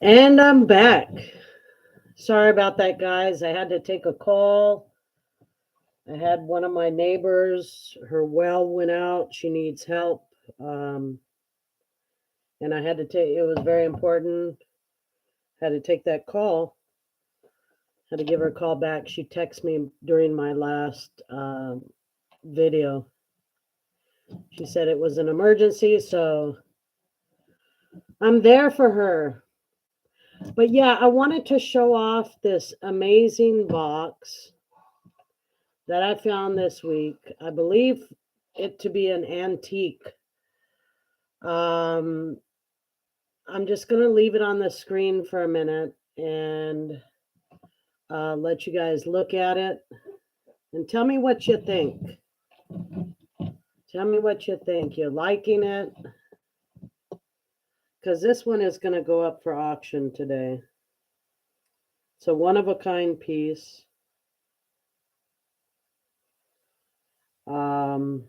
And I'm back. Sorry about that, guys. I had to take a call. I had one of my neighbors, her well went out. She needs help. Um, and I had to take, it was very important. Had to take that call. Had to give her a call back. She texted me during my last video. She said it was an emergency, so I'm there for her. But yeah, I wanted to show off this amazing box that I found this week. I believe it to be an antique. Um, I'm just going to leave it on the screen for a minute and let you guys look at it and tell me what you think. Tell me what you think. You're liking it? Because this one is going to go up for auction today. It's a one of a kind piece. Um,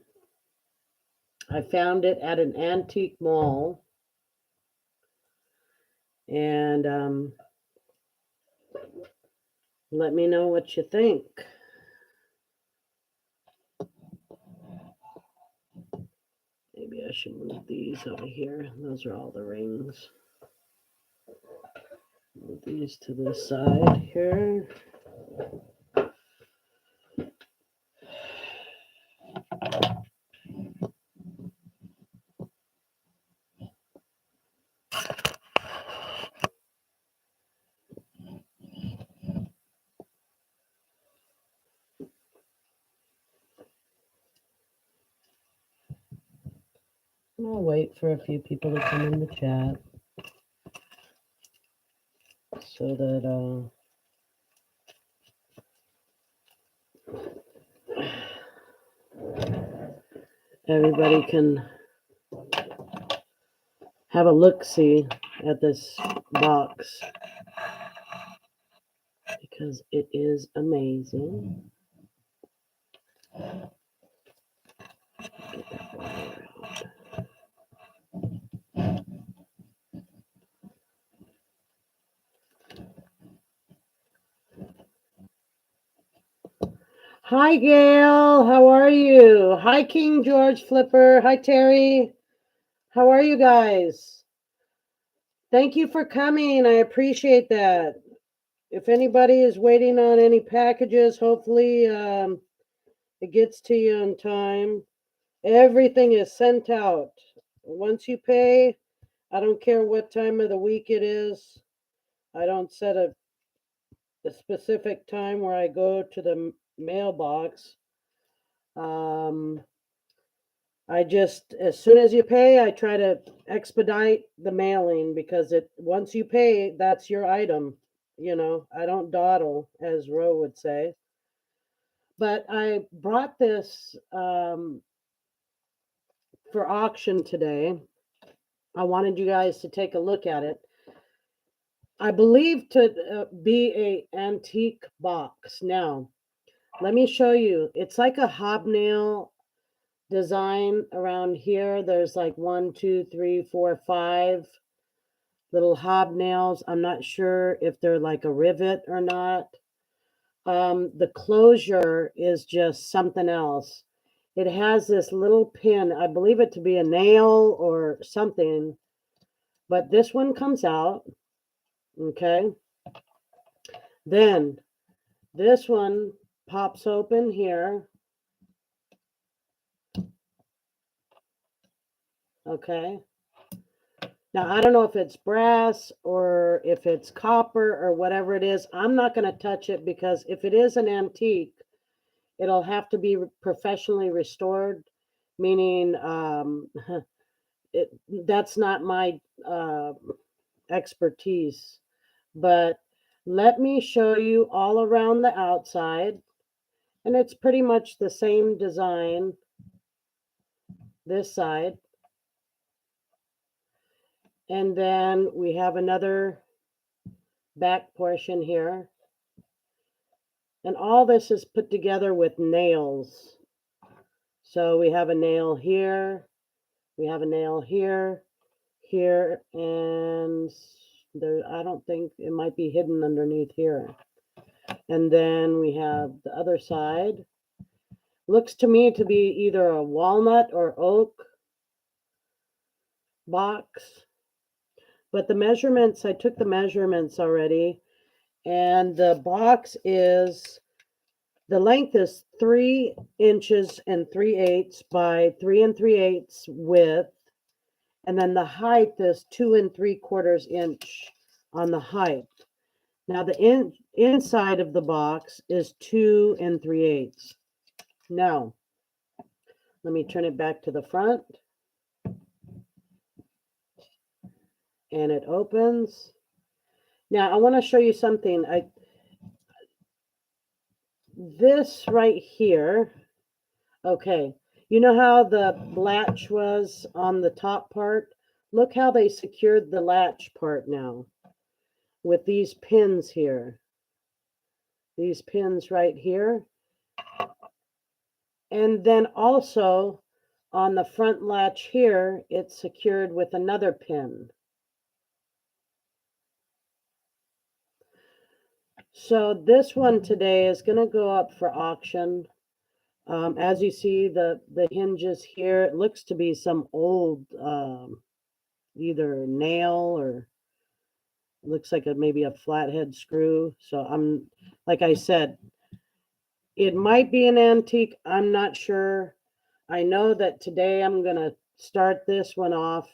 I found it at an antique mall. And let me know what you think. Maybe I should move these over here. Those are all the rings. Move these to the side here. I'll wait for a few people to come in the chat so that everybody can have a look-see at this box because it is amazing. Get that wire out. Hi, Gail. How are you? Hi, King George Flipper. Hi, Terry. How are you guys? Thank you for coming. I appreciate that. If anybody is waiting on any packages, hopefully it gets to you in time. Everything is sent out. Once you pay, I don't care what time of the week it is. I don't set a specific time where I go to the mailbox. Um, I just, as soon as you pay, I try to expedite the mailing because it once you pay, that's your item. You know, I don't dawdle, as Ro would say. But I brought this for auction today. I wanted you guys to take a look at it. I believe to be a antique box. Now, let me show you. It's like a hobnail design around here. There's like 1, 2, 3, 4, 5 little hobnails. I'm not sure if they're like a rivet or not. The closure is just something else. It has this little pin. I believe it to be a nail or something, but this one comes out. Okay. Then this one pops open here. Okay. Now, I don't know if it's brass or if it's copper or whatever it is. I'm not going to touch it because if it is an antique, it'll have to be professionally restored, meaning that's not my expertise. But let me show you all around the outside. And it's pretty much the same design this side. And then we have another back portion here. And all this is put together with nails. So we have a nail here. We have a nail here, here, and there, I don't think it might be hidden underneath here. And then we have the other side. Looks to me to be either a walnut or oak box. But the measurements, I took the measurements already, and the box is, the length is 3 inches and 3/8 by 3 3/8 width. And then the height is 2 3/4 inch on the height. Now the inside of the box is 2 3/8. Now, let me turn it back to the front. And it opens. Now I want to show you something. This right here, okay, you know how the latch was on the top part? Look how they secured the latch part now with these pins here. These pins right here. And then also on the front latch here, it's secured with another pin. So this one today is going to go up for auction. As you see, the hinges here, it looks to be some old either nail or looks like maybe a flathead screw. So I'm, like I said, it might be an antique. I'm not sure. I know that today I'm going to start this one off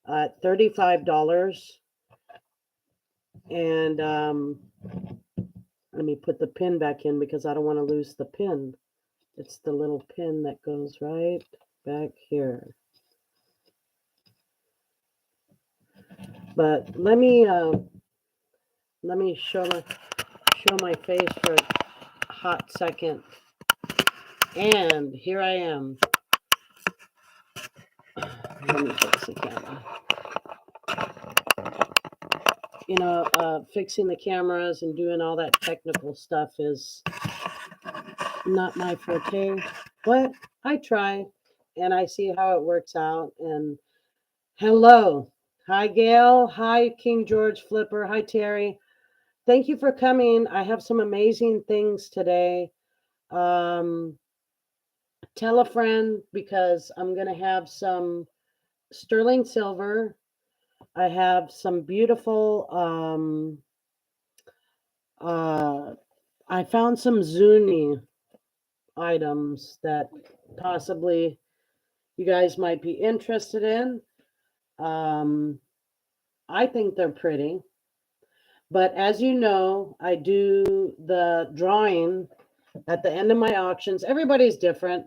at $35. And let me put the pin back in because I don't want to lose the pin. It's the little pin that goes right back here. But let me show my face for a hot second. And here I am. Let me fix the camera. You know, fixing the cameras and doing all that technical stuff is not my forte, but I try and I see how it works out. And hello. Hi, Gail. Hi, King George Flipper. Hi, Terry. Thank you for coming. I have some amazing things today. Tell a friend because I'm going to have some sterling silver. I have some beautiful, I found some Zuni items that possibly you guys might be interested in. I think they're pretty. But as you know, I do the drawing at the end of my auctions. Everybody's different,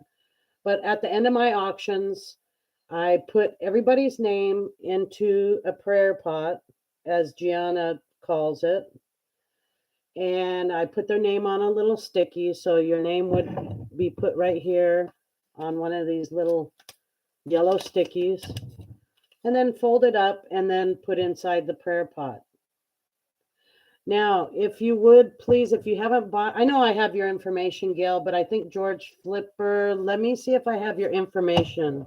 but at the end of my auctions, I put everybody's name into a prayer pot, as Gianna calls it. And I put their name on a little sticky, so your name would be put right here on one of these little yellow stickies, and then fold it up and then put inside the prayer pot. Now, if you would, please, if you haven't bought, I know I have your information, Gail, but I think George Flipper, let me see if I have your information.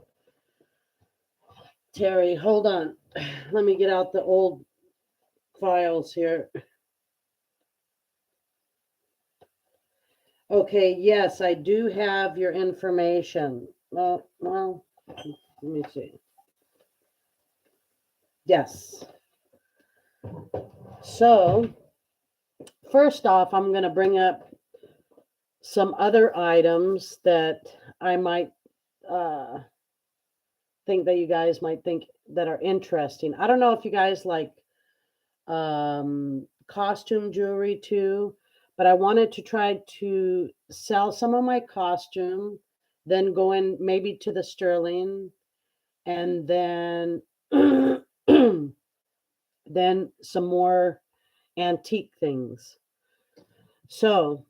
Terry, hold on. Let me get out the old files here. Okay, yes, I do have your information. Well, let me see. Yes. So, first off, I'm going to bring up some other items that I might think that you guys might think that are interesting. I don't know if you guys like costume jewelry too, but I wanted to try to sell some of my costume, then go in maybe to the sterling, and then then some more antique things. So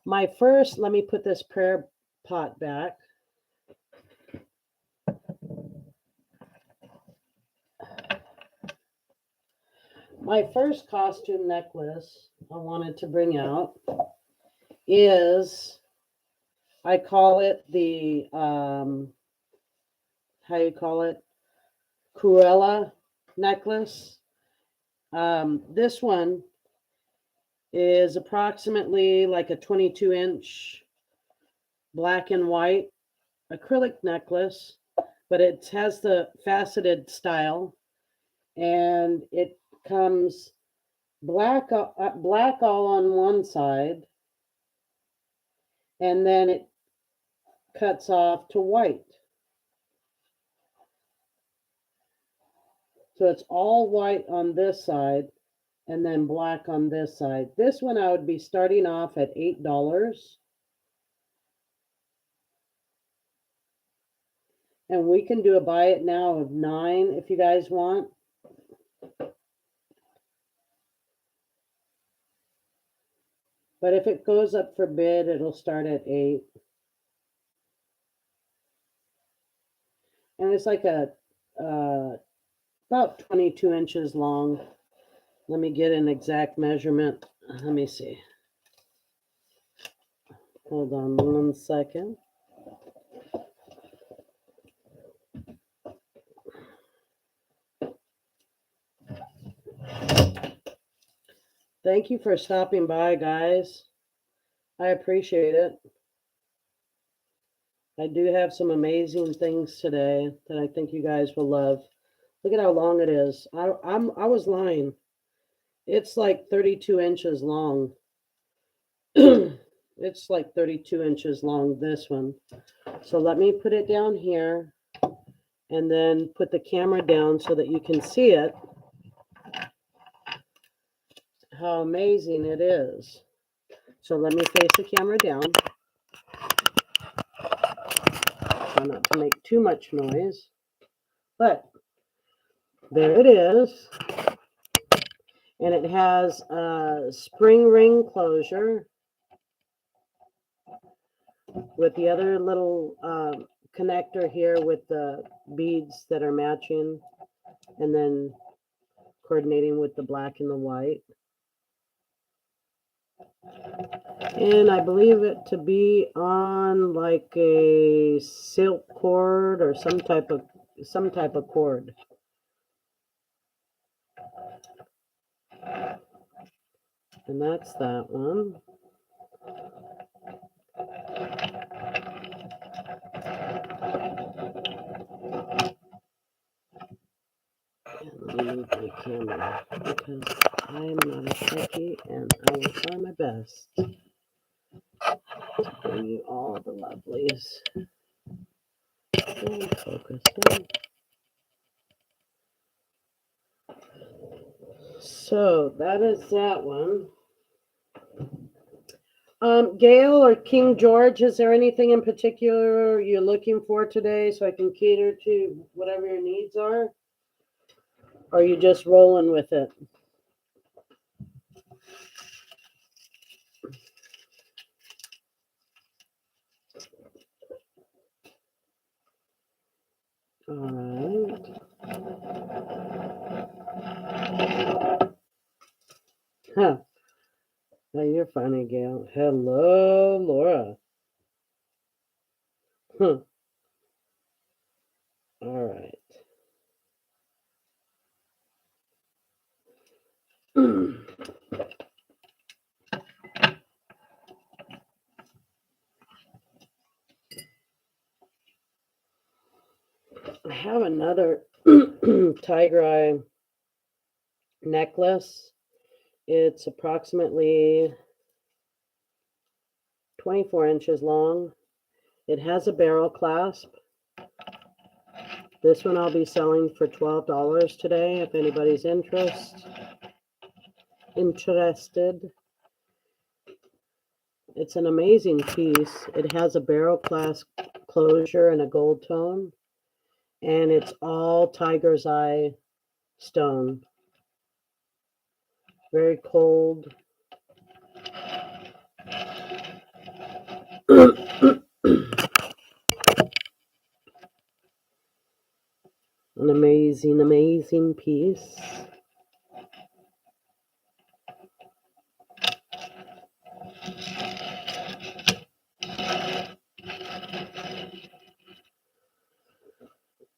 my first, let me put this prayer pot back. My first costume necklace I wanted to bring out is, I call it the, how you call it? Cruella necklace. This one is approximately like a 22-inch black and white acrylic necklace, but it has the faceted style, and it comes black all on one side, and then it cuts off to white. So it's all white on this side and then black on this side. This one I would be starting off at $8. And we can do a buy it now of $9 if you guys want. But if it goes up for bid, it'll start at $8. And it's like a about 22 inches long. Let me get an exact measurement. Let me see. Hold on 1 second. Thank you for stopping by, guys. I appreciate it. I do have some amazing things today that I think you guys will love. Look at how long it is. I was lying. It's like 32 inches long. It's like 32 inches long, this one. So let me put it down here and then put the camera down so that you can see it. How amazing it is. So let me face the camera down. Try not to make too much noise. But there it is. And it has a spring ring closure with the other little connector here with the beads that are matching and then coordinating with the black and the white. And I believe it to be on like a silk cord or some type of cord. And that's that one. Let me move my camera because I'm not a techie and I will try my best to bring you all the lovelies. And focus in. So that is that one. Gail or King George, is there anything in particular you're looking for today so I can cater to whatever your needs are? Or are you just rolling with it? All right. Huh. Now you're funny, Gail. Hello, Laura. Huh. All right. I have another tiger eye necklace. It's approximately 24 inches long. It has a barrel clasp. This one I'll be selling for $12 today if anybody's interested. It's an amazing piece. It has a barrel clasp closure and a gold tone. And it's all tiger's eye stone. Very cold. An amazing, amazing piece.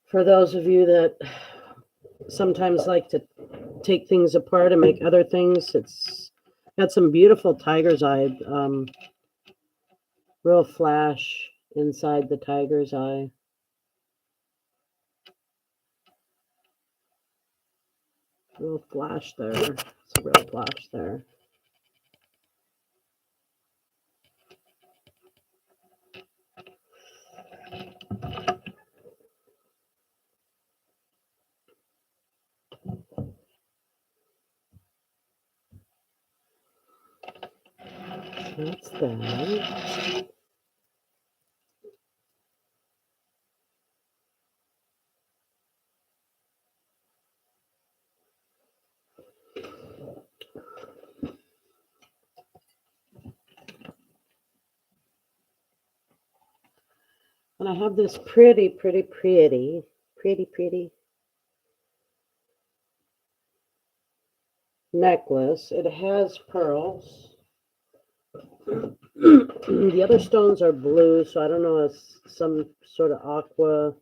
For those of you that sometimes like to take things apart and make other things. It's got some beautiful tiger's eye, real flash inside the tiger's eye. Real flash there. It's a real flash there. That's that. And I have this pretty necklace. It has pearls. The other stones are blue, so I don't know if some sort of aqua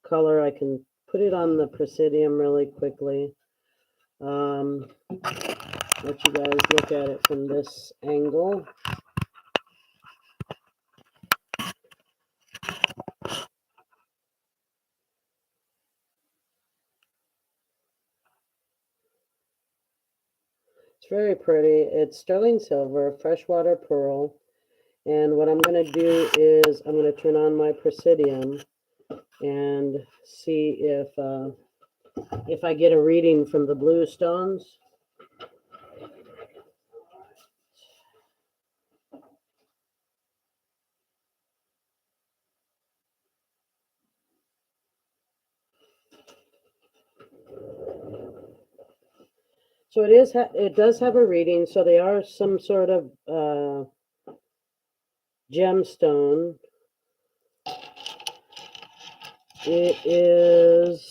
color. I can put it on the presidium really quickly. Let you guys look at it from this angle. It's very pretty. It's sterling silver, freshwater pearl. And what I'm going to do is I'm going to turn on my presidium and see if I get a reading from the blue stones. So it does have a reading. So they are some sort of gemstone. It is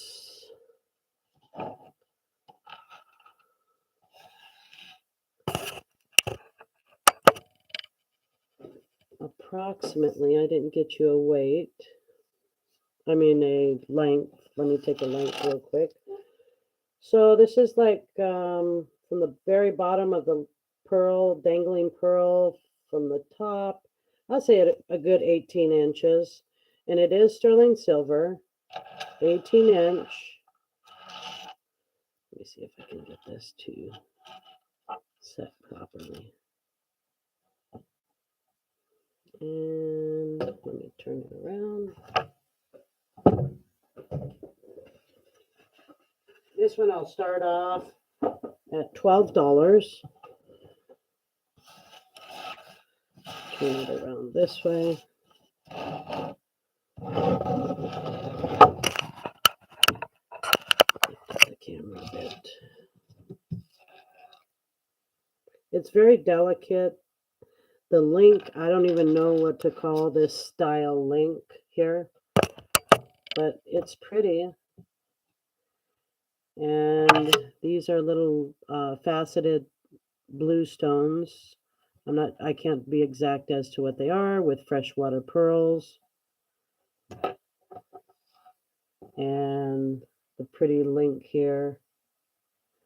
approximately, I didn't get you a weight. I mean a length. Let me take a length real quick. So this is like from the very bottom of the pearl, dangling pearl from the top. I'll say a good 18 inches. And it is sterling silver, 18 inch. Let me see if I can get this to set properly. And let me turn it around. This one I'll start off at $12. Turn it around this way. The camera a bit. It's very delicate. The link, I don't even know what to call this style link here, but it's pretty. And these are little faceted blue stones. I can't be exact as to what they are, with freshwater pearls. And the pretty link here.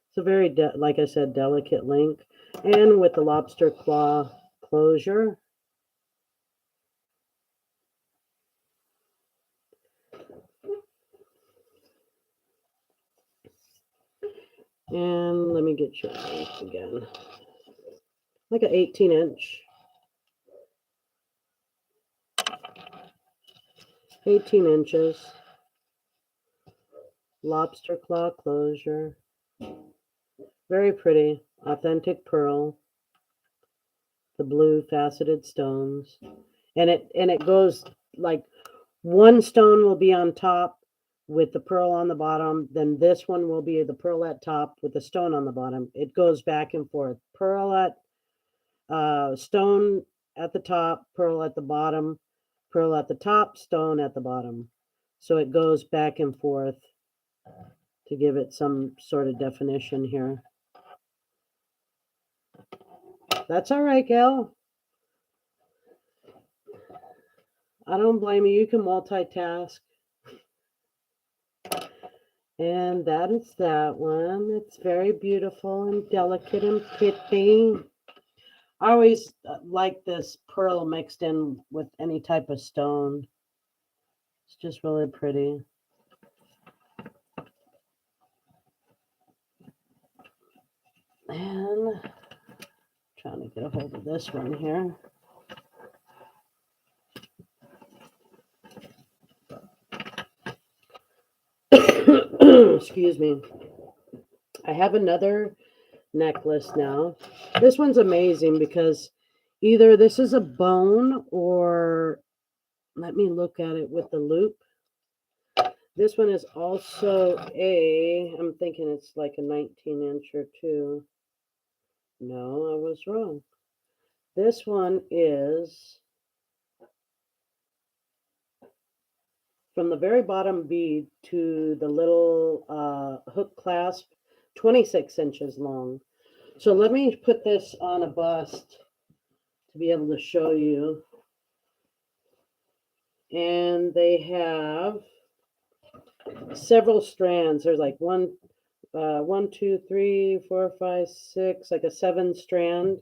It's a very, like I said, delicate link. And with the lobster claw closure. And let me get your length again. Like an 18 inch. 18 inches. Lobster claw closure. Very pretty. Authentic pearl. The blue faceted stones. And it goes like one stone will be on top with the pearl on the bottom. Then this one will be the pearl at top with the stone on the bottom. It goes back and forth. Pearl at stone at the top, pearl at the bottom, pearl at the top, stone at the bottom. So it goes back and forth to give it some sort of definition here. That's all right, Gail. I don't blame you. You can multitask. And that is that one. It's very beautiful and delicate and pretty. I always like this pearl mixed in with any type of stone. It's just really pretty. And trying to get a hold of this one here. Excuse me. I have another necklace now. This one's amazing because either this is a bone or let me look at it with the loop. This one is also I'm thinking it's like a 19-inch or two. No, I was wrong. This one is from the very bottom bead to the little hook clasp, 26 inches long. So let me put this on a bust to be able to show you. And they have several strands. There's like one, 2, 3, 4, 5, 6, like a 7 strand.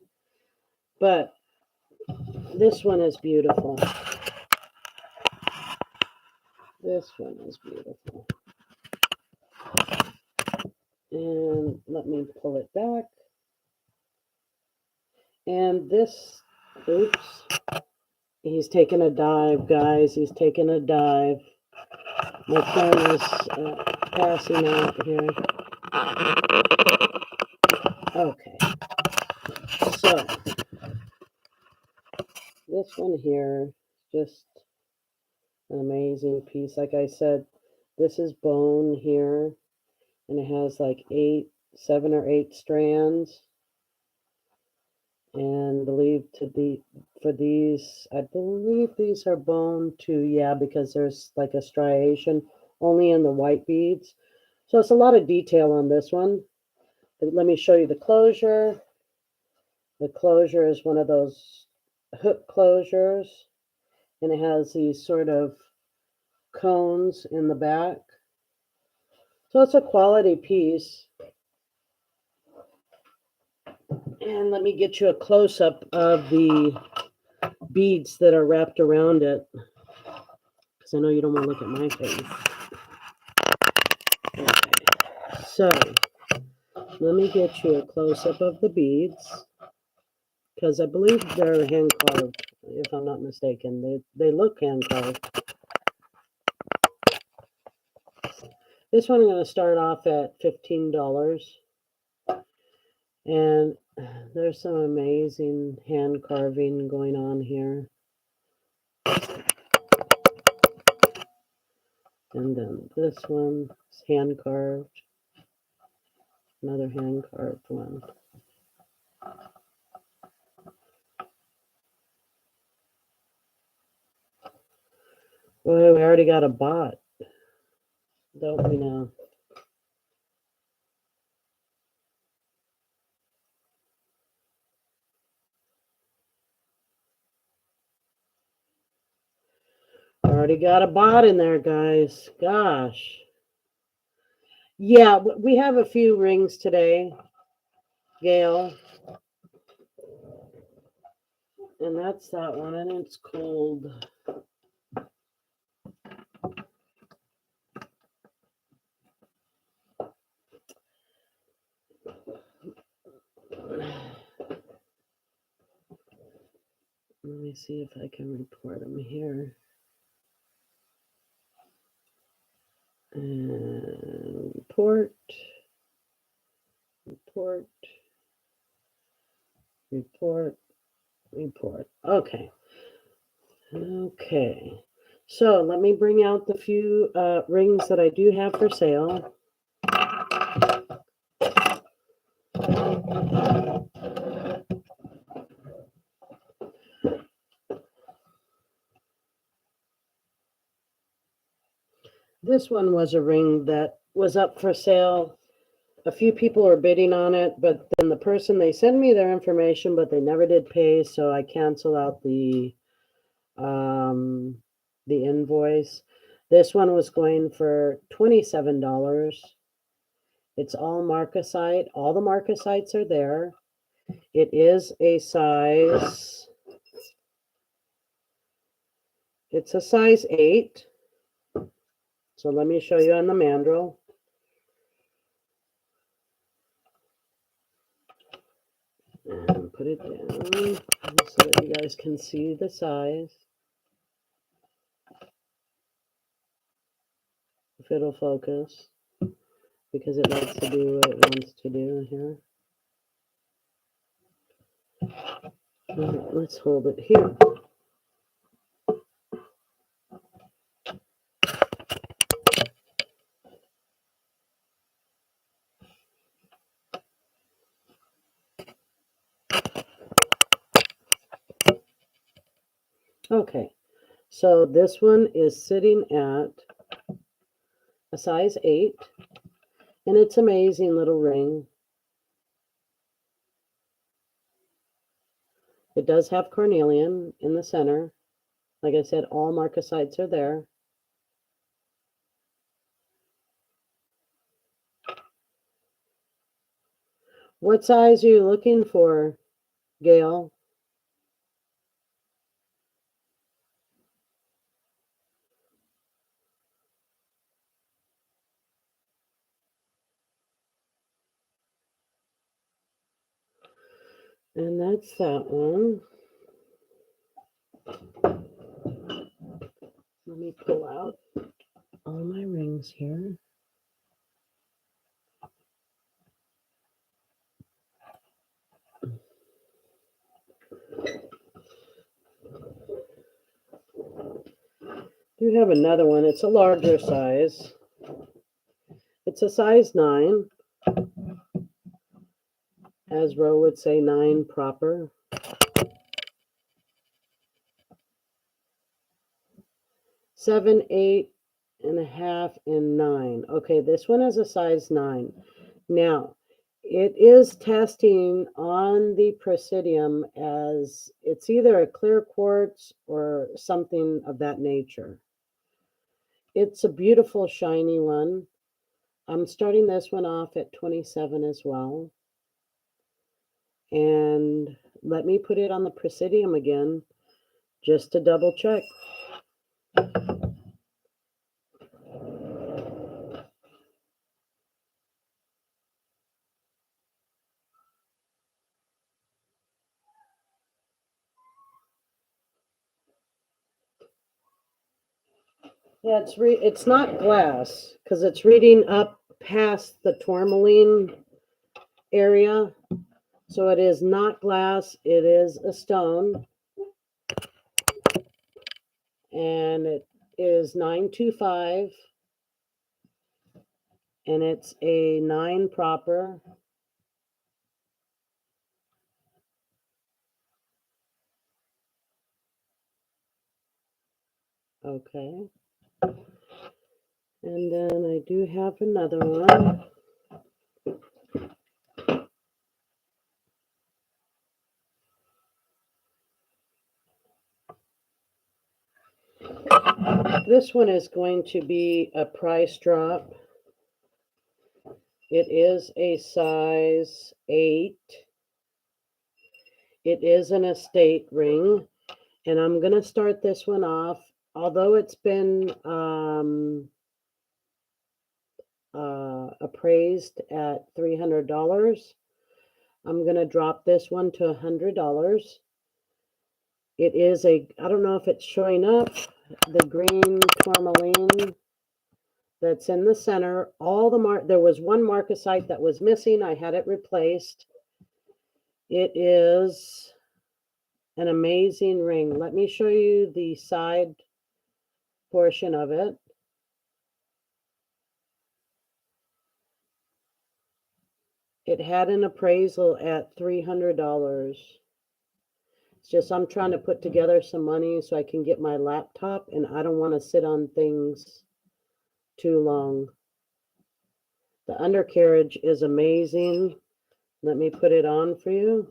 But this one is beautiful. This one is beautiful. And let me pull it back. And this, oops, he's taking a dive, guys. He's taking a dive. My phone is passing out here. Okay. So, this one here, just an amazing piece. Like I said, this is bone here, and it has like 7 or 8 strands. And for these, I believe these are bone too. Yeah, because there's like a striation only in the white beads. So it's a lot of detail on this one. But let me show you the closure. The closure is one of those hook closures, and it has these sort of cones in the back. So it's a quality piece. And let me get you a close-up of the beads that are wrapped around it, because I know you don't want to look at my face. Okay. So let me get you a close-up of the beads, because I believe they're hand carved, if I'm not mistaken. They look hand carved. This one I'm going to start off at $15. And there's some amazing hand carving going on here. And then this one is hand carved. Another hand carved one. Well, we already got a bot, don't we now? Already got a bot in there, guys. Gosh. Yeah, we have a few rings today, Gail. And that's that one, and it's cold. Let me see if I can report them here. And report. Okay. Okay. So let me bring out the few rings that I do have for sale. This one was a ring that was up for sale. A few people are bidding on it, but then the person, they sent me their information, but they never did pay, so I canceled out the invoice. This one was going for $27. It's all marcasite. All the marcasites are there. It is a size, it's a size 8. So let me show you on the mandrel. And put it down so that you guys can see the size. If it'll focus, because it likes to do what it wants to do here. Let's hold it here. Okay, so this one is sitting at a size 8, and it's an amazing little ring. It does have cornelian in the center. Like I said, all marcasites are there. What size are you looking for, Gail? And that's that one. Let me pull out all my rings here. Do have another one. It's a larger size. It's a size 9. As Ro would say, 9 proper. 7, 8.5, and 9. Okay, this one is a size 9. Now, it is testing on the Presidium as it's either a clear quartz or something of that nature. It's a beautiful, shiny one. I'm starting this one off at 27 as well. And let me put it on the Presidium again, just to double check. Yeah, it's not glass because it's reading up past the tourmaline area. So it is not glass, it is a stone. And it is 925. And it's a 9 proper. Okay. And then I do have another one. This one is going to be a price drop. It is a size 8. It is an estate ring. And I'm going to start this one off. Although it's been appraised at $300, I'm going to drop this one to $100. It is I don't know if it's showing up, the green tourmaline that's in the center. There was one marcasite that was missing. I had it replaced. It is an amazing ring. Let me show you the side portion of it. It had an appraisal at $300. It's just I'm trying to put together some money so I can get my laptop, and I don't want to sit on things too long. The undercarriage is amazing. Let me put it on for you.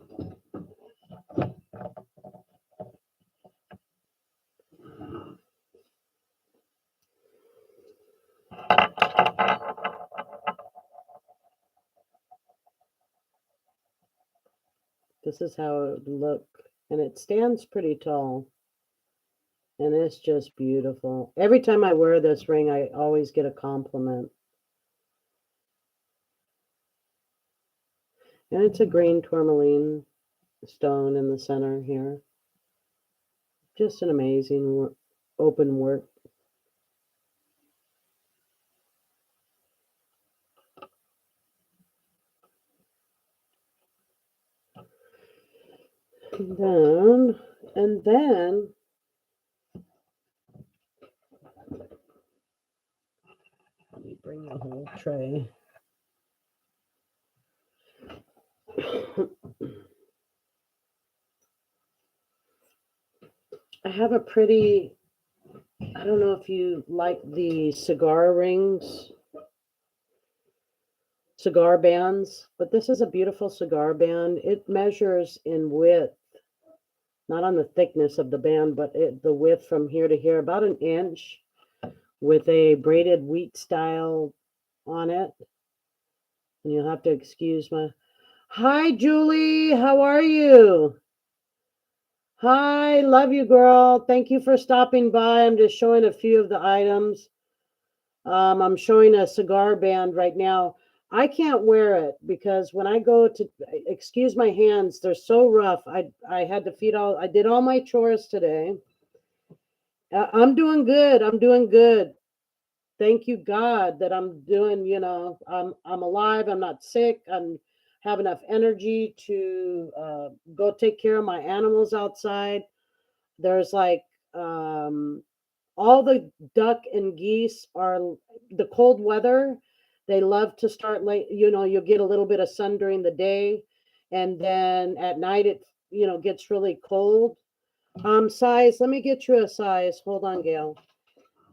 This is how it would look. And it stands pretty tall. And it's just beautiful. Every time I wear this ring, I always get a compliment. And it's a green tourmaline stone in the center here. Just an amazing open work. And then let me bring the whole tray. I have a pretty, I don't know if you like the cigar rings, cigar bands, but this is a beautiful cigar band. It measures in width, not on the thickness of the band, but the width from here to here, about an inch, with a braided wheat style on it. And you'll have to excuse my... Hi, Julie. How are you? Hi, love you, girl. Thank you for stopping by. I'm just showing a few of the items. I'm showing a cigar band right now. I can't wear it because when I go to, excuse my hands, they're so rough. I had to feed all, I did all my chores today. I'm doing good. I'm doing good. Thank you, God, that I'm doing, I'm alive. I'm not sick. I'm have enough energy to go take care of my animals outside. There's like all the duck and geese are the cold weather. They love to start late. You'll get a little bit of sun during the day, and then at night it gets really cold. Size. Let me get you a size. Hold on, Gail.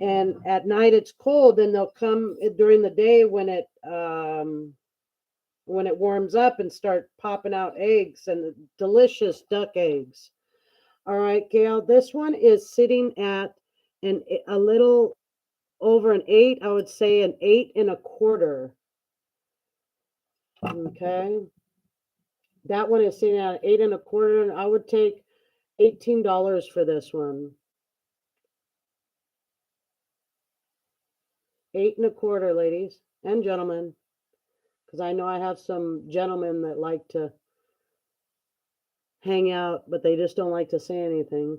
And at night it's cold, and they'll come during the day when it warms up and start popping out eggs, and delicious duck eggs. All right, Gail, this one is sitting at a little over an 8. I would say an 8.25. Okay. That one is sitting at 8.25, and I would take $18 for this one. 8.25, ladies and gentlemen, because I know I have some gentlemen that like to hang out, but they just don't like to say anything.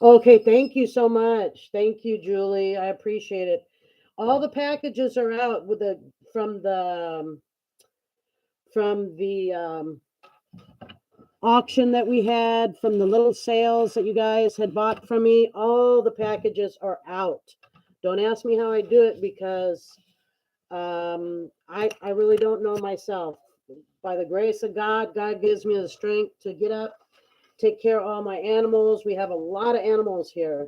Okay, thank you so much. Thank you, Julie. I appreciate it. All the packages are out with from the auction that we had, from the little sales that you guys had bought from me. All the packages are out. Don't ask me how I do it, because I really don't know myself. By the grace of God, God gives me the strength to get up, take care of all my animals. We have a lot of animals here,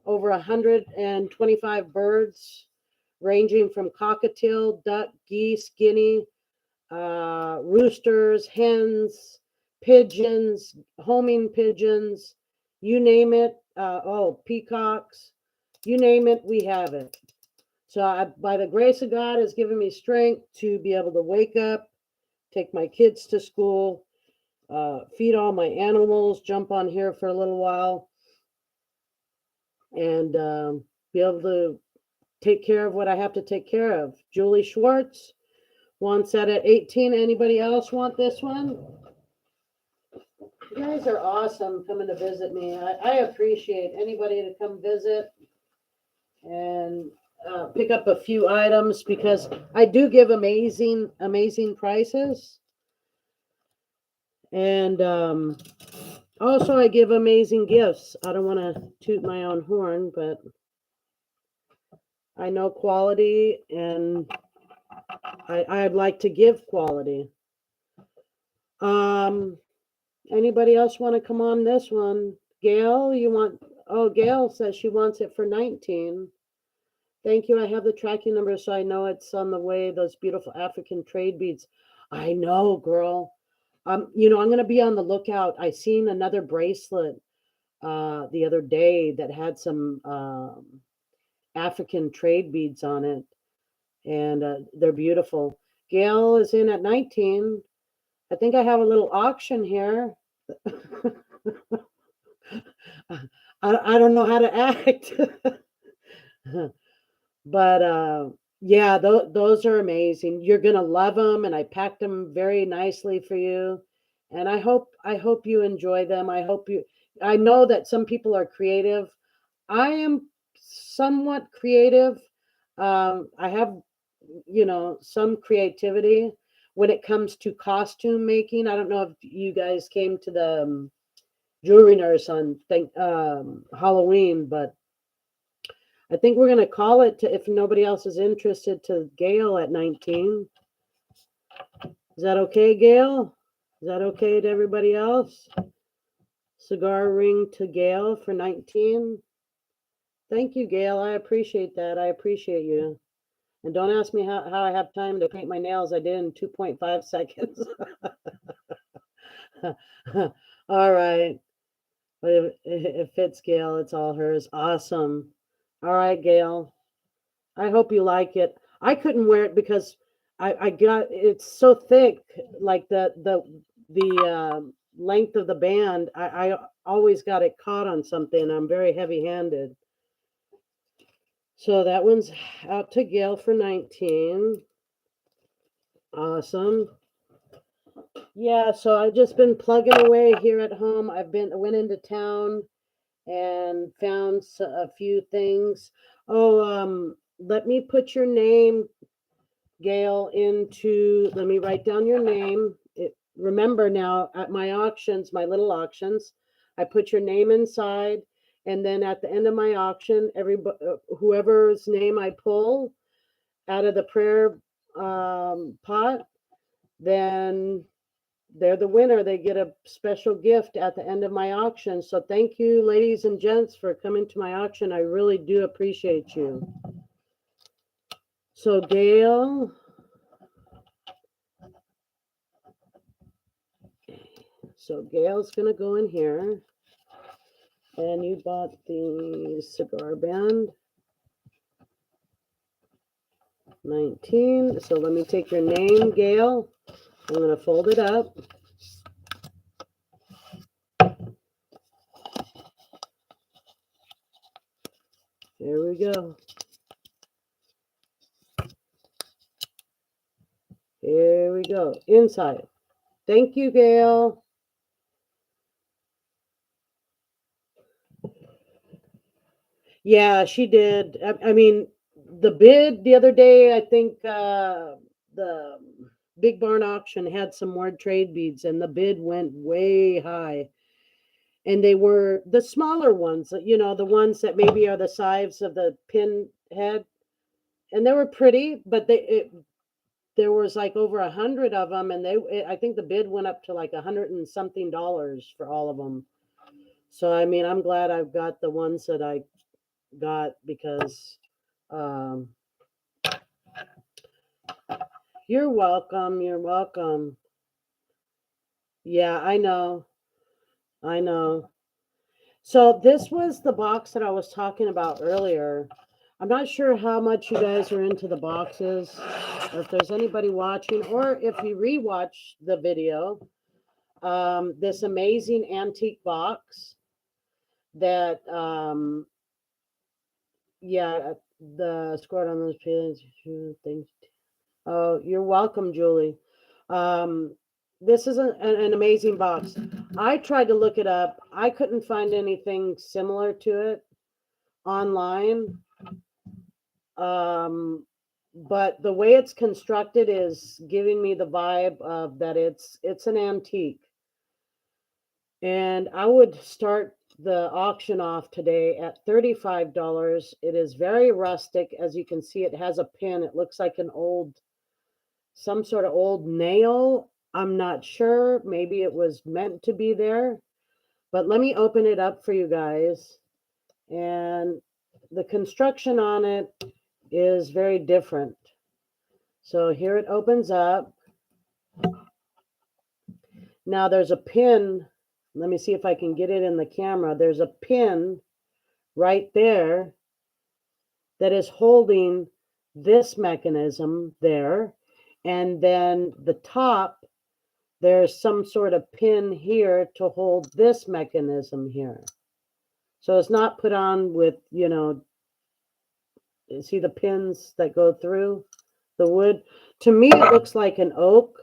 over 125 birds, ranging from cockatiel, duck, geese, guinea, roosters, hens, pigeons, homing pigeons, you name it. Peacocks, you name it, we have it. So by the grace of God, has given me strength to be able to wake up, take my kids to school, feed all my animals, jump on here for a little while, and be able to take care of what I have to take care of. Julie Schwartz wants that at 18. Anybody else want this one? You guys are awesome coming to visit me. I appreciate anybody to come visit and pick up a few items, because I do give amazing prices. And also I give amazing gifts. I don't want to toot my own horn, but I know quality, and I'd like to give quality. Anybody else want to come on this one? Gail, you want... Oh, Gail says she wants it for 19. Thank you. I have the tracking number, so I know it's on the way. Those beautiful African trade beads. I know, girl. I'm going to be on the lookout. I seen another bracelet the other day that had some African trade beads on it, and they're beautiful. Gail is in at 19. I think I have a little auction here. I don't know how to act. But yeah, those are amazing. You're gonna love them, and I packed them very nicely for you. And I hope you enjoy them. I know that some people are creative. I am somewhat creative. I have, some creativity when it comes to costume making. I don't know if you guys came to the jewelry nurse on Halloween, but I think we're going to call it, if nobody else is interested, to Gail at 19. Is that okay, Gail? Is that okay to everybody else? Cigar ring to Gail for 19. Thank you, Gail. I appreciate that. I appreciate you. And don't ask me how I have time to paint my nails. I did in 2.5 seconds. All right. But if it fits, Gail, it's all hers. Awesome. All right, Gail. I hope you like it. I couldn't wear it because I got it's so thick, like the length of the band. I always got it caught on something. I'm very heavy-handed. So that one's out to Gail for 19. Awesome. Yeah, so I've just been plugging away here at home. Went into town and found a few things. Oh, let me put your name, Gail, let me write down your name. Remember now, at my auctions, my little auctions, I put your name inside, and then at the end of my auction, whoever's name I pull out of the prayer pot, then they're the winner. They get a special gift at the end of my auction. So thank you, ladies and gents, for coming to my auction. I really do appreciate you. So Gail, Gail's gonna go in here, and you bought the cigar band, 19. So let me take your name, Gail. I'm gonna fold it up. There we go. Here we go. Inside. Thank you, Gail. Yeah, she did. I mean, the bid the other day, I think the Big Barn auction had some more trade beads, and the bid went way high. And they were the smaller ones, the ones that maybe are the size of the pin head. And they were pretty, but there was like over 100 of them, and I think the bid went up to like 100 and something dollars for all of them. So I mean, I'm glad I've got the ones that I got, because um, you're welcome. You're welcome. Yeah, I know. I know. So this was the box that I was talking about earlier. I'm not sure how much you guys are into the boxes, or if there's anybody watching, or if you rewatch the video. This amazing antique box that, yeah, the scored on those things. Oh, you're welcome, Julie. Um, this is an amazing box. I tried to look it up. I couldn't find anything similar to it online. But the way it's constructed is giving me the vibe of that it's an antique. And I would start the auction off today at $35. It is very rustic. As you can see, it has a pin. It looks like some sort of old nail. I'm not sure. Maybe it was meant to be there. But let me open it up for you guys. And the construction on it is very different. So here it opens up. Now there's a pin. Let me see if I can get it in the camera. There's a pin right there that is holding this mechanism there. And then the top, there's some sort of pin here to hold this mechanism here. So it's not put on with, you know, see the pins that go through the wood? To me, it looks like an oak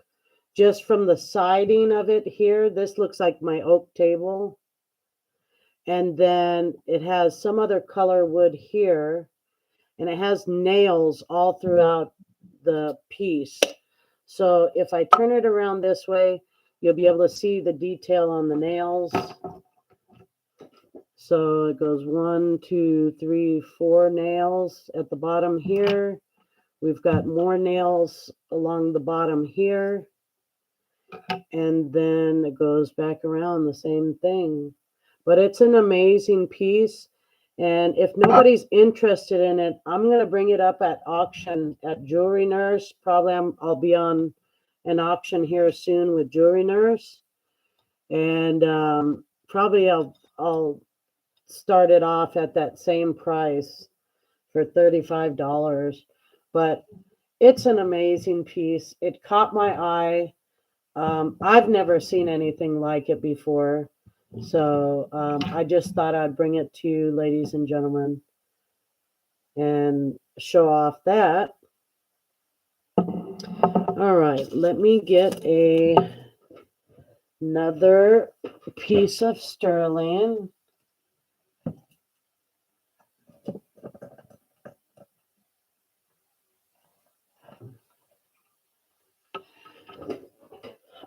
just from the siding of it here. This looks like my oak table. And then it has some other color wood here, and it has nails all throughout the piece. So if I turn it around this way, you'll be able to see the detail on the nails. So it goes 1, 2, 3, 4 nails at the bottom here. We've got more nails along the bottom here. And then it goes back around the same thing. But it's an amazing piece. And if nobody's interested in it, I'm going to bring it up at auction at Jewelry Nurse. Probably I'll be on an auction here soon with Jewelry Nurse. And probably I'll start it off at that same price for $35. But it's an amazing piece. It caught my eye. I've never seen anything like it before. So I just thought I'd bring it to you, ladies and gentlemen, and show off that. All right, let me get another piece of sterling.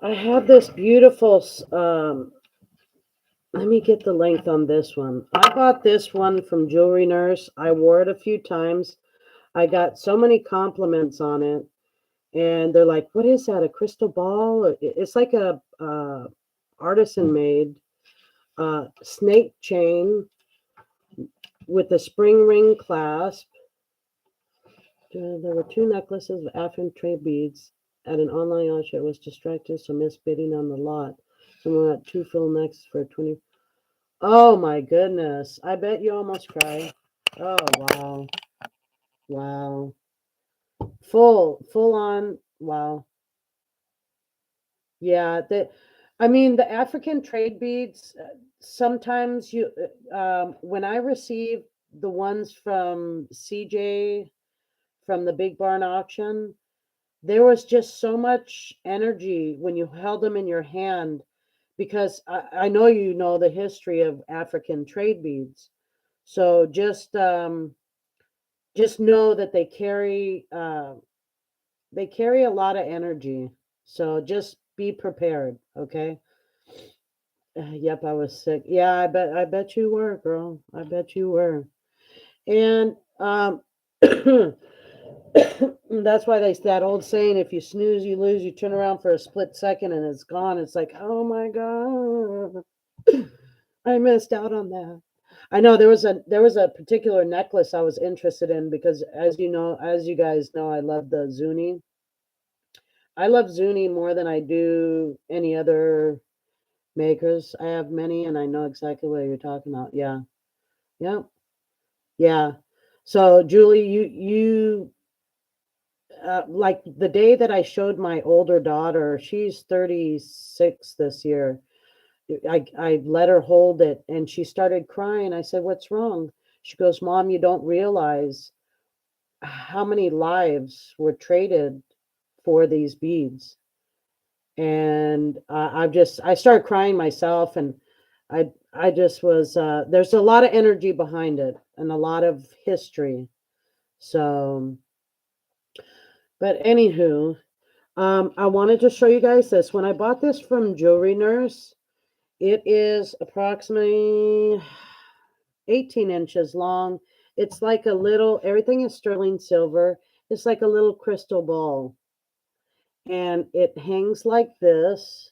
I have this beautiful, let me get the length on this one. I bought this one from Jewelry Nurse. I wore it a few times. I got so many compliments on it. And they're like, what is that, a crystal ball? It's like a artisan made snake chain with a spring ring clasp. There were 2 necklaces of African trade beads at an online auction. It was distracted, so missed bidding on the lot. Someone got 2 full necks for 20. Oh my goodness. I bet you almost cry. Oh wow. Wow. Full on. Wow. Yeah, I mean the African trade beads. Sometimes when I receive the ones from CJ from the Big Barn auction, there was just so much energy when you held them in your hand, because I know you know the history of African trade beads. So just know that they carry a lot of energy. So just be prepared, okay? Yep, I was sick. Yeah, I bet you were, girl. I bet you were. And that's why that old saying, if you snooze, you lose. You turn around for a split second and it's gone. It's like, oh my God, I missed out on that. I know there was a particular necklace I was interested in because, as you guys know, I love the Zuni. I love Zuni more than I do any other makers. I have many, and I know exactly what you're talking about. Yeah, yeah, yeah. So, Julie, you like the day that I showed my older daughter, she's 36 this year. I let her hold it, and she started crying. I said, "What's wrong?" She goes, "Mom, you don't realize how many lives were traded for these beads." And I started crying myself, and I just was there's a lot of energy behind it and a lot of history. So, but anywho, I wanted to show you guys this. When I bought this from Jewelry Nurse, it is approximately 18 inches long. It's like a little, everything is sterling silver. It's like a little crystal ball. And it hangs like this.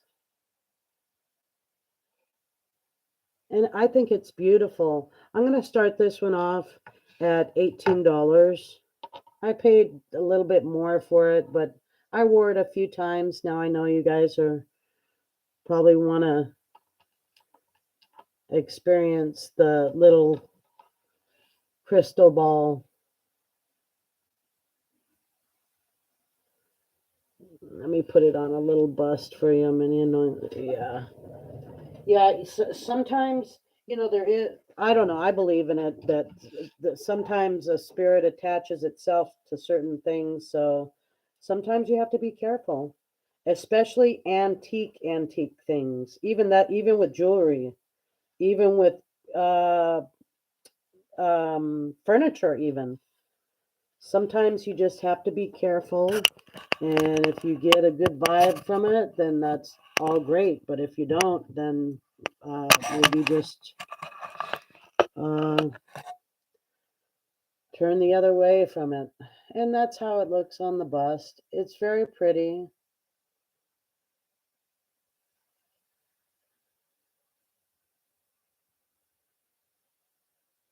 And I think it's beautiful. I'm going to start this one off at $18. I paid a little bit more for it, but I wore it a few times. Now I know you guys are probably want to experience the little crystal ball. Let me put it on a little bust for you, yeah. Yeah, sometimes, there is, I don't know, I believe in it that sometimes a spirit attaches itself to certain things. So sometimes you have to be careful, especially antique things, even with jewelry, even with uh, furniture, even. Sometimes you just have to be careful. And if you get a good vibe from it, then that's all great. But if you don't, then maybe just uh, turn the other way from it. And that's how it looks on the bust. It's very pretty.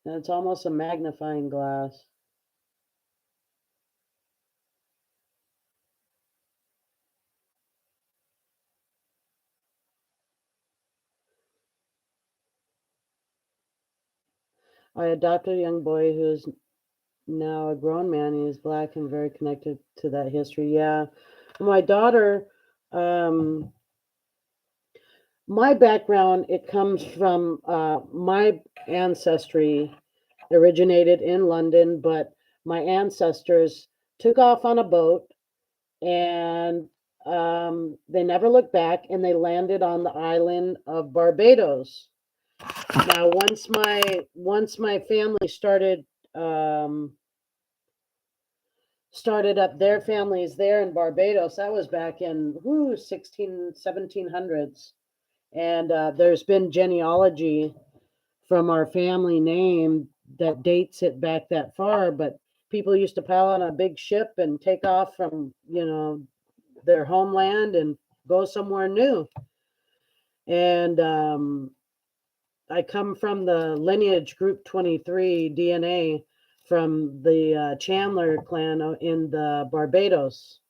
And it's almost a magnifying glass. I adopted a young boy who is now a grown man. He is black and very connected to that history. Yeah. My daughter, um, my background, it comes from my ancestry originated in London, but my ancestors took off on a boat and they never looked back and they landed on the island of Barbados. Now, once my family um, started up their families there in Barbados, that was back in 1700s. And there's been genealogy from our family name that dates it back that far, but people used to pile on a big ship and take off from, their homeland and go somewhere new. And I come from the lineage group 23 DNA from the Chandler clan in the Barbados.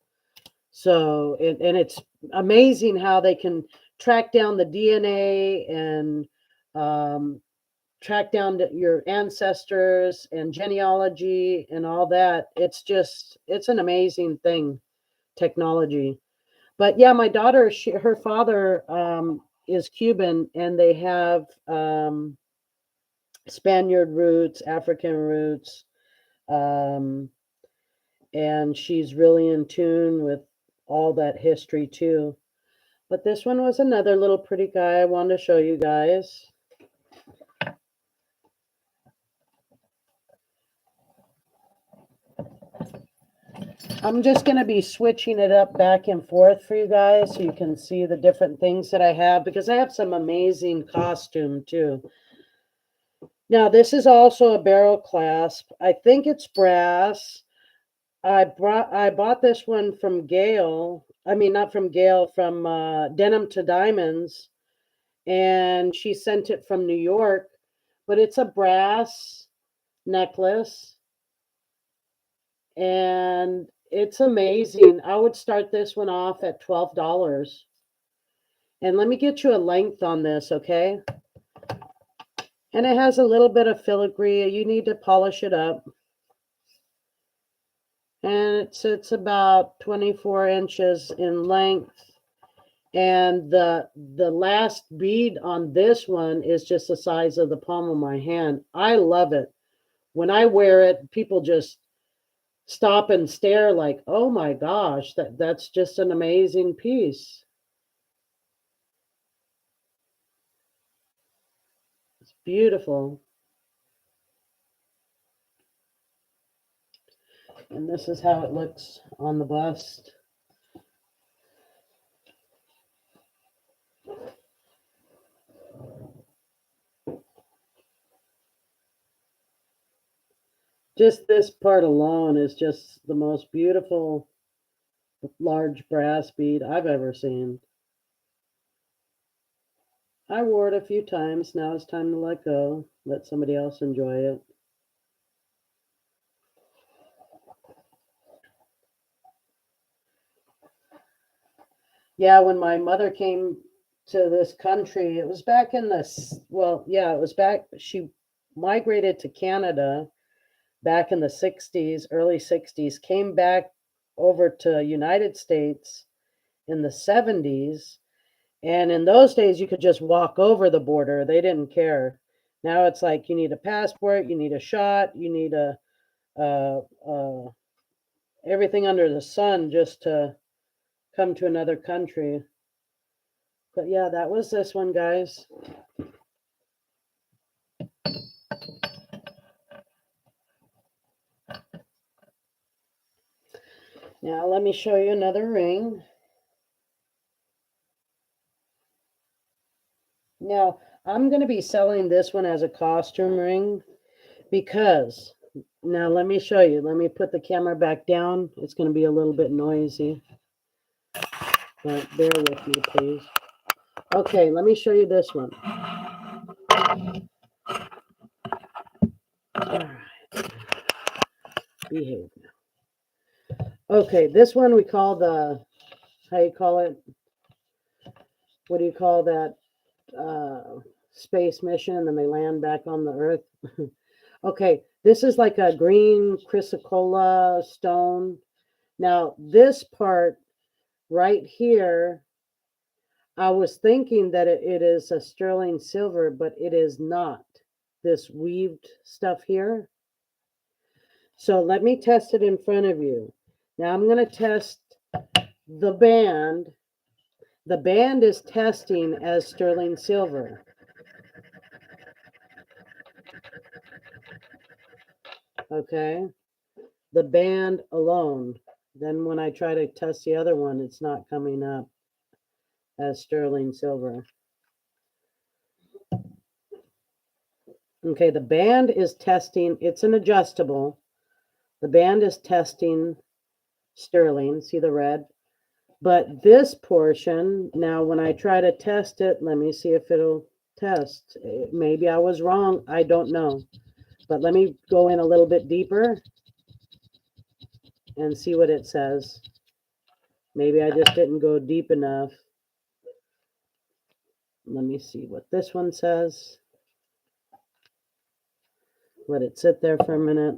So, and it's amazing how they can track down the DNA and um, track down your ancestors and genealogy and all that. It's an amazing thing, technology. But yeah, my daughter, her father is Cuban, and they have Spaniard roots, African roots, um, and she's really in tune with all that history too. But this one was another little pretty guy I wanted to show you guys. I'm just going to be switching it up back and forth for you guys so you can see the different things that I have, because I have some amazing costume too. Now, this is also a barrel clasp. I think it's brass. I bought this one from Gail. I mean, not from Gail, from Denim to Diamonds, and she sent it from New York. But it's a brass necklace, and it's amazing. I would start this one off at $12. And let me get you a length on this, okay? And it has a little bit of filigree. You need to polish it up. And it's about 24 inches in length. And the last bead on this one is just the size of the palm of my hand. I love it. When I wear it, people just stop and stare like, "Oh my gosh, that's just an amazing piece." It's beautiful. And this is how it looks on the bust. Just this part alone is just the most beautiful large brass bead I've ever seen. I wore it a few times. Now it's time to let go. Let somebody else enjoy it. Yeah, when my mother came to this country, it was back in well, yeah, it was back, she migrated to Canada back in the 60s, early 60s, came back over to United States in the 70s. And in those days, you could just walk over the border. They didn't care. Now it's like you need a passport, you need a shot, you need uh, uh, everything under the sun just to come to another country. But yeah, that was this one, guys. Now let me show you another ring. Now I'm going to be selling this one as a costume ring because, now let me show you. Let me put the camera back down. It's going to be a little bit noisy, but bear with me, please. Okay, let me show you this one. All right. Behave now. Okay, this one we call the, how you call it? What do you call that? Space mission, and then they land back on the Earth. Okay, this is like a green chrysocolla stone. Now, this part right here, I was thinking that it is a sterling silver, but it is not. This weaved stuff here. So let me test it in front of you. Now I'm going to test the band. The band is testing as sterling silver. Okay. The band alone. Then when I try to test the other one, it's not coming up as sterling silver. Okay, the band is testing. It's an adjustable. The band is testing sterling. See the red? But this portion, now when I try to test it, let me see if it'll test. Maybe I was wrong. I don't know. But let me go in a little bit deeper and see what it says. Maybe I just didn't go deep enough. Let me see what this one says. Let it sit there for a minute.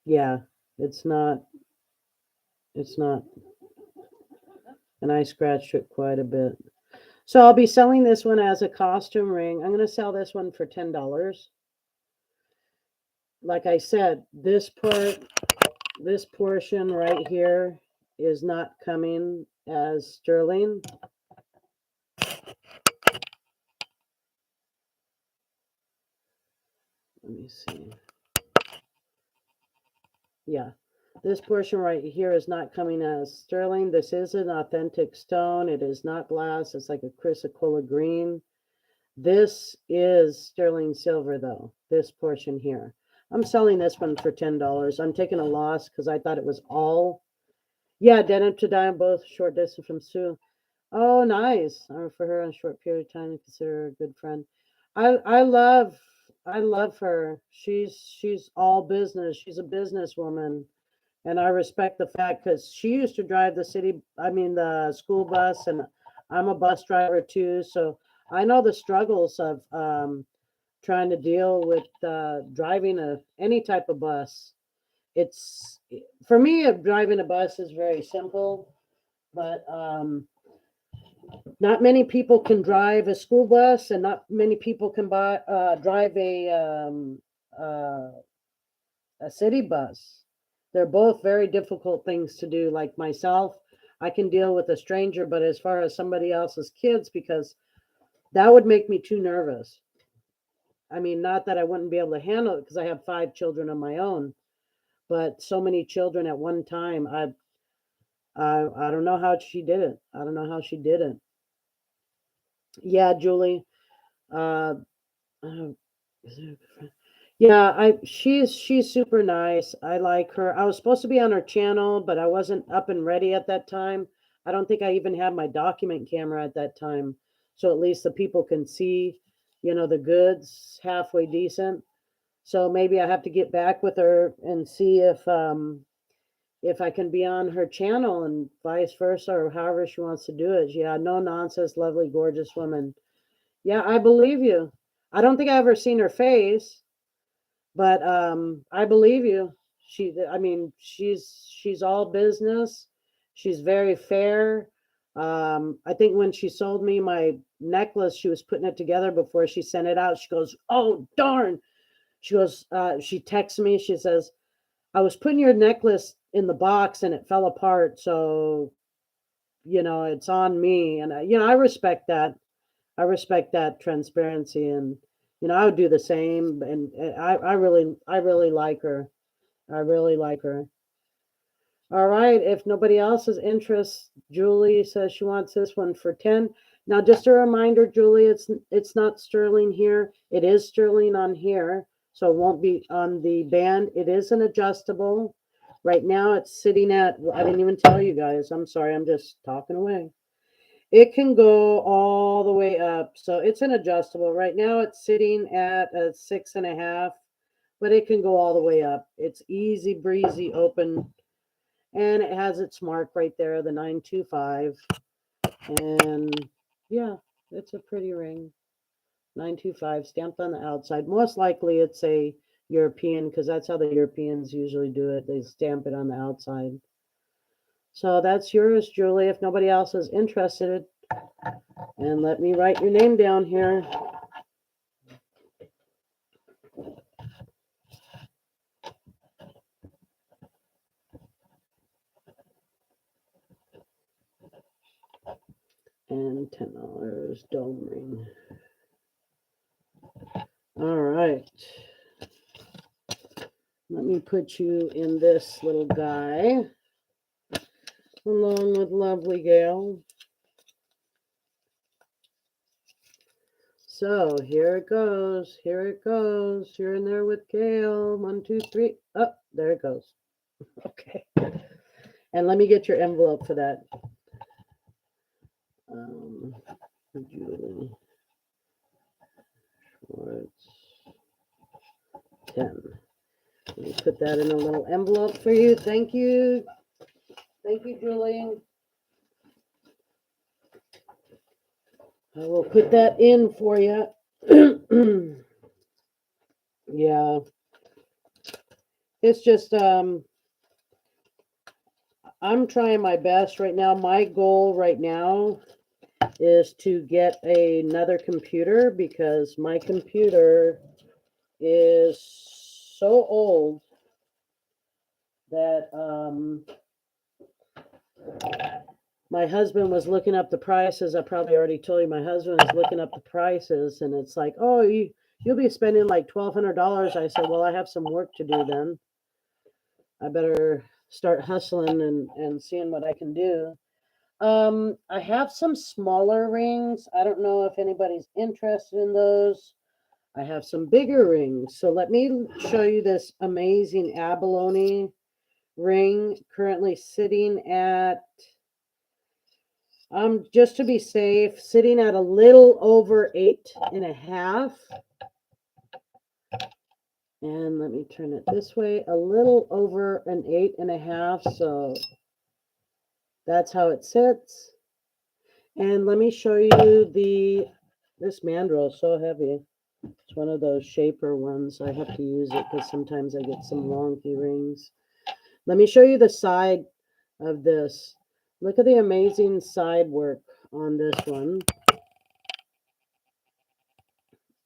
Yeah, it's not. And I scratched it quite a bit. So I'll be selling this one as a costume ring. I'm going to sell this one for $10. Like I said, this portion right here is not coming as sterling. Let me see. Yeah, this portion right here is not coming as sterling. This is an authentic stone. It is not glass. It's like a chrysocolla green. This is sterling silver, though, this portion here. I'm selling this one for $10. I'm taking a loss because I thought it was all. Yeah, denim to dime, both short distance from Sue. Oh, nice. For her in a short period of time, I consider her a good friend. I love her. She's all business. She's a businesswoman, and I respect the fact because she used to drive the school bus, and I'm a bus driver too. So I know the struggles of trying to deal with driving any type of bus. It's for me, driving a bus is very simple, but not many people can drive a school bus, and not many people can drive a city bus. They're both very difficult things to do. Like myself, I can deal with a stranger, but as far as somebody else's kids, because that would make me too nervous. I mean, not that I wouldn't be able to handle it because I have 5 children of my own, but so many children at one time, I don't know how she did it. I don't know how she did it. Yeah, Julie. Uh, uh, yeah, she's super nice. I like her. I was supposed to be on her channel, but I wasn't up and ready at that time. I don't think I even had my document camera at that time. So at least the people can see, the goods halfway decent. So maybe I have to get back with her and see if I can be on her channel and vice versa, or however she wants to do it. Yeah, no nonsense, lovely, gorgeous woman. Yeah, I believe you. I don't think I ever seen her face, but I believe you. I mean, she's all business. She's very fair. I think when she sold me my necklace, she was putting it together before she sent it out. She goes, "Oh darn!" She goes, she texts me. She says, "I was putting your necklace in the box and it fell apart, so it's on me." And I respect that. I respect that transparency, and I would do the same. And I really like her. I really like her. All right. If nobody else is interested, Julie says she wants this one for 10. Now, just a reminder, Julie, it's not sterling here. It is sterling on here, so it won't be on the band. It is an adjustable. Right now, it's sitting at. I didn't even tell you guys. I'm sorry. I'm just talking away. It can go all the way up. So it's an adjustable. Right now it's sitting at a 6.5, but it can go all the way up. It's easy breezy open. And it has its mark right there, the 925. And yeah, it's a pretty ring. 925 stamped on the outside. Most likely it's a European because that's how the Europeans usually do it. They stamp it on the outside. So that's yours, Julie, if nobody else is interested. And let me write your name down here. And $10 dome ring. All right. Let me put you in this little guy along with lovely Gail. So here it goes. Here it goes. You're in there with Gail. 1, 2, 3. Oh, there it goes. Okay. And let me get your envelope for that. Julie Schwartz 10. Let me put that in a little envelope for you. Thank you. Thank you, Julie. I will put that in for you. Yeah. It's just I'm trying my best right now. My goal right now is to get another computer because my computer is so old that my husband was looking up the prices. I probably already told you my husband is looking up the prices, and it's like, oh, you'll be spending like $1,200. I said, well, I have some work to do then. I better start hustling and seeing what I can do. I have some smaller rings. I don't know if anybody's interested in those. I have some bigger rings. So let me show you this amazing abalone ring currently sitting at, just to be safe, sitting at a little over 8.5. And let me turn it this way, a little over an 8.5. So that's how it sits. And let me show you this mandrel is so heavy. It's one of those shaper ones. I have to use it because sometimes I get some wonky rings. Let me show you the side of this. Look at the amazing side work on this one.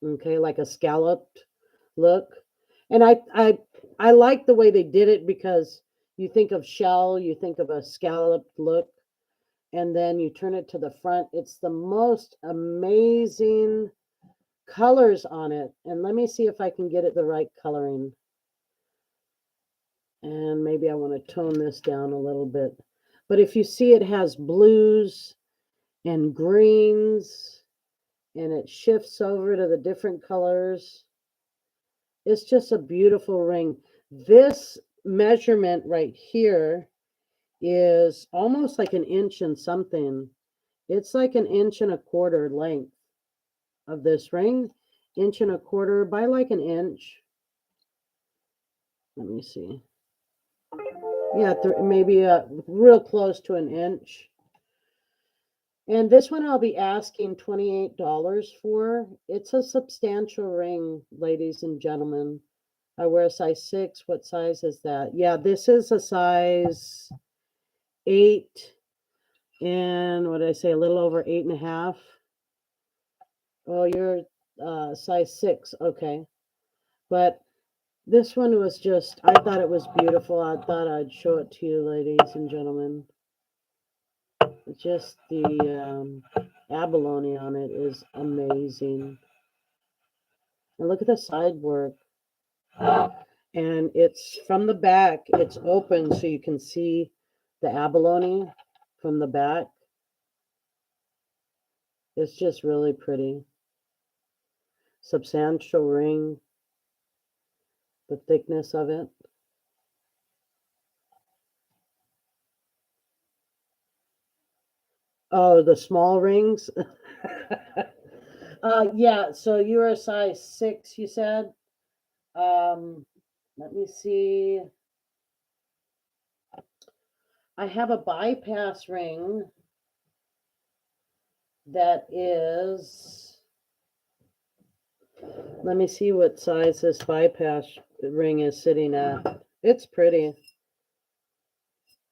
Okay, like a scalloped look. And I like the way they did it because you think of shell, you think of a scalloped look, and then you turn it to the front. It's the most amazing colors on it. And let me see if I can get it the right coloring. And maybe I want to tone this down a little bit. But if you see, it has blues and greens, and it shifts over to the different colors. It's just a beautiful ring. This measurement right here is almost like an inch and something. It's like an inch and a quarter length of this ring. Inch and a quarter by like an inch. Let me see. Yeah, maybe real close to an inch. And this one I'll be asking $28 for. It's a substantial ring, ladies and gentlemen. I wear a size 6. What size is that? Yeah, this is a size 8 and what did I say? A little over 8.5. Oh, you're size 6. Okay. But this one was just, I thought it was beautiful. I thought I'd show it to you, ladies and gentlemen. Just the abalone on it is amazing. And look at the side work. And it's from the back, it's open so you can see the abalone from the back. It's just really pretty. Substantial ring, the thickness of it. Oh, the small rings? Yeah, so you're a size 6, you said? Let me see. I have a bypass ring that is, let me see what size this bypass ring is sitting at. It's pretty.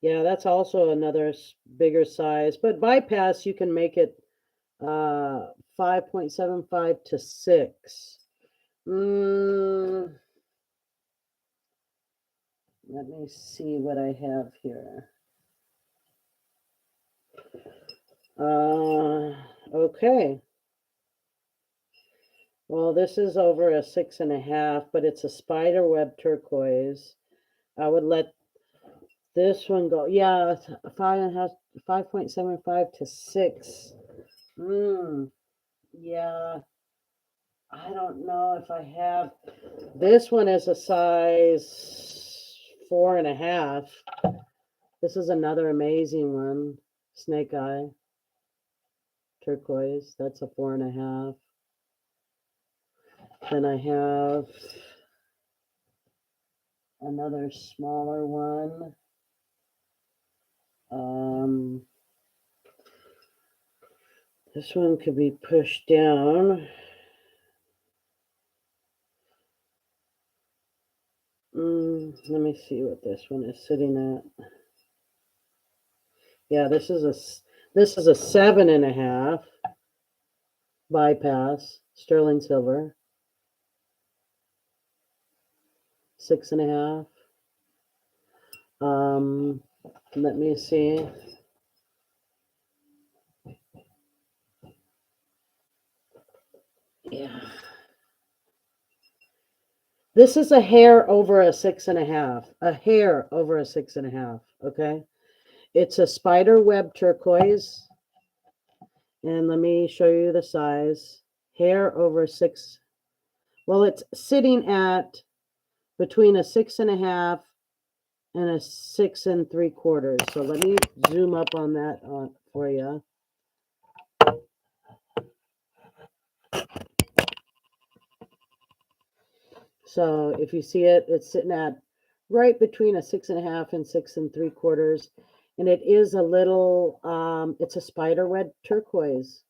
Yeah, that's also another bigger size, but bypass, you can make it 5.75 to 6. Let me see what I have here. Okay. Well, this is over a 6.5, but it's a spider web turquoise. I would let this one go. Yeah, 5.5, 5.75 to 6. Yeah. I don't know if I have. This one is a size 4.5. This is another amazing one. Snake eye turquoise. That's a 4.5. Then I have another smaller one. This one could be pushed down. Let me see what this one is sitting at. Yeah, this is a 7.5 bypass sterling silver. 6.5. Let me see. Yeah. This is a hair over a 6.5. A hair over a 6.5. Okay. It's a spider web turquoise. And let me show you the size. Hair over 6. Well, it's sitting at between a 6.5 and a 6 3/4. So let me zoom up on that for you. So if you see it, it's sitting at right between a 6.5 and 6 3/4. And it is a little, it's a spider web turquoise.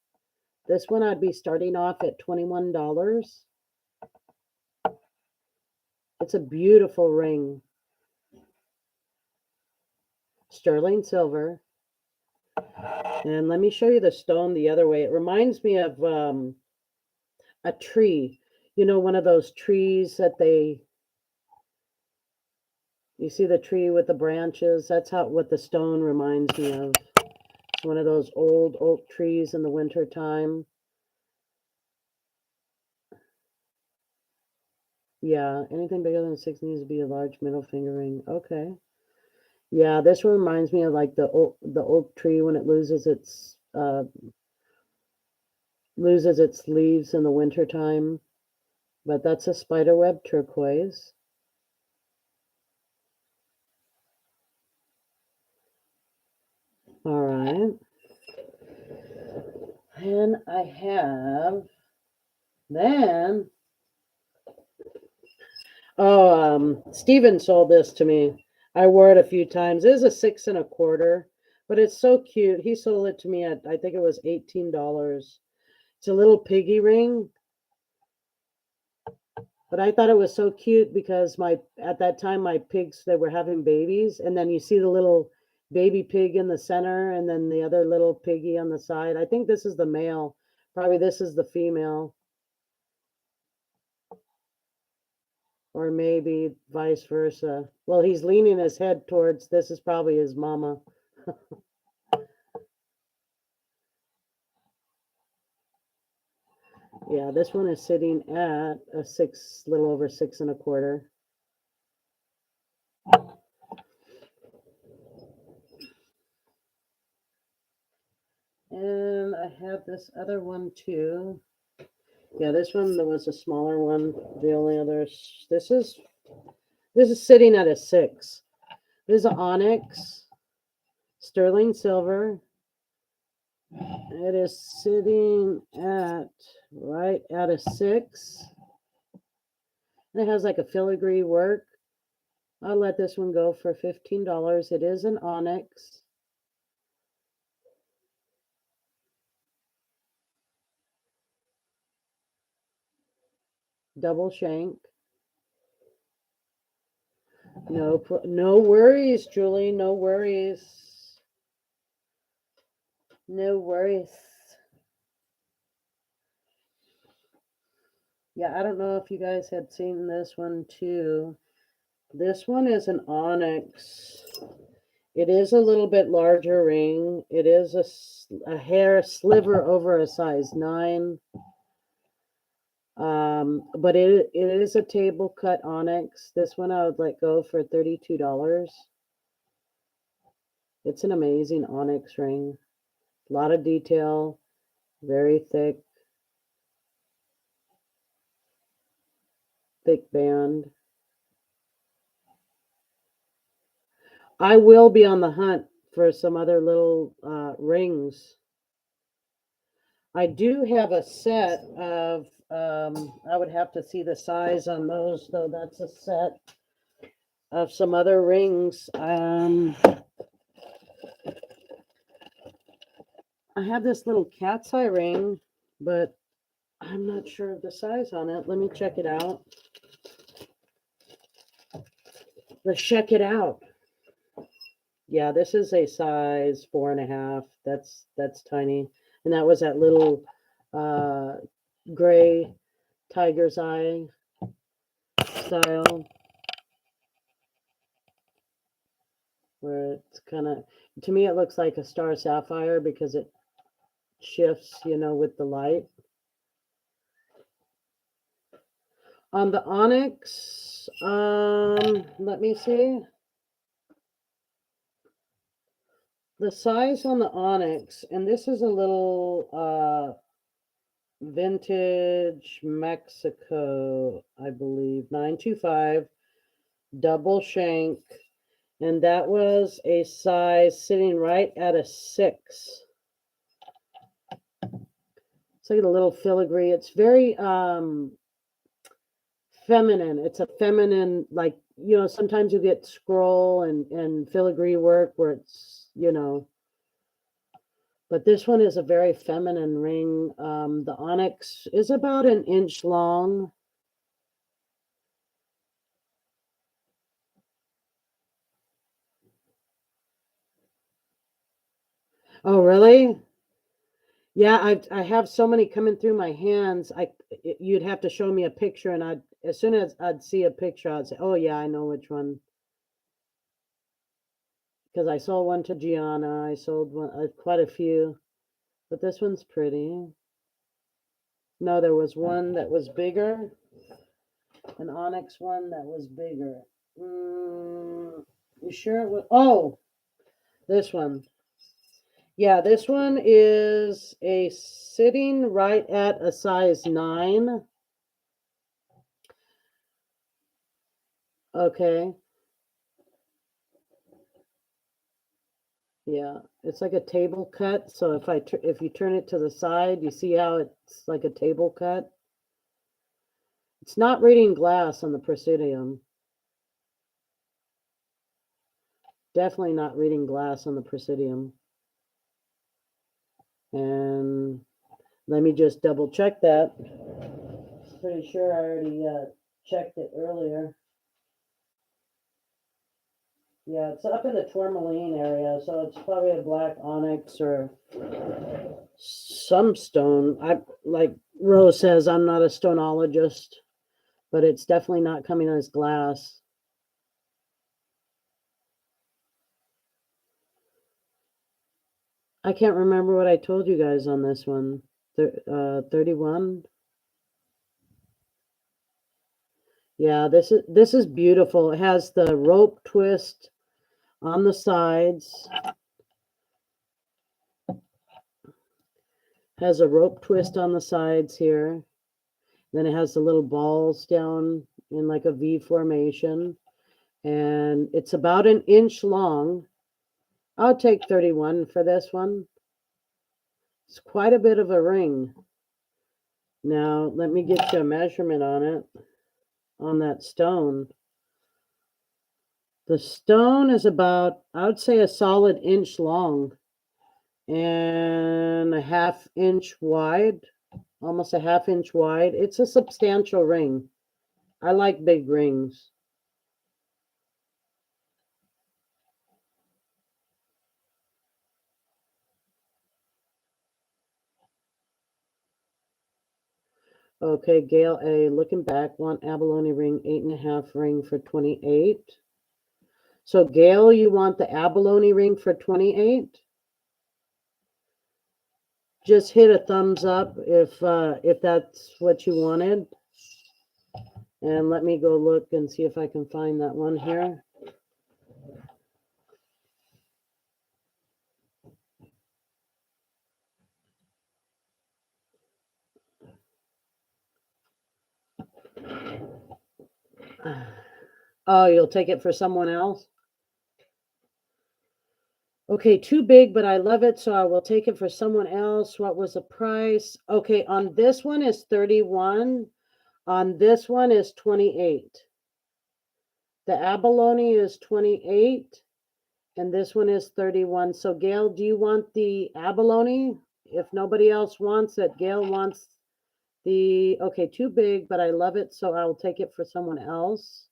This one I'd be starting off at $21. It's a beautiful ring. Sterling silver. And let me show you the stone the other way. It reminds me of a tree. You know, one of those trees that you see the tree with the branches? That's what the stone reminds me of. It's one of those old oak trees in the winter time. Yeah, anything bigger than 6 needs to be a large middle finger ring. Okay. Yeah, this one reminds me of like the oak tree when it loses its leaves in the winter time. But that's a spiderweb turquoise. All right. And I have then. Oh, Steven sold this to me. I wore it a few times. It is a 6 1/4, But it's so cute. He sold it to me at, I think it was $18. It's a little piggy ring. But I thought it was so cute because at that time my pigs, they were having babies, and then you see the little baby pig in the center and then the other little piggy on the side. I think this is the male. Probably this is the female. Or maybe vice versa. Well, he's leaning his head towards, this is probably his mama. Yeah, this one is sitting at a little over 6.25. And I have this other one too. Yeah, this one, there was a smaller one. The only other, this is sitting at a 6. This is an onyx, sterling silver. It is sitting at right at a 6. And it has like a filigree work. I'll let this one go for $15. It is an onyx. Double shank. No worries, Julie. No worries. No worries. Yeah, I don't know if you guys had seen this one too. This one is an onyx. It is a little bit larger ring. It is a hair sliver over a size 9. But it is a table cut onyx. This one I would let go for $32. It's an amazing onyx ring. A lot of detail, very thick band. I will be on the hunt for some other little rings. I do have a set of, I would have to see the size on those, though. That's a set of some other rings. I have this little cat's eye ring, but I'm not sure of the size on it. Let me check it out. Let's check it out. Yeah, this is a size 4.5. That's tiny. And that was that little gray tiger's eye style, where it's kind of, to me it looks like a star sapphire because it shifts, with the light. On the onyx, let me see. The size on the onyx, and this is a little vintage Mexico, I believe, 925, double shank, and that was a size sitting right at a 6. It's like a little filigree. It's very feminine. It's a feminine, like, sometimes you get scroll and filigree work where it's, but this one is a very feminine ring. The onyx is about an inch long. Oh, really? Yeah, I have so many coming through my hands. You'd have to show me a picture, and as soon as I'd see a picture, I'd say, "Oh yeah, I know which one." Because I sold one to Gianna, I sold quite a few, but this one's pretty. No, there was one that was bigger, an onyx one that was bigger. You sure it was? Oh, this one. Yeah, this one is sitting right at a size 9. Okay. Yeah, it's like a table cut. So if you turn it to the side, you see how it's like a table cut. It's not reading glass on the Presidium. Definitely not reading glass on the Presidium. And let me just double check that. Pretty sure I already checked it earlier. Yeah, it's up in the tourmaline area, so it's probably a black onyx or some stone. Like Rose says, I'm not a stonologist, but it's definitely not coming as glass. I can't remember what I told you guys on this one. 31. Yeah, this is beautiful. It has the rope twist on the sides. Has a rope twist on the sides here. Then it has the little balls down in like a V formation. And it's about an inch long. I'll take 31 for this one. It's quite a bit of a ring. Now, let me get you a measurement on it, on that stone. The stone is about, I would say, a solid inch long and a half-inch wide, almost a half-inch wide. It's a substantial ring. I like big rings. Okay, Gail A, looking back, want abalone ring, 8.5 ring for 28. So Gail, you want the abalone ring for 28? Just hit a thumbs up if that's what you wanted. And let me go look and see if I can find that one here. Oh, you'll take it for someone else? Okay, too big, but I love it, so I will take it for someone else. What was the price? Okay, on this one is 31. On this one is 28. The abalone is 28, and this one is 31. So, Gail, do you want the abalone? If nobody else wants it, Gail wants the, okay, too big, but I love it, so I'll take it for someone else.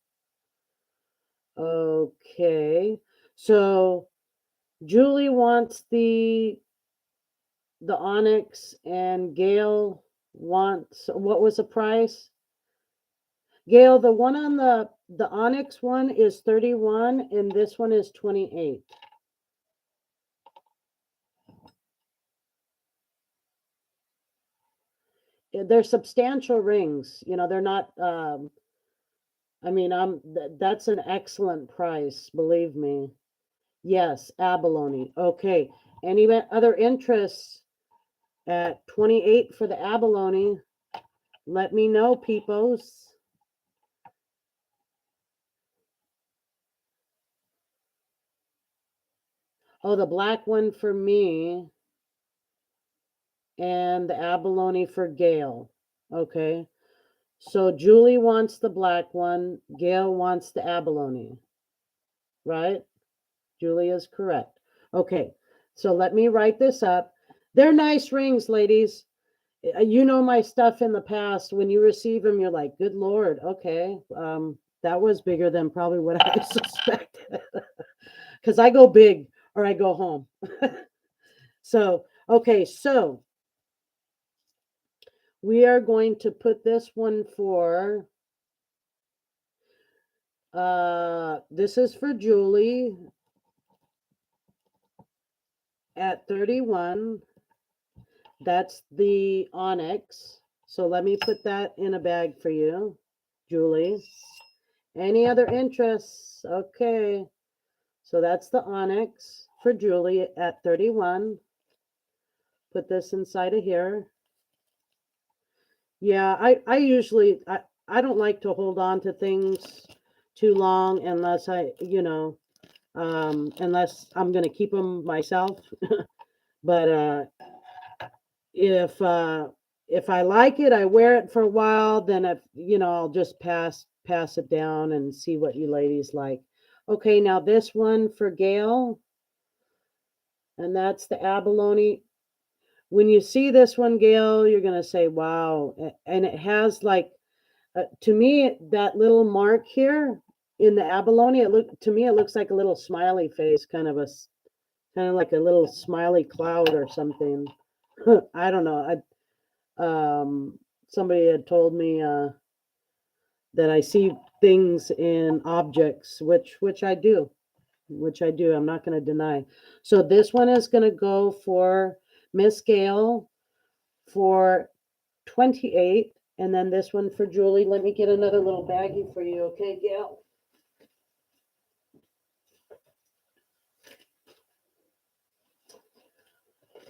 Okay, so Julie wants the onyx, and Gail wants, what was the price? Gail, the one on the onyx one is 31, and this one is 28. They're substantial rings. You know, they're not. I mean, that's an excellent price. Believe me. Yes, abalone. Okay. Any other interests at 28 for the abalone? Let me know, peepos. Oh, the black one for me, and the abalone for Gail. Okay. So Julie wants the black one. Gail wants the abalone. Right? Julie is correct. Okay. So let me write this up. They're nice rings, ladies. You know my stuff in the past. When you receive them, you're like, good Lord. Okay. That was bigger than probably what I suspected. Because I go big or I go home. So, okay. So we are going to put this one for, this is for Julie at 31. That's the onyx. So let me put that in a bag for you, Julie. Any other interests? Okay. So that's the onyx for Julie at 31. Put this inside of here. Yeah, I usually, I don't like to hold on to things too long unless unless I'm going to keep them myself. But if I like it, I wear it for a while, then I'll just pass it down and see what you ladies like. Okay, now this one for Gail, and that's the abalone. when you see this one, Gail, you're going to say, wow. And it has like, to me, that little mark here in the abalone, to me, it looks like a little smiley face, kind of like a little smiley cloud or something. I don't know. Somebody had told me that I see things in objects, which I do, I'm not going to deny. So this one is going to go for Miss Gail for 28, and then this one for Julie. Let me get another little baggie for you, okay, Gail?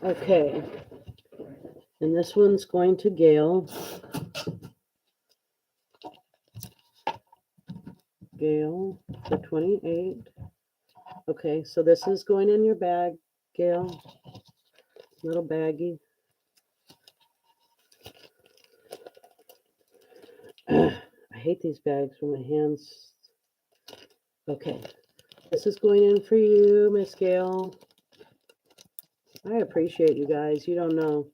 Okay, and this one's going to Gail. Gail for 28. Okay, so this is going in your bag, Gail. Little baggie. I hate these bags when my hands. Okay, this is going in for you, Miss Gail. I appreciate you guys. You don't know.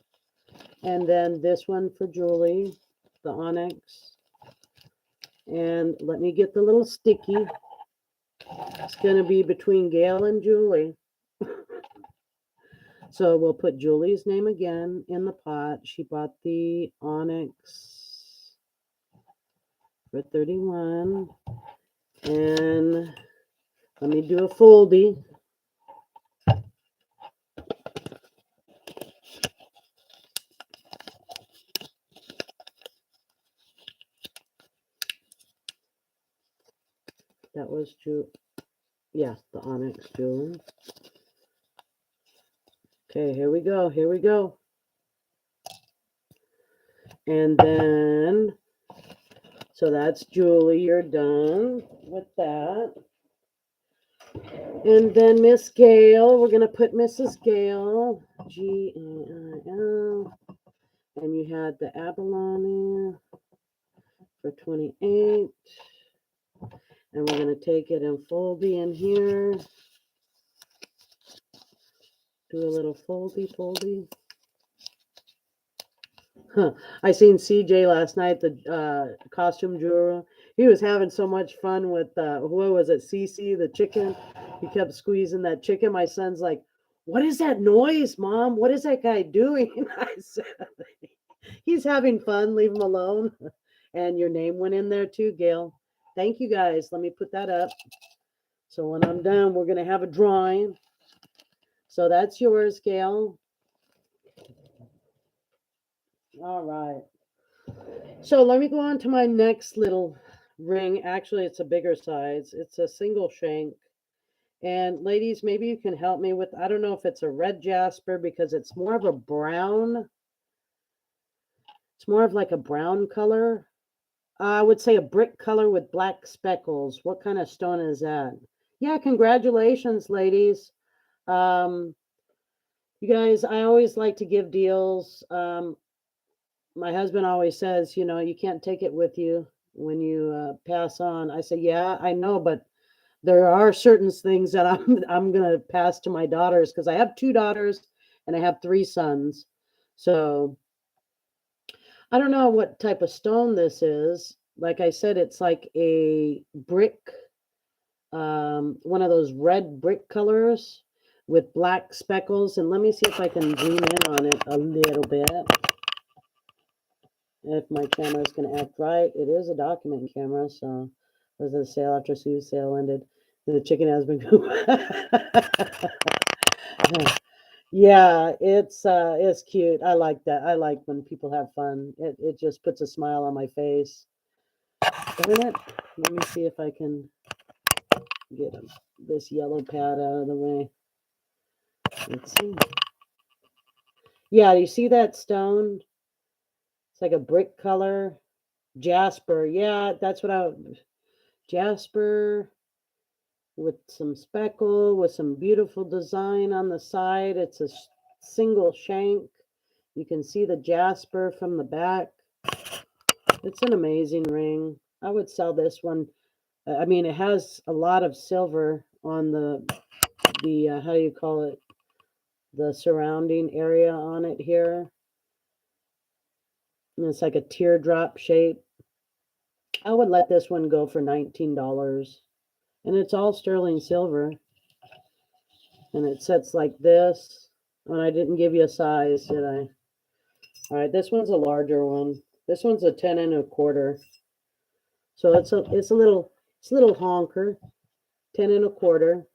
And then this one for Julie, the onyx. And let me get the little sticky. It's going to be between Gail and Julie. So we'll put Julie's name again in the pot. She bought the onyx for 31. And let me do a foldy. That was yeah, the onyx Julie. Okay, here we go. Here we go. And then, so that's Julie. You're done with that. And then Miss Gail, we're going to put Mrs. Gail, Gail. And you had the abalone for 28. And we're going to take it and foldy in here. Do a little foldy. Huh. I seen CJ last night, the costume jeweler. He was having so much fun with, what was it, Cece, the chicken. He kept squeezing that chicken. My son's like, what is that noise, Mom? What is that guy doing? I said, he's having fun. Leave him alone. And your name went in there too, Gail. Thank you, guys. Let me put that up. So when I'm done, we're going to have a drawing. So that's yours, Gail. All right. So let me go on to my next little ring. Actually, it's a bigger size. It's a single shank. And ladies, maybe you can help me with, I don't know if it's a red jasper because it's more of a brown. It's more of like a brown color. I would say a brick color with black speckles. What kind of stone is that? Yeah, congratulations, ladies. You guys, I always like to give deals. My husband always says, you can't take it with you when you pass on. I say, yeah, I know, but there are certain things that I'm gonna pass to my daughters because I have 2 daughters and I have 3 sons. So I don't know what type of stone this is. Like I said, it's like a brick, one of those red brick colors with black speckles. And let me see if I can zoom in on it a little bit. If my camera is going to act right. It is a document camera, so it was a sale after Sue's sale ended. The chicken has been Yeah, it's cute. I like that. I like when people have fun. It just puts a smile on my face. Darn it. Let me see if I can get this yellow pad out of the way. Let's see. Yeah, you see that stone? It's like a brick color. Jasper. Yeah, that's what Jasper with some speckle, with some beautiful design on the side. It's a single shank. You can see the jasper from the back. It's an amazing ring. I would sell this one. I mean, it has a lot of silver on the how do you call it? the surrounding area on it here. And it's like a teardrop shape. I would let this one go for $19. And it's all sterling silver. And it sits like this. And I didn't give you a size, did I? All right, this one's a larger one. This one's a 10 and a quarter. So it's a little honker. 10 and a quarter.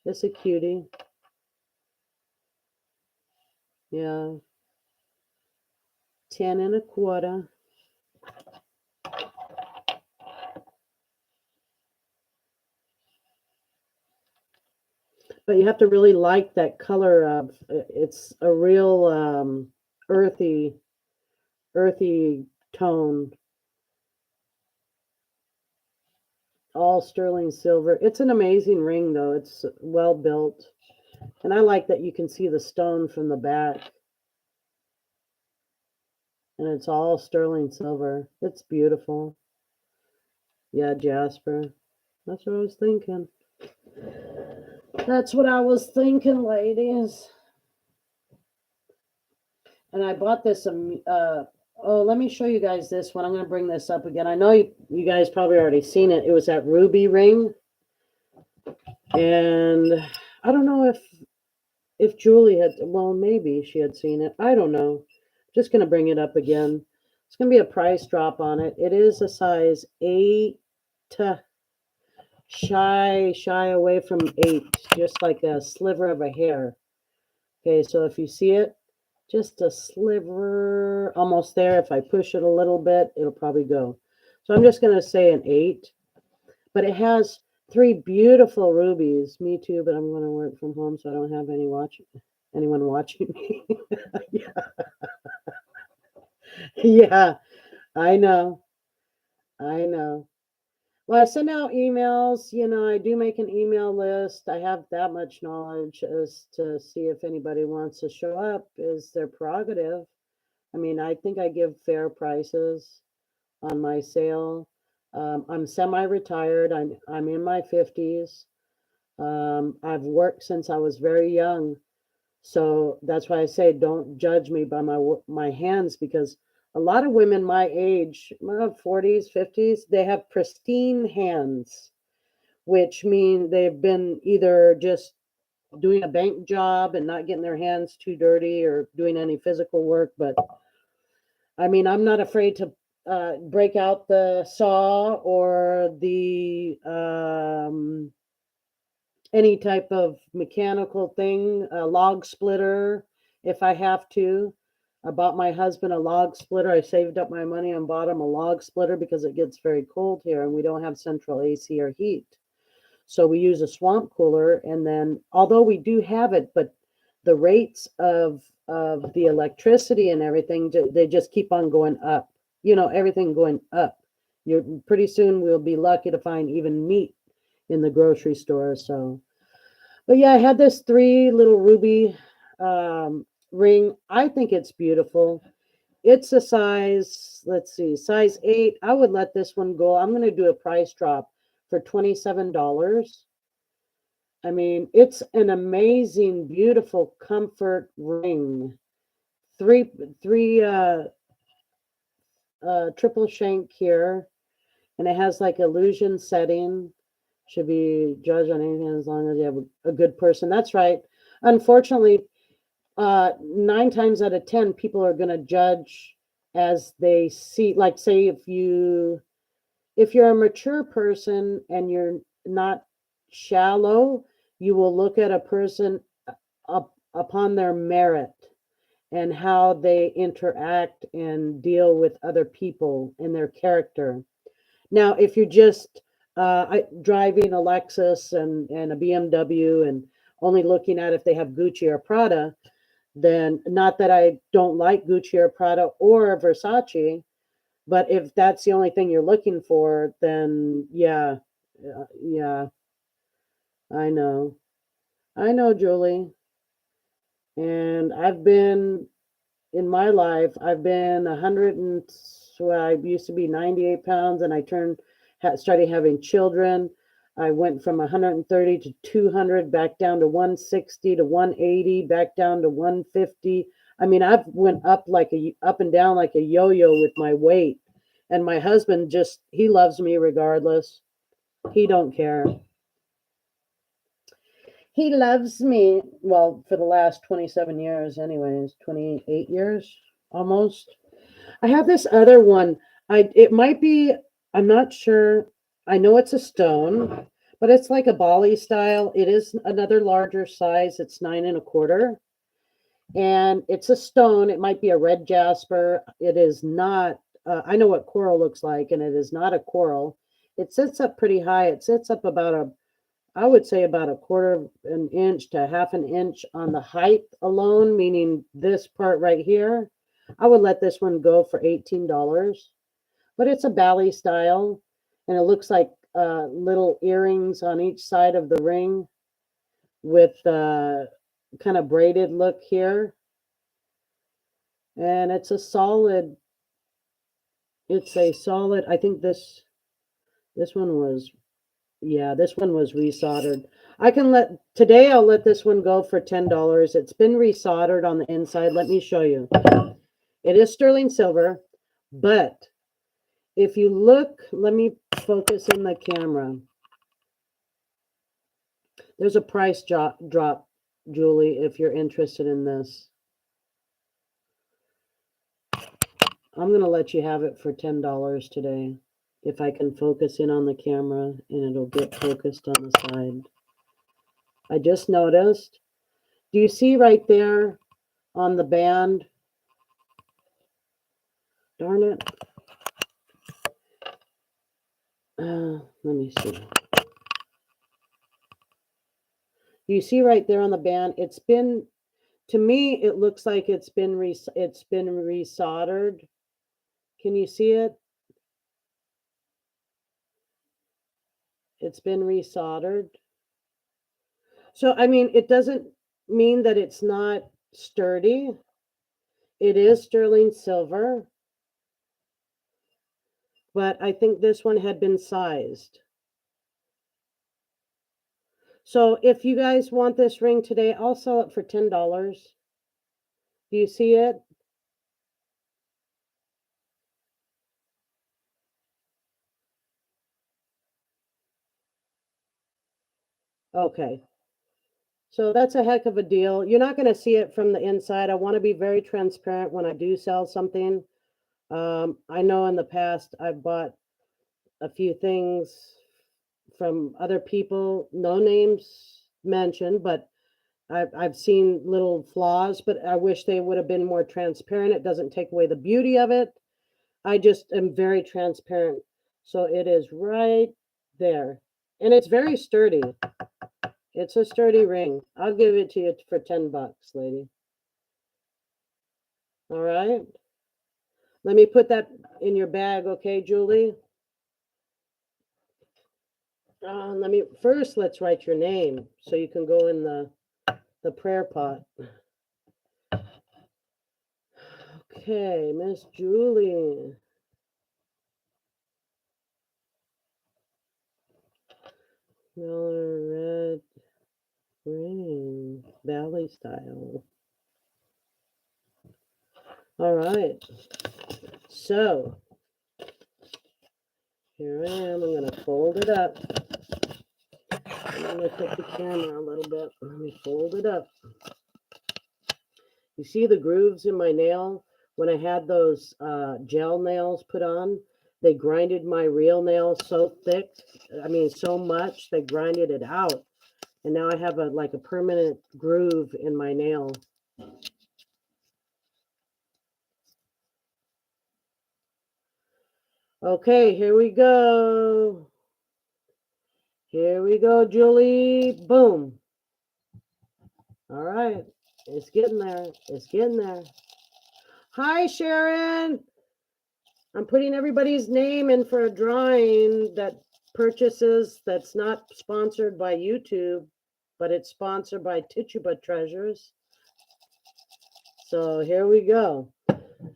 It's a cutie. Yeah. 10 and a quarter. But you have to really like that color of it's a real earthy tone. All sterling silver. It's an amazing ring though. It's well built. And I like that you can see the stone from the back. And it's all sterling silver. It's beautiful. Yeah, Jasper. That's what I was thinking. That's what I was thinking, ladies. And I bought this. Let me show you guys this one. I'm going to bring this up again. I know you guys probably already seen it. It was that ruby ring. And I don't know if Julie had, well, maybe she had seen it. I don't know. Just going to bring it up again. It's going to be a price drop on it. It is a size 8, shy away from 8, just like a sliver of a hair. Okay, so if you see it, just a sliver, almost there. If I push it a little bit, it'll probably go. So I'm just going to say an 8. But it has 3 beautiful rubies. Me too, but I'm going to work from home, so I don't have anyone watching me. Yeah. Yeah, I know. Well, I send out emails. I do make an email list. I have that much knowledge as to see if anybody wants to show up is their prerogative. I mean, I think I give fair prices on my sale. I'm semi-retired. I'm in my 50s. I've worked since I was very young. So that's why I say don't judge me by my hands, because a lot of women my age, my 40s, 50s, they have pristine hands, which mean they've been either just doing a bank job and not getting their hands too dirty or doing any physical work. But I mean, I'm not afraid to break out the saw or the any type of mechanical thing, a log splitter, if I have to. I bought my husband a log splitter. I saved up my money and bought him a log splitter because it gets very cold here and we don't have central AC or heat. So we use a swamp cooler, and then although we do have it, but the rates of the electricity and everything, they just keep on going up. Everything going up. You're pretty soon we'll be lucky to find even meat in the grocery store. So, but yeah, I had this 3 little ruby ring. I think it's beautiful. It's a size, let's see, size 8. I would let this one go. I'm going to do a price drop for $27. I mean, it's an amazing, beautiful comfort ring. Three triple shank here, and it has like illusion setting. Should be judged on anything as long as you have a good person. That's right. Unfortunately, 9 times out of 10, people are going to judge as they see. Like, say if you're a mature person and you're not shallow, you will look at a person upon their merit and how they interact and deal with other people and their character. Now, if you're just driving a Lexus and a BMW and only looking at if they have Gucci or Prada, then not that I don't like Gucci or Prada or Versace, but if that's the only thing you're looking for, then yeah, I know. I know, Julie. And in my life, I've been 100 and, so I used to be 98 pounds and I started having children. I went from 130 to 200, back down to 160 to 180, back down to 150. I mean, I've went up and down like a yo-yo with my weight. And my husband he loves me regardless. He don't care. He loves me. Well, for the last 27 years anyways, 28 years almost. I have this other one. It might be, I'm not sure. I know it's a stone, but it's like a Bali style. It is another larger size. It's 9 1/4. And it's a stone. It might be a red jasper. It is not, I know what coral looks like, and it is not a coral. It sits up pretty high. It sits up I would say about 1/4 inch to 1/2 inch on the height alone, meaning this part right here. I would let this one go for $18, but it's a Bali style, and it looks like little earrings on each side of the ring with kind of braided look here. And it's a solid, I think this one was, yeah, this one was resoldered. Today I'll let this one go for $10. It's been resoldered on the inside. Let me show you. It is sterling silver, but if you look, let me focus in the camera. There's a price drop, Julie, if you're interested in this. I'm going to let you have it for $10 today. If I can focus in on the camera and it'll get focused on the side. I just noticed. Do you see right there on the band? Darn it. Let me see. You see right there on the band, to me, it looks like it's been resoldered. Can you see it? It's been resoldered. So, I mean, it doesn't mean that it's not sturdy. It is sterling silver. But I think this one had been sized. So if you guys want this ring today, I'll sell it for $10. Do you see it? Okay. So that's a heck of a deal. You're not going to see it from the inside. I want to be very transparent when I do sell something. I know in the past I've bought a few things from other people, no names mentioned, but I've seen little flaws, but I wish they would have been more transparent. It doesn't take away the beauty of it. I just am very transparent. So it is right there. And it's very sturdy. It's a sturdy ring. I'll give it to you for $10, lady. All right. Let me put that in your bag, okay, Julie? Let's write your name so you can go in the prayer pot. Okay, Miss Julie. Red ring, Valley style. All right. So here I am. I'm going to fold it up. I'm going to lift up the camera a little bit. Let me fold it up. You see the grooves in my nail? When I had those gel nails put on, they grinded my real nail so thick. I mean, so much. They grinded it out. And now I have a permanent groove in my nail. Okay, here we go. Here we go, Julie. Boom. All right. It's getting there. It's getting there. Hi, Sharon. I'm putting everybody's name in for a drawing that purchases that's not sponsored by YouTube, but it's sponsored by Tituba Treasures. So here we go.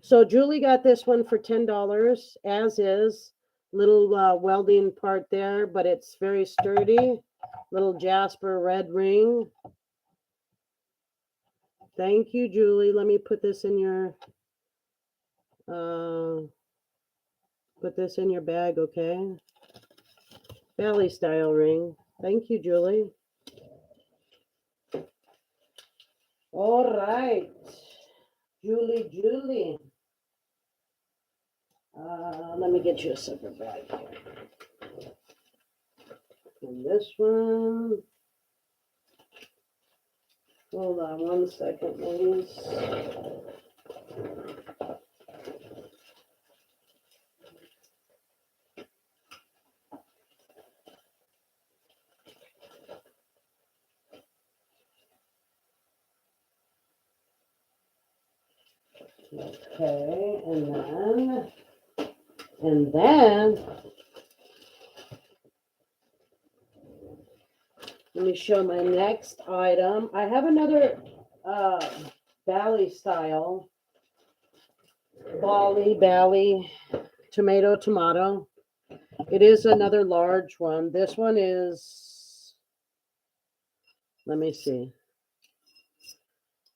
So Julie got this one for $10, as is. little welding part there, but it's very sturdy. Little jasper red ring. Thank you, Julie. Let me put this in your bag, okay? Belly style ring. Thank you, Julie. All right. Julie. Let me get you a separate bag here. And this one. Hold on 1 second, ladies. Okay, and then, let me show my next item. I have another Bally style, Bally, tomato. It is another large one. This one is, let me see.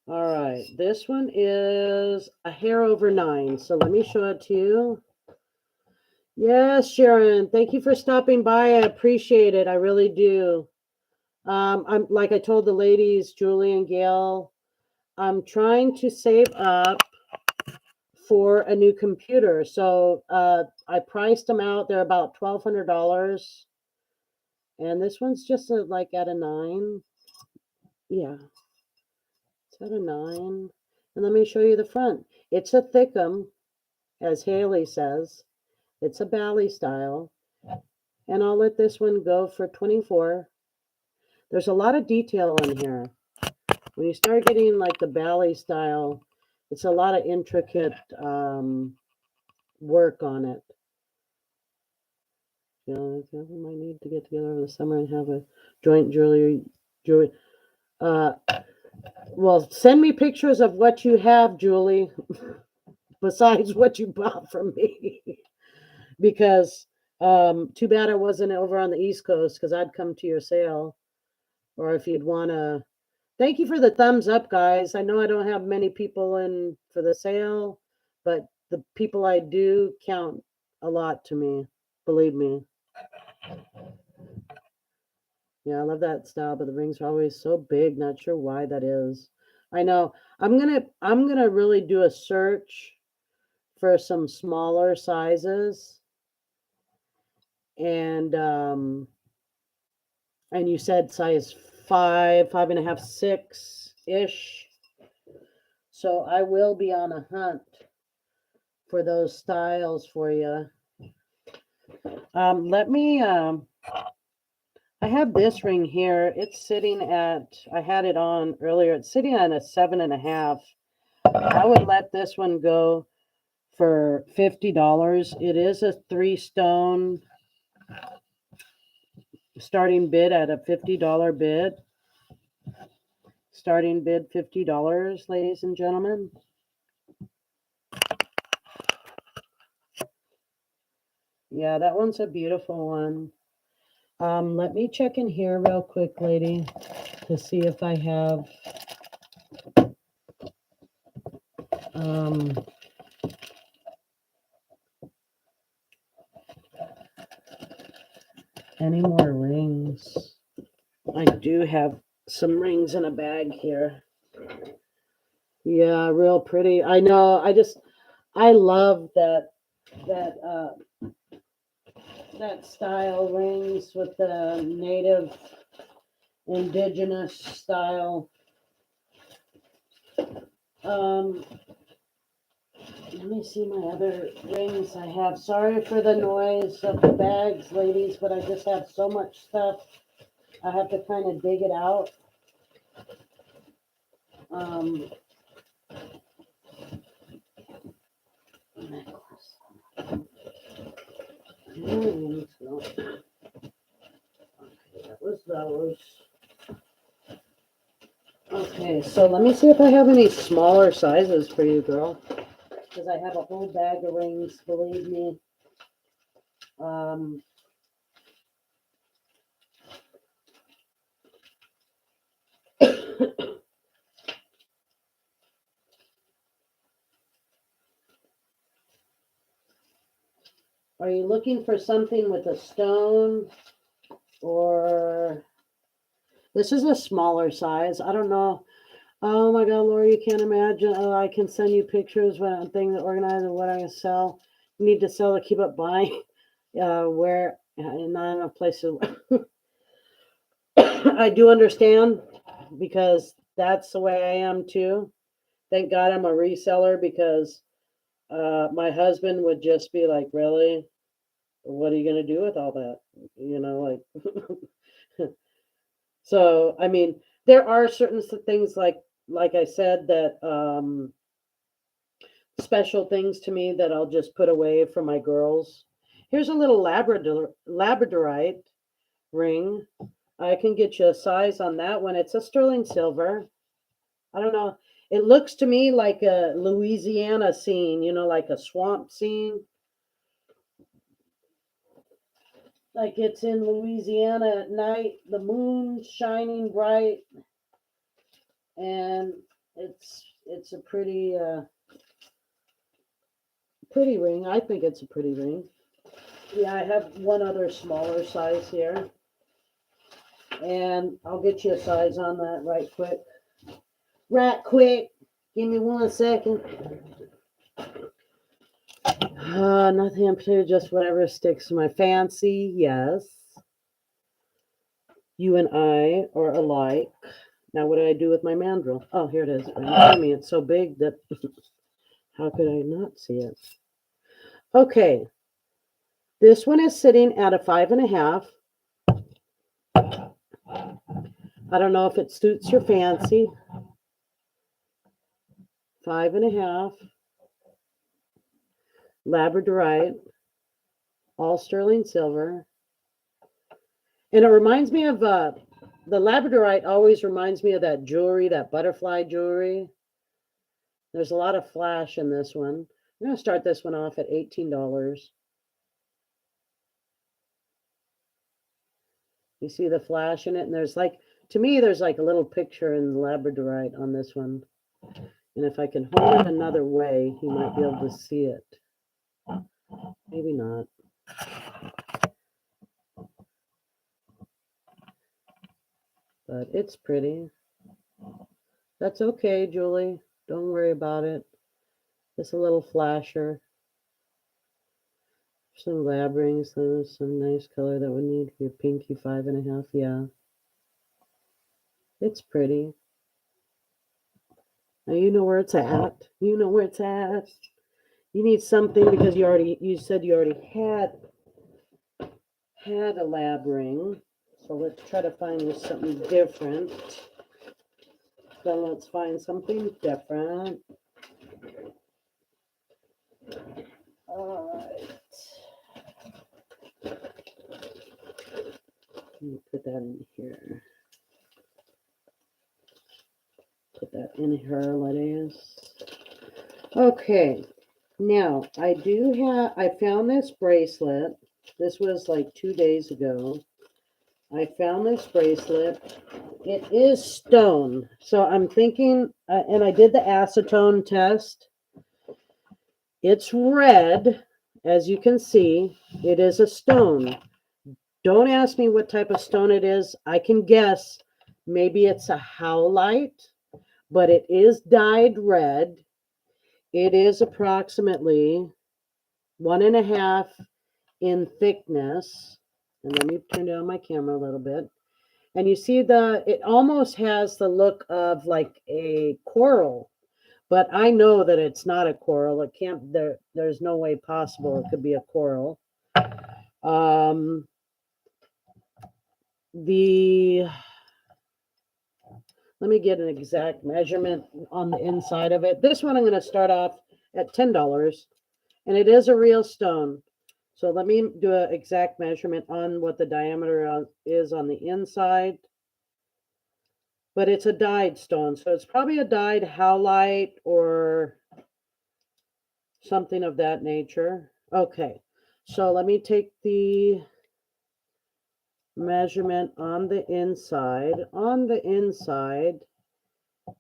All right, this one is a hair over 9. So let me show it to you. Yes, Sharon, thank you for stopping by. I appreciate it. I really do. I'm like I told the ladies, Julie and Gail, I'm trying to save up for a new computer. So I priced them out. They're about $1,200. And this one's just like at a 9. Yeah, it's at a 9. And let me show you the front. It's a thickum, as Haley says. It's a Bally style. And I'll let this one go for 24. There's a lot of detail in here. When you start getting like the Bally style, it's a lot of intricate work on it. You know, we might need to get together over the summer and have a joint jewelry. Well, send me pictures of what you have, Julie, besides what you bought from me. Because too bad I wasn't over on the East Coast, because I'd come to your sale. Or if you'd want to. Thank you for the thumbs up, guys. I know I don't have many people in for the sale, but the people I do count a lot to me. Believe me. Yeah, I love that style, but the rings are always so big. Not sure why that is. I know. I'm gonna really do a search for some smaller sizes. And you said size 5, 5.5, 6-ish. So I will be on a hunt for those styles for you. Let me, I have this ring here. It's sitting at, I had it on earlier. It's sitting at a 7.5. I would let this one go for $50. It is a 3-stone starting bid at a $50 bid. Starting bid $50, ladies and gentlemen. Yeah, that one's a beautiful one. Let me check in here real quick, lady, to see if I have any more rings. I do have some rings in a bag here. Yeah, real pretty. I know. I love that style rings with the native indigenous style. Let me see my other rings I have. Sorry for the noise of the bags, ladies, but I just have so much stuff. I have to kind of dig it out. Necklace. Okay, that was those. Okay, so let me see if I have any smaller sizes for you, girl. Because I have a whole bag of rings, believe me. Are you looking for something with a stone, or this is a smaller size? I don't know. Oh my God, Laura, you can't imagine. Oh, I can send you pictures when I'm thing that organize and what I sell. You need to sell to keep up buying. Where not enough places. I do understand, because that's the way I am too. Thank God I'm a reseller, because my husband would just be like, really? What are you going to do with all that? You know, like, so, I mean, there are certain things like I said, that special things to me that I'll just put away for my girls. Here's a little Labradorite ring. I can get you a size on that one. It's a sterling silver. I don't know. It looks to me like a Louisiana scene, you know, like a swamp scene. Like it's in Louisiana at night, the moon shining bright, and it's a pretty ring. I think it's a pretty ring. Yeah, I have one other smaller size here, and I'll get you a size on that right quick. Right quick. Give me 1 second. Nothing in particular, just whatever sticks to my fancy. Yes. You and I are alike. Now, what do I do with my mandrel? Oh, here it is. Right in front of me. It's so big that how could I not see it? Okay. This one is sitting at a 5.5. I don't know if it suits your fancy. 5.5. Labradorite. All sterling silver. And it reminds me of the Labradorite always reminds me of that jewelry, that butterfly jewelry. There's a lot of flash in this one. I'm going to start this one off at $18. You see the flash in it? And there's like, to me, there's like a little picture in Labradorite on this one. And if I can hold it another way, you might be able to see it. Maybe not. But it's pretty. That's okay, Julie. Don't worry about it. It's a little flasher. Some lab rings, some nice color that would need your pinky 5.5. Yeah. It's pretty. Now you know where it's at. You know where it's at. You need something because you said you already had a lab ring. So let's try to find you something different. Then let's find something different. All right. Let me put that in here. Put that in here, ladies. Okay. Now, I found this bracelet. This was like 2 days ago. I found this bracelet. It is stone. So I'm thinking, and I did the acetone test. It's red, as you can see. It is a stone. Don't ask me what type of stone it is. I can guess. Maybe it's a howlite, but it is dyed red. It is approximately 1.5 in thickness. And let me turn down my camera a little bit. And you see it almost has the look of like a coral, but I know that it's not a coral. It can't, there's no way possible it could be a coral. Let me get an exact measurement on the inside of it. This one I'm going to start off at $10, and it is a real stone. So let me do an exact measurement on what the diameter is on the inside. But it's a dyed stone, so it's probably a dyed howlite or something of that nature. Okay, So let me take the measurement on the inside. On the inside,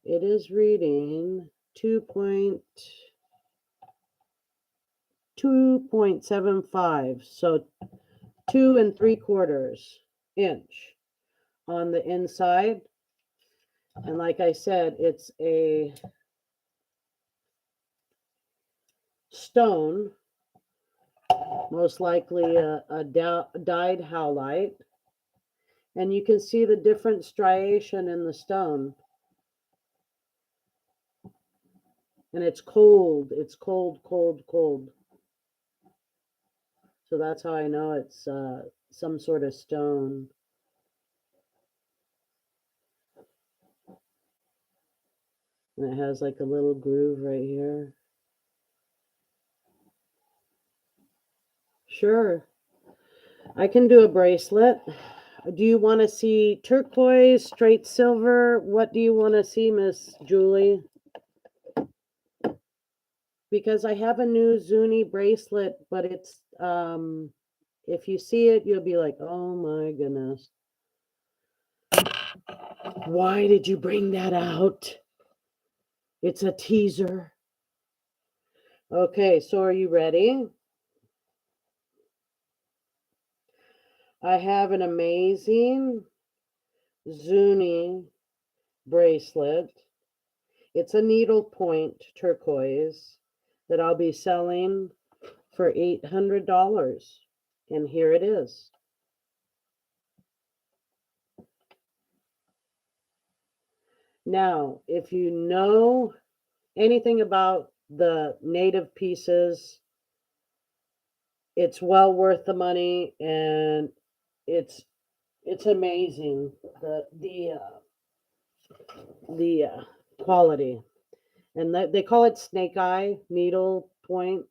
it is reading 2.75. So 2 3/4 inch on the inside. And like I said, it's a stone, most likely a dyed howlite. And you can see the different striation in the stone. And it's cold. It's cold, cold, cold. So that's how I know it's some sort of stone. And it has like a little groove right here. Sure. I can do a bracelet. Do you want to see turquoise, straight silver? What do you want to see, Miss Julie? Because I have a new Zuni bracelet, but it's if you see it, you'll be like, oh my goodness. Why did you bring that out? It's a teaser. Okay, so are you ready? I have an amazing Zuni bracelet. It's a needlepoint turquoise that I'll be selling for $800. And here it is. Now, if you know anything about the native pieces, it's well worth the money, and it's amazing the quality. And they call it snake eye needle point.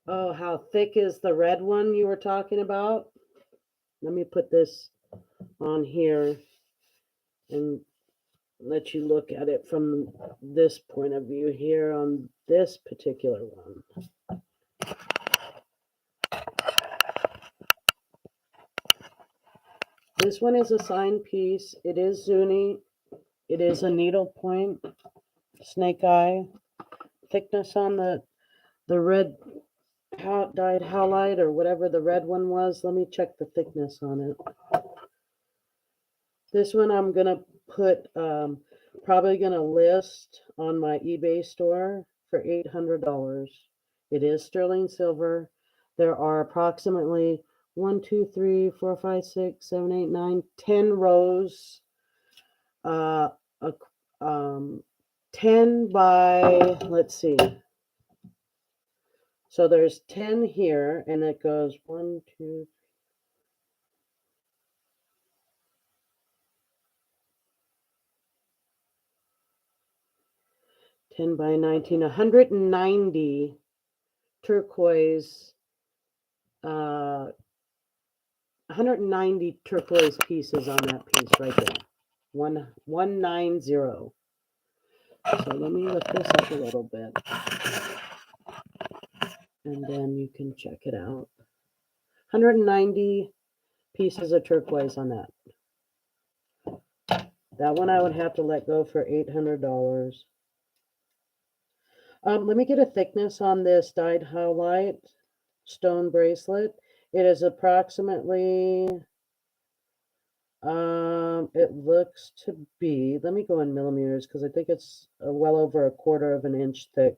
Oh, how thick is the red one you were talking about? Let me put this on here and let you look at it from this point of view here on this particular one. This one is a signed piece. It is Zuni. It is a needle point, snake eye. Thickness on the red dyed howlite or whatever the red one was. Let me check the thickness on it. This one I'm gonna put probably gonna list on my eBay store for $800. It is sterling silver. There are approximately 1, 2, 3, 4, 5, 6, 7, 8, 9, 10 rows. 10 by, let's see. So there's 10 here, and it goes 1, 2, 10 by 19, 190 turquoise, 190 turquoise pieces on that piece right there. 190. So let me lift this up a little bit, and then you can check it out. 190 pieces of turquoise on that. That one I would have to let go for $800. Let me get a thickness on this dyed howlite stone bracelet. It is approximately, it looks to be, let me go in millimeters because I think it's well over 1/4 of an inch thick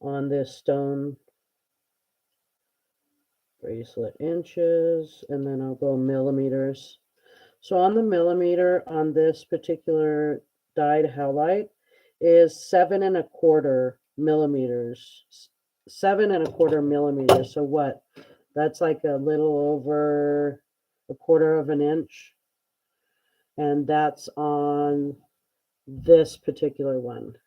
on this stone bracelet. Inches, and then I'll go millimeters. So on the millimeter on this particular dyed howlite is 7 1/4 millimeters. 7 1/4 millimeters. So what? That's like a little over 1/4 of an inch. And that's on this particular one.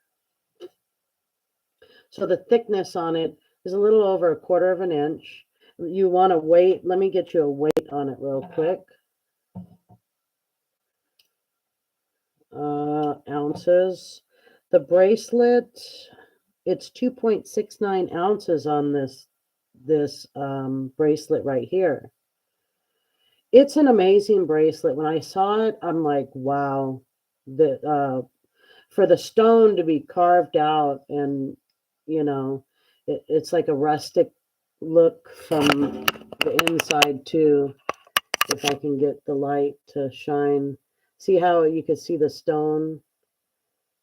So the thickness on it is a little over 1/4 of an inch. You want a weight. Let me get you a weight on it real quick. Ounces. The bracelet It's 2.69 ounces on this bracelet right here. It's an amazing bracelet. When I saw it, I'm like, wow. For the stone to be carved out, and it's like a rustic look from the inside too. If I can get the light to shine, see how you can see the stone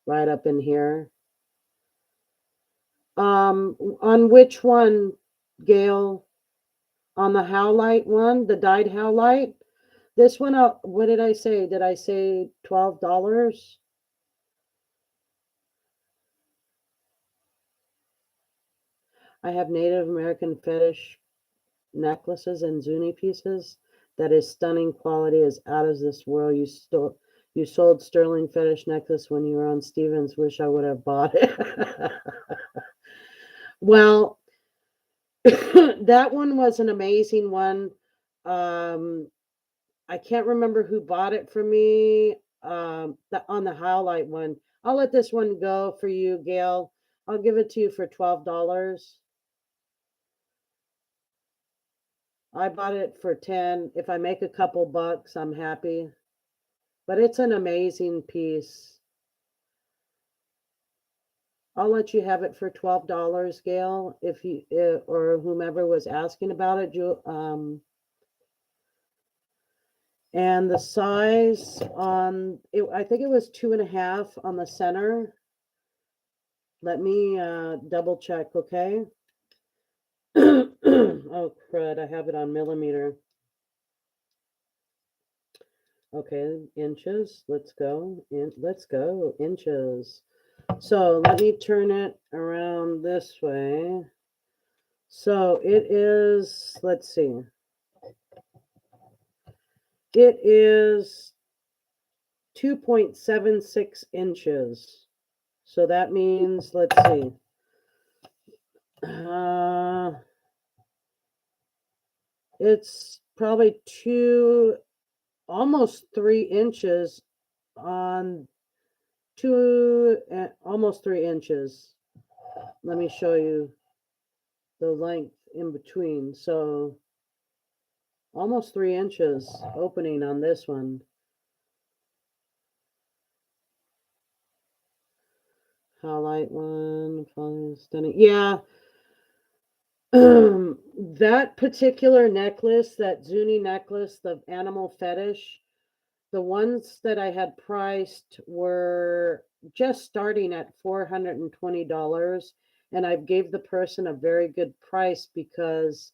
right up in here. On which one, Gail? On the howlite one, the dyed howlite? This one, what did I say? Did I say $12? I have Native American fetish necklaces and Zuni pieces. That is stunning quality, is out of this world. You sold sterling fetish necklace when you were on Stevens. Wish I would have bought it. Well, that one was an amazing one. I can't remember who bought it for me. On the highlight one, I'll let this one go for you, Gail. I'll give it to you for $12. I bought it for 10. If I make a couple bucks, I'm happy. But it's an amazing piece. I'll let you have it for $12, Gail, if you or whomever was asking about it. And the size on it, I think it was 2.5 on the center. Let me double check, okay? Oh crud! I have it on millimeter. Okay, inches. Let's go. Let's go inches. So let me turn it around this way. So it is, let's see. It is 2.76 inches. So that means, let's see. It's probably almost 3 inches on almost 3 inches. Let me show you the length in between. So almost 3 inches opening on this one. Highlight one, stunning. Yeah. That particular necklace, that Zuni necklace, the animal fetish, the ones that I had priced were just starting at $420, and I gave the person a very good price because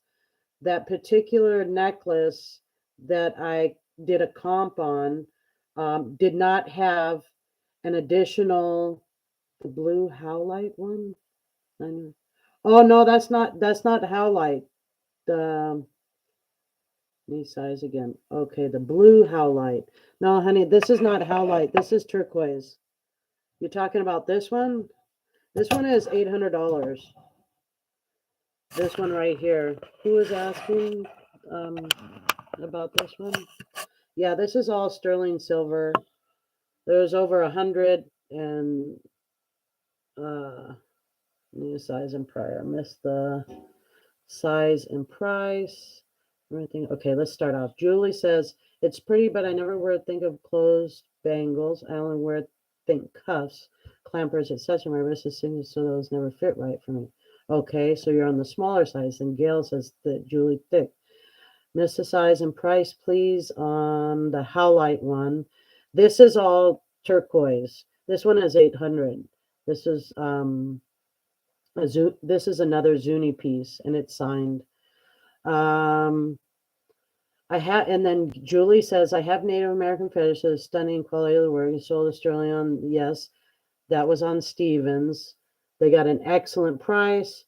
that particular necklace that I did a comp on did not have an additional, the blue howlite one. Oh no, that's not howlite. The knee size again. Okay, the blue howlite. No, honey, this is not howlite. This is turquoise. You're talking about this one? This one is $800. This one right here. Who was asking about this one? Yeah, this is all sterling silver. There's over 100 and new size and prior. I missed the size and price. Everything. Okay, let's start off. Julie says, it's pretty, but I never wear think of closed bangles. I only wear think cuffs, clampers, etc. My wrist is single, so those never fit right for me. Okay, so you're on the smaller size. And Gail says that Julie thick. Miss the size and price, please, on the howlite one. This is all turquoise. This one is 800. This is this is another Zuni piece, and it's signed. I have, and then Julie says, I have Native American fetishes, stunning quality of the work. You sold Australian. Yes, that was on Stevens. They got an excellent price,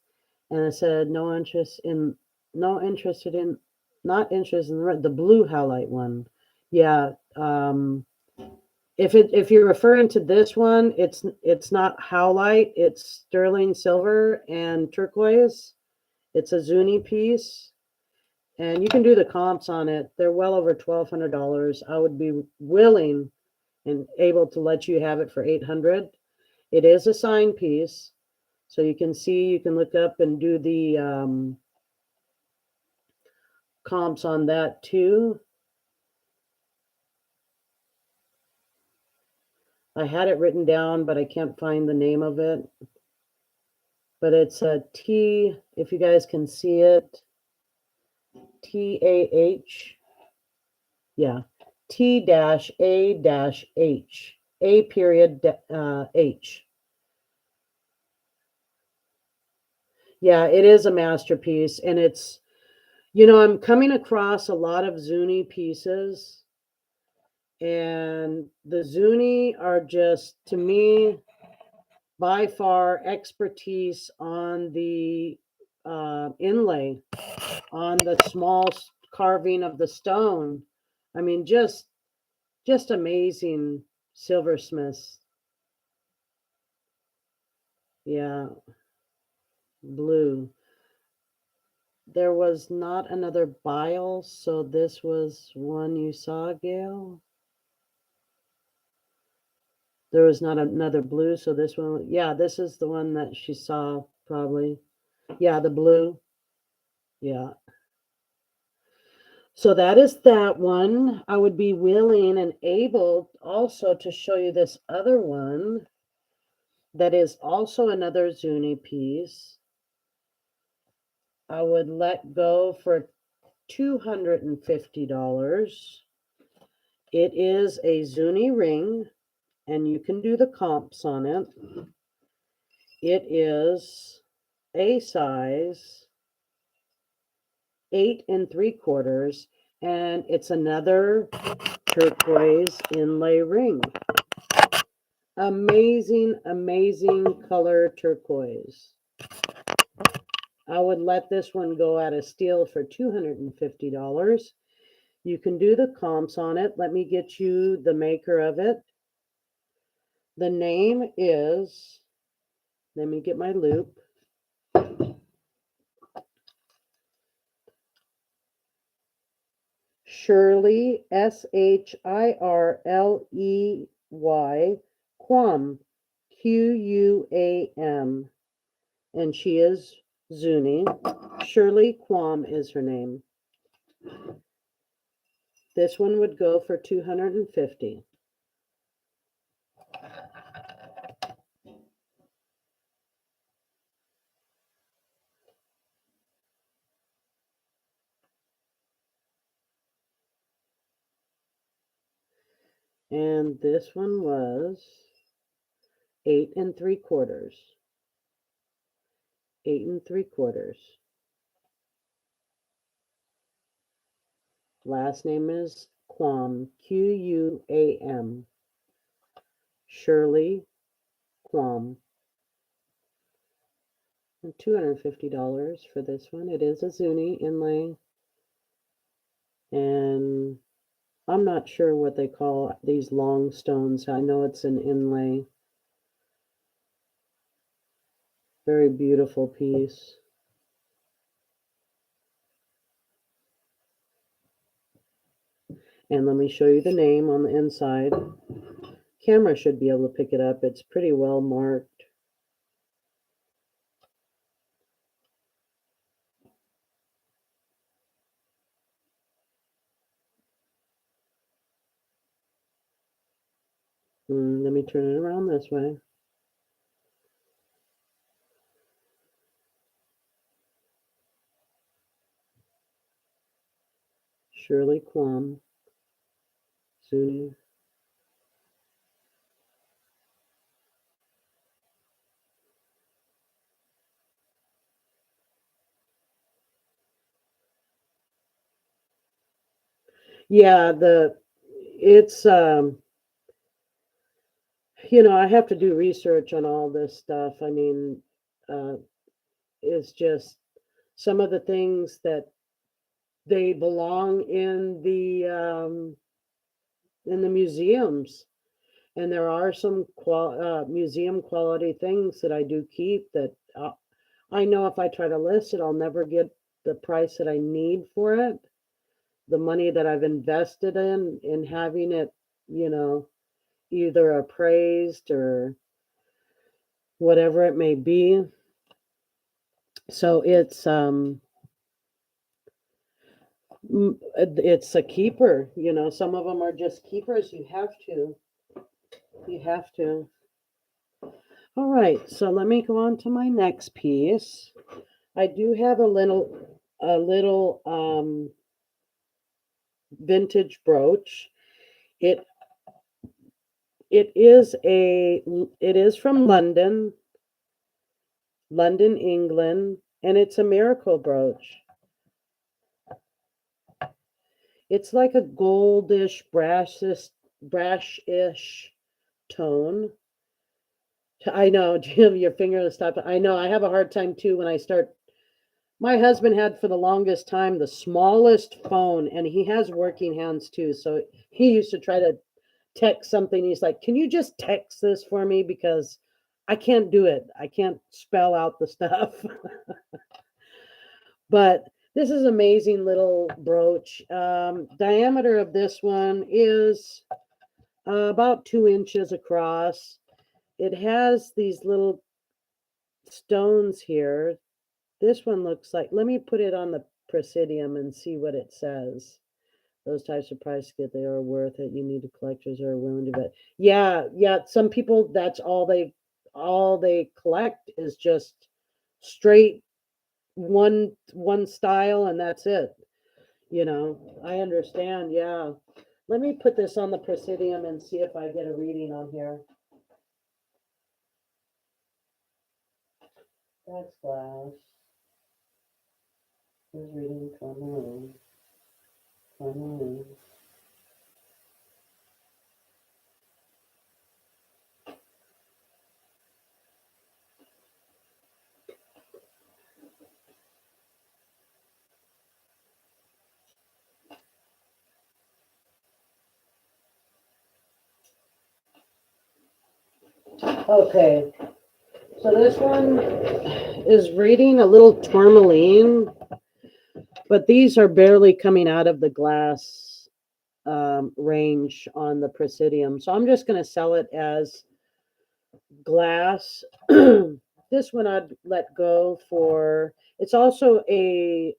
and it said not interested in the blue howlite one. Yeah. If you're referring to this one, it's not howlite. It's sterling silver and turquoise. It's a Zuni piece. And you can do the comps on it. They're well over $1,200. I would be willing and able to let you have it for $800. It is a signed piece, So you can see, you can look up and do the comps on that too. I had it written down, but I can't find the name of it. But it's a T, if you guys can see it, TAH. Yeah, T-A-H, A period H. Yeah, it is a masterpiece. And it's, I'm coming across a lot of Zuni pieces. And the Zuni are just, to me, by far expertise on the inlay, on the small carving of the stone. I mean, just amazing silversmiths. Yeah, blue. There was not another bile, so this was one you saw, Gail. There was not another blue, so this one, yeah, this is the one that she saw probably. Yeah, the blue. Yeah. So that is that one. I would be willing and able also to show you this other one that is also another Zuni piece. I would let go for $250. It is a Zuni ring, and you can do the comps on it. It is a size 8 3/4, and it's another turquoise inlay ring. Amazing, amazing color turquoise. I would let this one go at a steal for $250. You can do the comps on it. Let me get you the maker of it. The name is, let me get my loop. Shirley, Shirley, Quam, Quam. And she is Zuni. Shirley Quam is her name. This one would go for $250. And this one was 8 3/4. 8 3/4. Last name is Quam, Quam. Shirley Quam. And $250 for this one. It is a Zuni inlay. And I'm not sure what they call these long stones. I know it's an inlay. Very beautiful piece. And let me show you the name on the inside. Camera should be able to pick it up. It's pretty well marked. Let me turn it around this way. Shirley Quam, Zuni. Yeah, it's I have to do research on all this stuff. I mean, it's just some of the things that they belong in the museums, and there are some museum quality things that I do keep that I know if I try to list it, I'll never get the price that I need for it. The money that I've invested in having it, either appraised or whatever it may be. So it's a keeper, some of them are just keepers. You have to. All right, so let me go on to my next piece. I do have a little vintage brooch. It it is from London, England, and it's a miracle brooch. It's like a goldish, brashish tone. I know, Jim, your finger is stopped. I know, I have a hard time too when I start. My husband had for the longest time the smallest phone, and he has working hands too. So he used to try to text something. He's like, "Can you just text this for me? Because I can't do it. I can't spell out the stuff." But this is amazing little brooch. Diameter of this one is about 2 inches across. It has these little stones here. This one looks like, let me put it on the Presidium and see what it says. Those types of price get they are worth it. You need collectors who are willing to bet. Yeah. Some people, that's all they collect is just straight one style, and that's it. I understand. Yeah. Let me put this on the Presidium and see if I get a reading on here. That's glass. Who's reading? Come on. Come on. Okay. So this one is reading a little tourmaline, but these are barely coming out of the glass range on the Presidium. So I'm just going to sell it as glass. This one I'd let go for. It's also you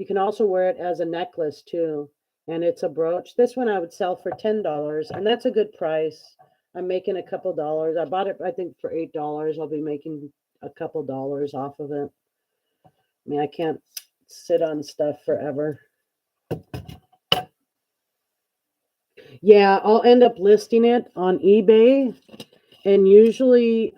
can also wear it as a necklace too, and it's a brooch. This one I would sell for $10, and that's a good price. I'm making a couple dollars. I bought it, I think, for $8. I'll be making a couple dollars off of it. I mean, I can't sit on stuff forever. Yeah, I'll end up listing it on eBay, and usually,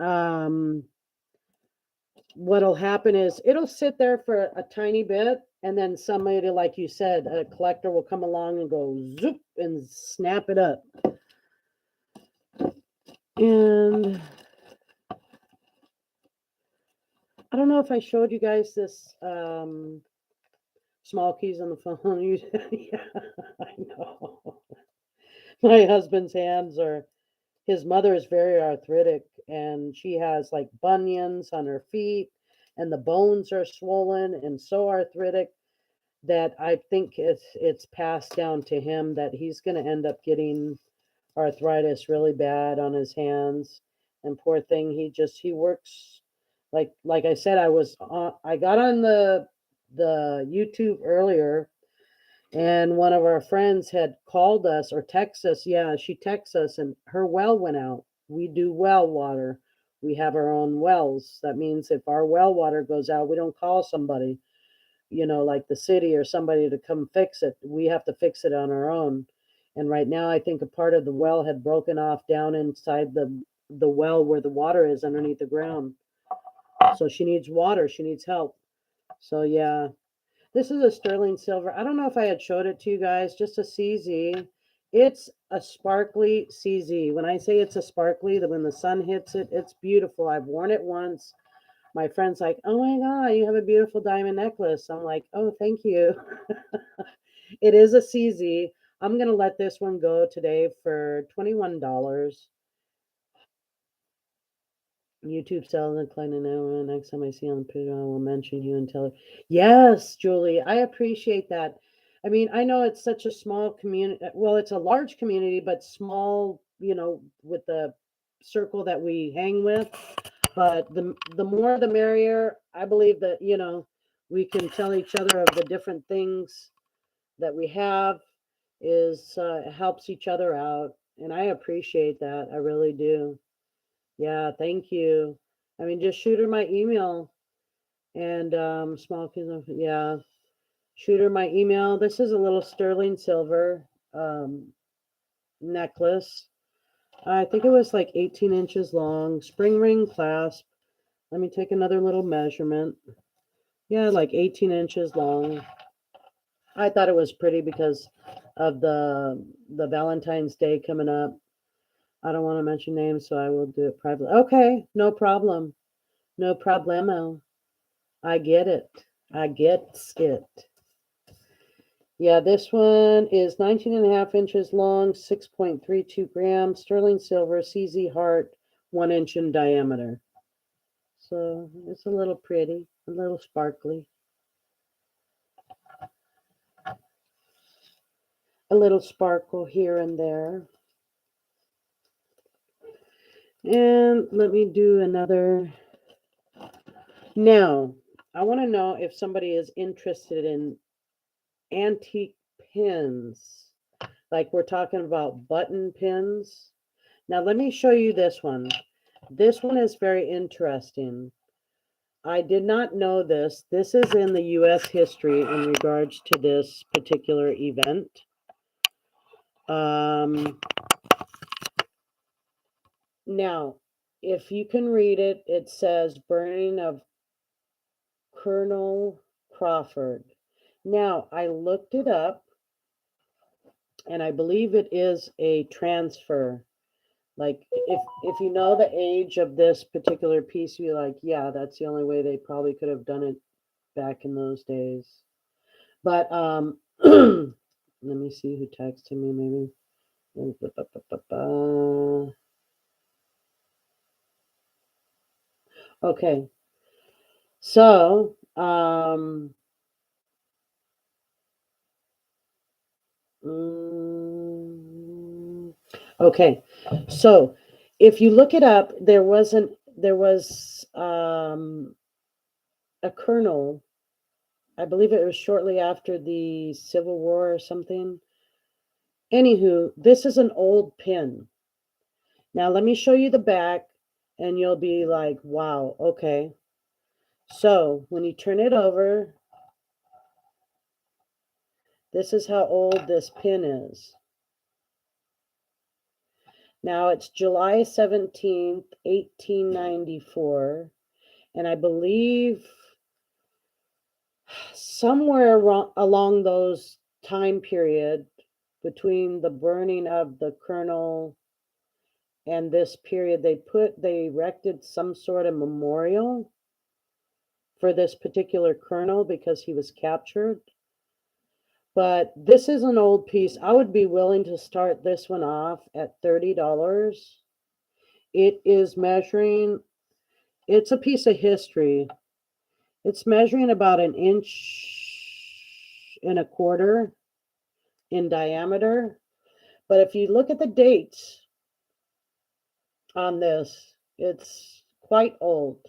what'll happen is it'll sit there for a tiny bit, and then somebody, like you said, a collector will come along and go zoop and snap it up. And I don't know if I showed you guys this small keys on the phone. Yeah, I know. My husband's hands are, his mother is very arthritic, and she has like bunions on her feet, and the bones are swollen and so arthritic that I think it's passed down to him, that he's going to end up getting arthritis really bad on his hands. And poor thing, he works, like I said, I got on the YouTube earlier, and one of our friends had called us or text us. Yeah, she texted us, and her well went out. We do well water. We have our own wells. That means if our well water goes out, we don't call somebody, like the city or somebody to come fix it. We have to fix it on our own. And right now, I think a part of the well had broken off down inside the well where the water is underneath the ground. So she needs water. She needs help. So yeah, this is a sterling silver. I don't know if I had showed it to you guys. Just a CZ. It's a sparkly CZ. When I say it's a sparkly, that when the sun hits it, it's beautiful. I've worn it once. My friend's like, "Oh my God, you have a beautiful diamond necklace." I'm like, "Oh, thank you." It is a CZ. I'm going to let this one go today for $21. YouTube sells and Klein and Hour. Next time I see on Twitter, I will mention you and tell her. Yes, Julie, I appreciate that. I mean, I know it's such a small community. Well, it's a large community, but small, with the circle that we hang with. But the more the merrier. I believe that, we can tell each other of the different things that we have is helps each other out, and I appreciate that. I really do. Yeah, thank you. I mean, just shoot her my email and small piece of, yeah, shoot her my email. This is a little sterling silver necklace. I think it was like 18 inches long, spring ring clasp. Let me take another little measurement. Yeah, like 18 inches long. I thought it was pretty because of the Valentine's Day coming up. I don't want to mention names, so I will do it privately. Okay, no problem. No problemo. I get it. I get it. Yeah, this one is 19 and a half inches long, 6.32 grams, sterling silver, CZ heart, 1 inch in diameter. So it's a little pretty, a little sparkly. A little sparkle here and there. And let me do another. Now, I want to know if somebody is interested in antique pins. Like we're talking about button pins. Now, let me show you this one. This one is very interesting. I did not know this. This is in the U.S. history in regards to this particular event. Now, if you can read it, it says burning of Colonel Crawford. Now, I looked it up, and I believe it is a transfer. Like if you know the age of this particular piece, you're like, yeah, that's the only way they probably could have done it back in those days. But let me see who texted me maybe. Okay. So, okay. So, if you look it up, there was a colonel. I believe it was shortly after the Civil War or something. Anywho, this is an old pin. Now, let me show you the back, and you'll be like, wow, okay. So, when you turn it over, this is how old this pin is. Now, it's July 17th, 1894, and I believe somewhere along those time period between the burning of the colonel and this period, they erected some sort of memorial for this particular colonel because he was captured. But this is an old piece. I would be willing to start this one off at $30. It is measuring, it's a piece of history. It's measuring about 1.25 inches in diameter. But if you look at the dates on this, it's quite old.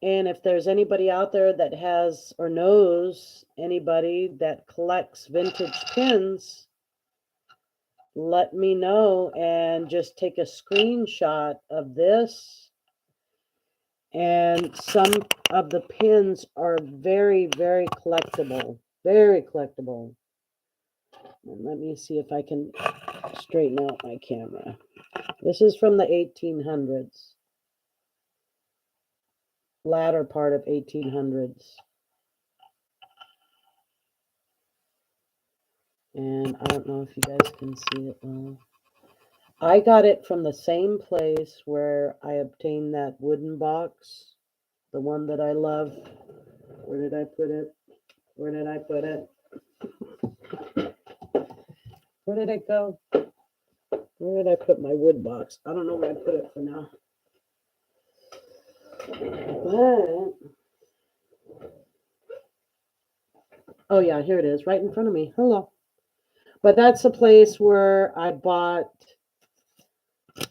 And if there's anybody out there that has or knows anybody that collects vintage pins, let me know and just take a screenshot of this. And some of the pins are very, very collectible. Very collectible. And let me see if I can straighten out my camera. This is from the 1800s. Latter part of 1800s. And I don't know if you guys can see it well. I got it from the same place where I obtained that wooden box. The one that I love. Where did I put it? Where did I put it? Where did it go? Where did I put my wood box? I don't know where I put it for now. But, oh yeah, here it is, right in front of me. Hello. But that's the place where I bought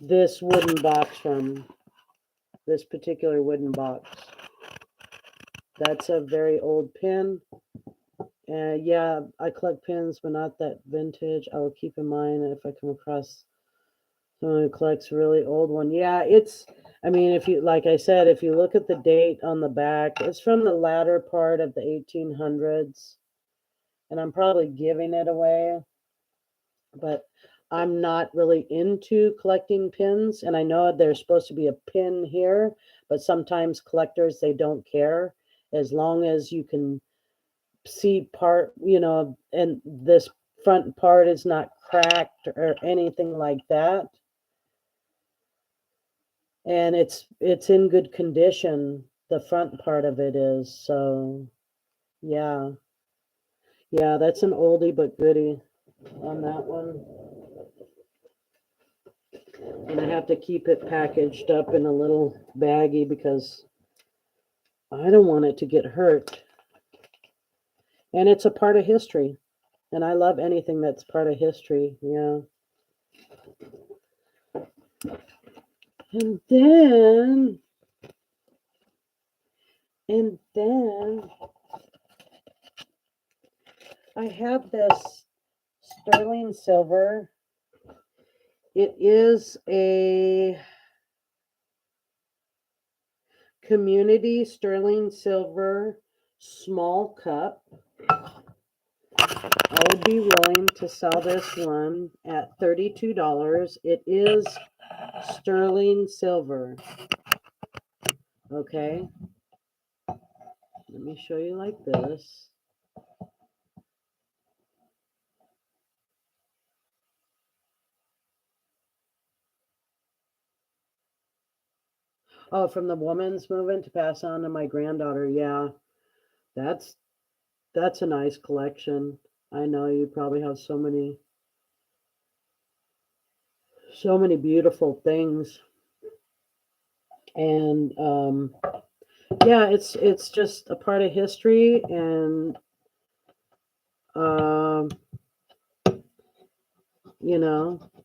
this wooden box from, this particular wooden box. That's a very old pin. Yeah, I collect pins, but not that vintage. I will keep in mind if I come across someone who collects a really old one. Yeah, it's, I mean, if you, like I said, if you look at the date on the back, it's from the latter part of the 1800s. And I'm probably giving it away, but I'm not really into collecting pins. And I know there's supposed to be a pin here, but sometimes collectors, they don't care as long as you can see part, and this front part is not cracked or anything like that. And it's in good condition. The front part of it is. So yeah. Yeah, that's an oldie but goodie on that one. And I have to keep it packaged up in a little baggie because I don't want it to get hurt. And it's a part of history. And I love anything that's part of history. Yeah. And then I have this sterling silver. It is a community sterling silver small cup. I would be willing to sell this one at $32. It is sterling silver. Okay. Let me show you like this. Oh, from the woman's movement to pass on to my granddaughter. Yeah. That's a nice collection. I know you probably have so many beautiful things. And yeah, it's just a part of history, and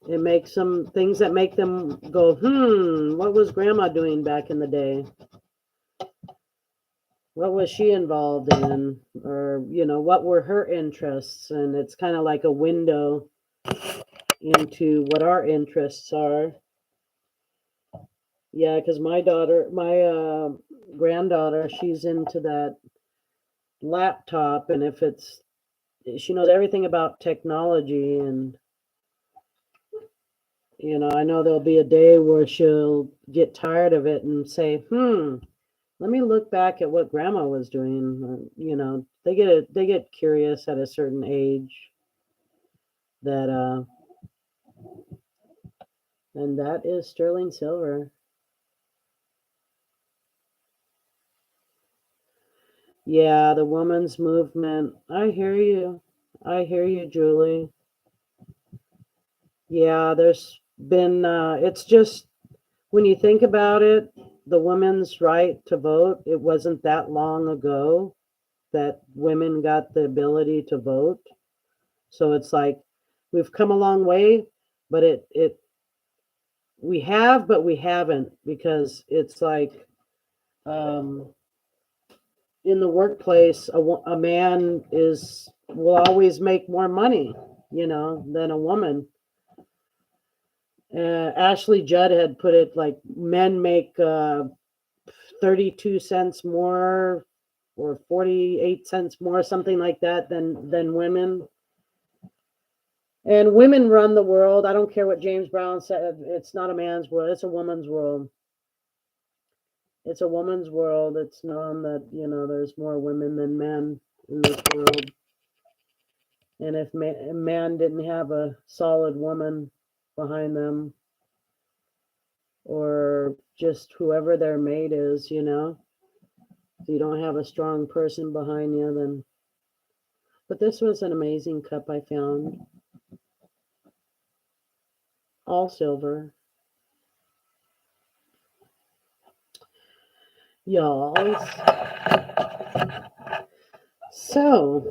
it makes some things that make them go, what was grandma doing back in the day? What was she involved in? Or, what were her interests? And it's kind of like a window into what our interests are. Yeah, because my granddaughter, she's into that laptop, and she knows everything about technology, and I know there'll be a day where she'll get tired of it and say, let me look back at what grandma was doing. They get curious at a certain age, that and that is sterling silver. Yeah, the woman's movement. I hear you. I hear you, Julie. Yeah, there's been it's just, when you think about it, the women's right to vote, it wasn't that long ago that women got the ability to vote. So it's like we've come a long way, but we have, but we haven't, because it's like, um, in the workplace, a man will always make more money, than a woman. Ashley Judd had put it like men make 32 cents more or 48 cents more, something like that, than women. And women run the world. I don't care what James Brown said. It's not a man's world. It's a woman's world. It's a woman's world. It's known that, there's more women than men in this world. And if a man didn't have a solid woman behind them, or just whoever their mate is, if you don't have a strong person behind you, then. But this was an amazing cup I found. All silver. Y'all. So,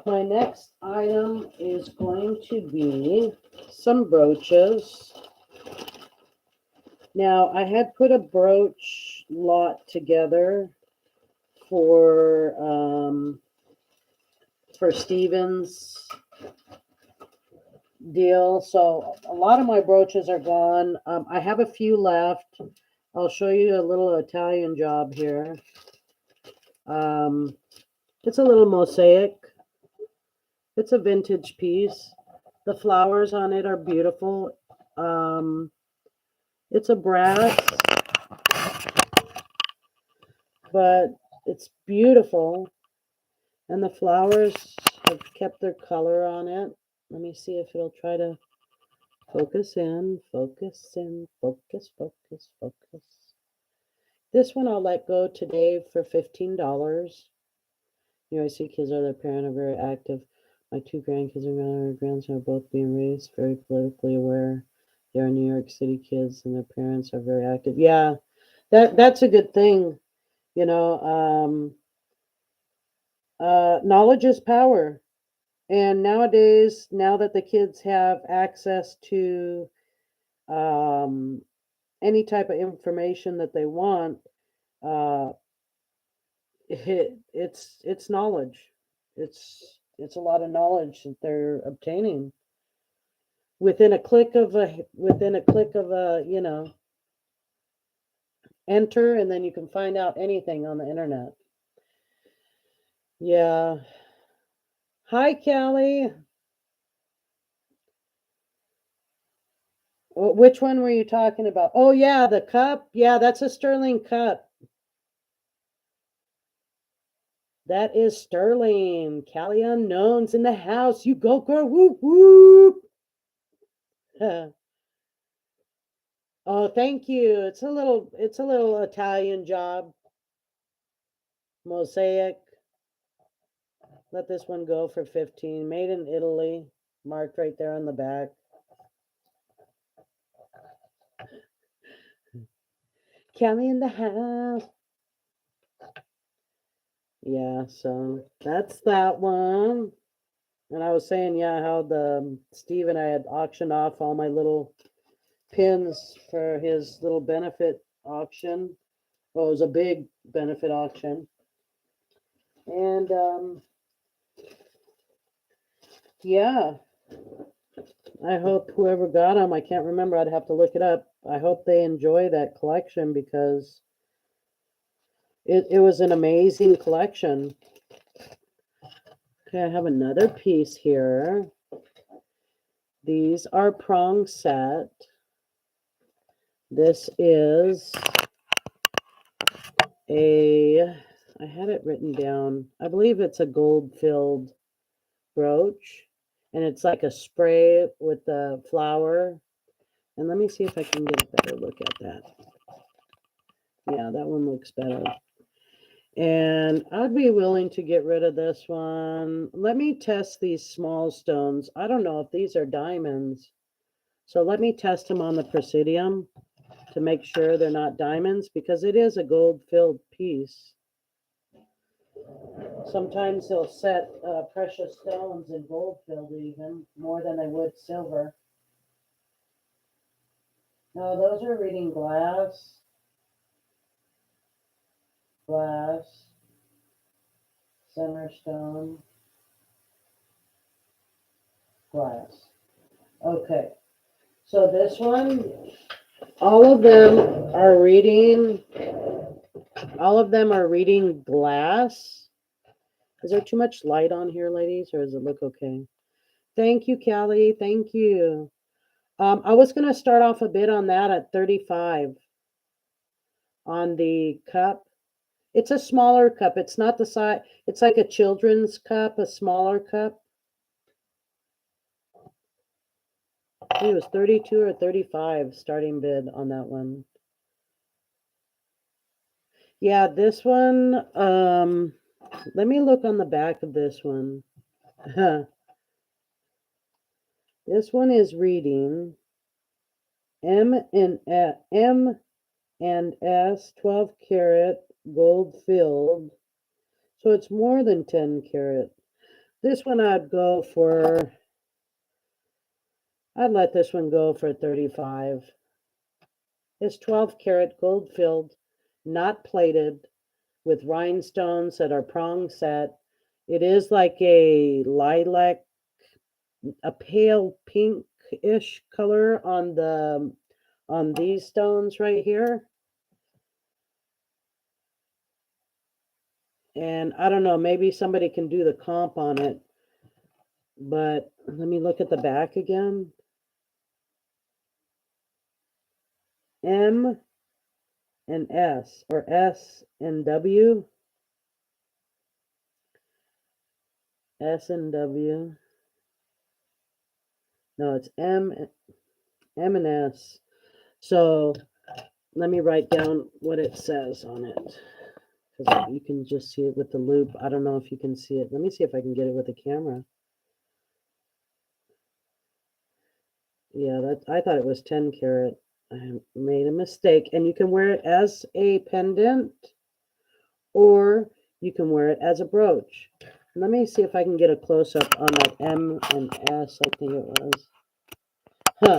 my next item is going to be some brooches. Now, I had put a brooch lot together for Steven's deal. So a lot of my brooches are gone. I have a few left. I'll show you a little Italian job here. It's a little mosaic. It's a vintage piece. The flowers on it are beautiful. It's a brass, but it's beautiful. And the flowers have kept their color on it. Let me see if it'll try to focus in, focus, focus. This one I'll let go today for $15. You know, I see kids or their parent are very active. My two grandkids and grandson are both being raised very politically aware. They are New York City kids and their parents are very active. Yeah, that's a good thing. You know, knowledge is power. And nowadays, now that the kids have access to any type of information that they want, uh, it's knowledge. It's a lot of knowledge that they're obtaining within a click of a enter, and then you can find out anything on the internet. Yeah. Hi, Callie. Which one were you talking about? Oh yeah, the cup. Yeah, that's a sterling cup. That is sterling. Callie Unknown's in the house. You go, girl. Whoop whoop. Oh, thank you. It's a little Italian job. Mosaic. Let this one go for 15. Made in Italy. Marked right there on the back. Callie in the house. Yeah, so that's that one. And I was saying, yeah, how the Steve and I had auctioned off all my little pins for his little benefit auction. Well, it was a big benefit auction. And yeah, I hope whoever got them, I can't remember, I'd have to look it up. I hope they enjoy that collection because it was an amazing collection. Okay, I have another piece here. These are prong set. This is I had it written down. I believe it's a gold-filled brooch. And it's like a spray with the flower. And let me see if I can get a better look at that. Yeah, that one looks better. And I'd be willing to get rid of this one. Let me test these small stones. I don't know if these are diamonds. So let me test them on the Presidium to make sure they're not diamonds because it is a gold-filled piece. Sometimes they'll set precious stones in gold-filled even more than they would silver. No, those are reading glass, center stone, glass. Okay, so this one, all of them are reading glass. Is there too much light on here, ladies, or does it look okay? Thank you, Callie. Thank you. I was going to start off a bit on that at 35 on the cup. It's a smaller cup. It's not the size. It's like a children's cup, a smaller cup. I think it was 32 or 35 starting bid on that one. Yeah, this one, let me look on the back of this one. This one is reading M and S 12 karat gold filled. So it's more than 10 karat. This one I'd let this one go for 35. It's 12 karat gold filled, not plated, with rhinestones that are prong set. It is like a lilac, a pale pinkish color on these stones right here. And I don't know, maybe somebody can do the comp on it. But let me look at the back again. M and S, or S and W. S and W. No, it's M and S. So let me write down what it says on it, because you can just see it with the loop. I don't know if you can see it. Let me see if I can get it with the camera. Yeah, I thought it was 10 karat. I made a mistake. And you can wear it as a pendant, or you can wear it as a brooch. Let me see if I can get a close-up on that M and S, I think it was. Huh.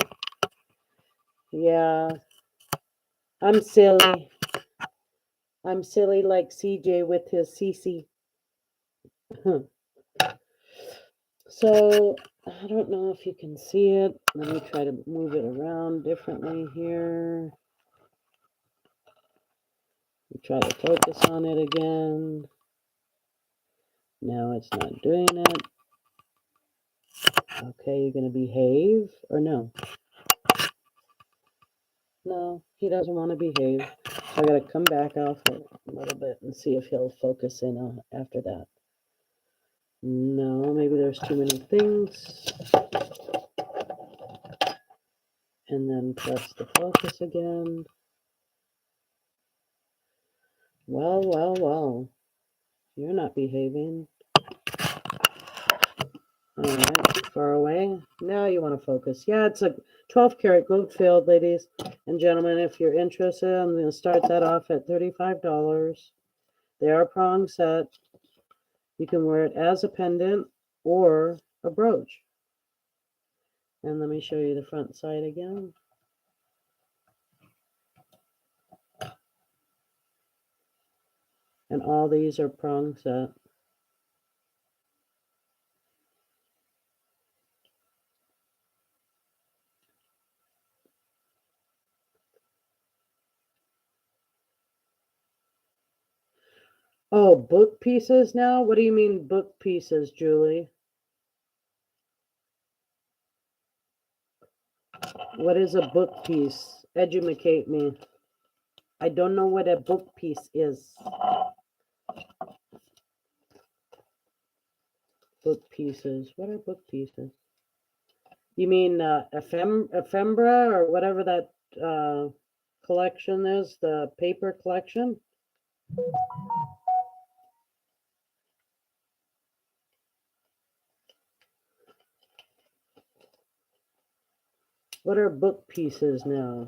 Yeah. I'm silly. I'm silly like CJ with his CC. So, I don't know if you can see it. Let me try to move it around differently here. Try to focus on it again. No, it's not doing it. Okay, you're going to behave, or no? No, he doesn't want to behave. So I got to come back off it a little bit and see if he'll focus in on after that. No, maybe there's too many things. And then press the focus again. Well, well, well. You're not behaving. All right, far away. Now you want to focus. Yeah, it's a 12 karat gold filled, ladies and gentlemen. If you're interested, I'm going to start that off at $35. They are prong set. You can wear it as a pendant or a brooch. And let me show you the front side again. And all these are prong set. Oh, book pieces now? What do you mean book pieces, Julie? What is a book piece? Educate me. I don't know what a book piece is. Book pieces. What are book pieces? You mean ephemera or whatever that collection is, the paper collection? What are book pieces now?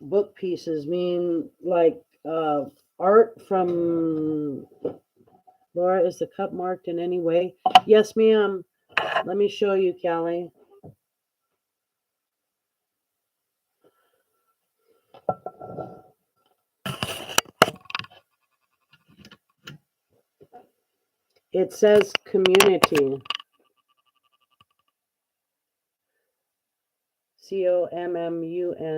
Book pieces mean like art from Laura. Is the cup marked in any way? Yes, ma'am. Let me show you, Callie. It says community. COMMUNITY.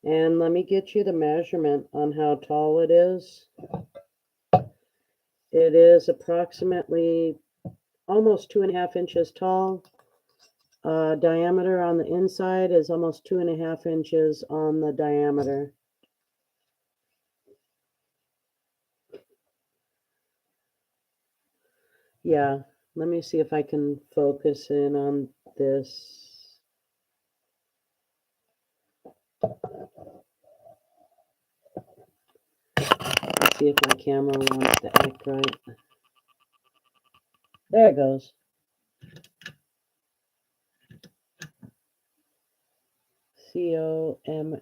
And let me get you the measurement on how tall it is. It is approximately almost 2.5 inches tall. Diameter on the inside is almost 2.5 inches on the diameter. Yeah, let me see if I can focus in on this. Let's see if my camera wants to act right. There it goes. COMMUNITY.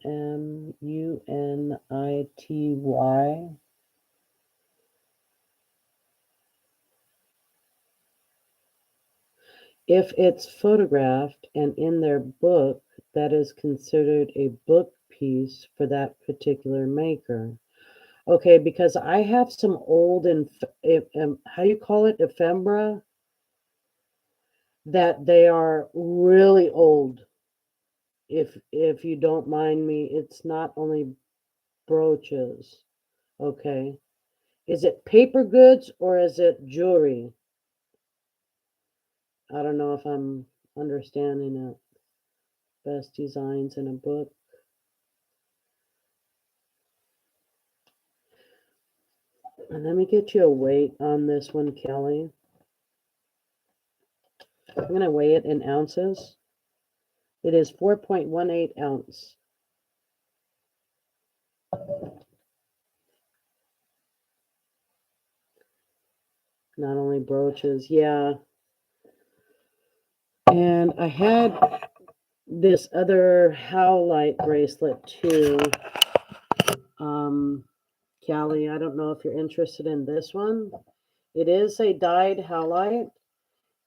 If it's photographed and in their book, that is considered a book piece for that particular maker. Okay, because I have some old how do you call it, ephemera, that they are really old. If you don't mind me, it's not only brooches. Okay, is it paper goods or is it jewelry? I don't know if I'm understanding it. Best designs in a book. And let me get you a weight on this one, Kelly. I'm going to weigh it in ounces. It is 4.18 ounce. Not only brooches, yeah. And I had this other howlite bracelet too. Callie, I don't know if you're interested in this one. It is a dyed howlite.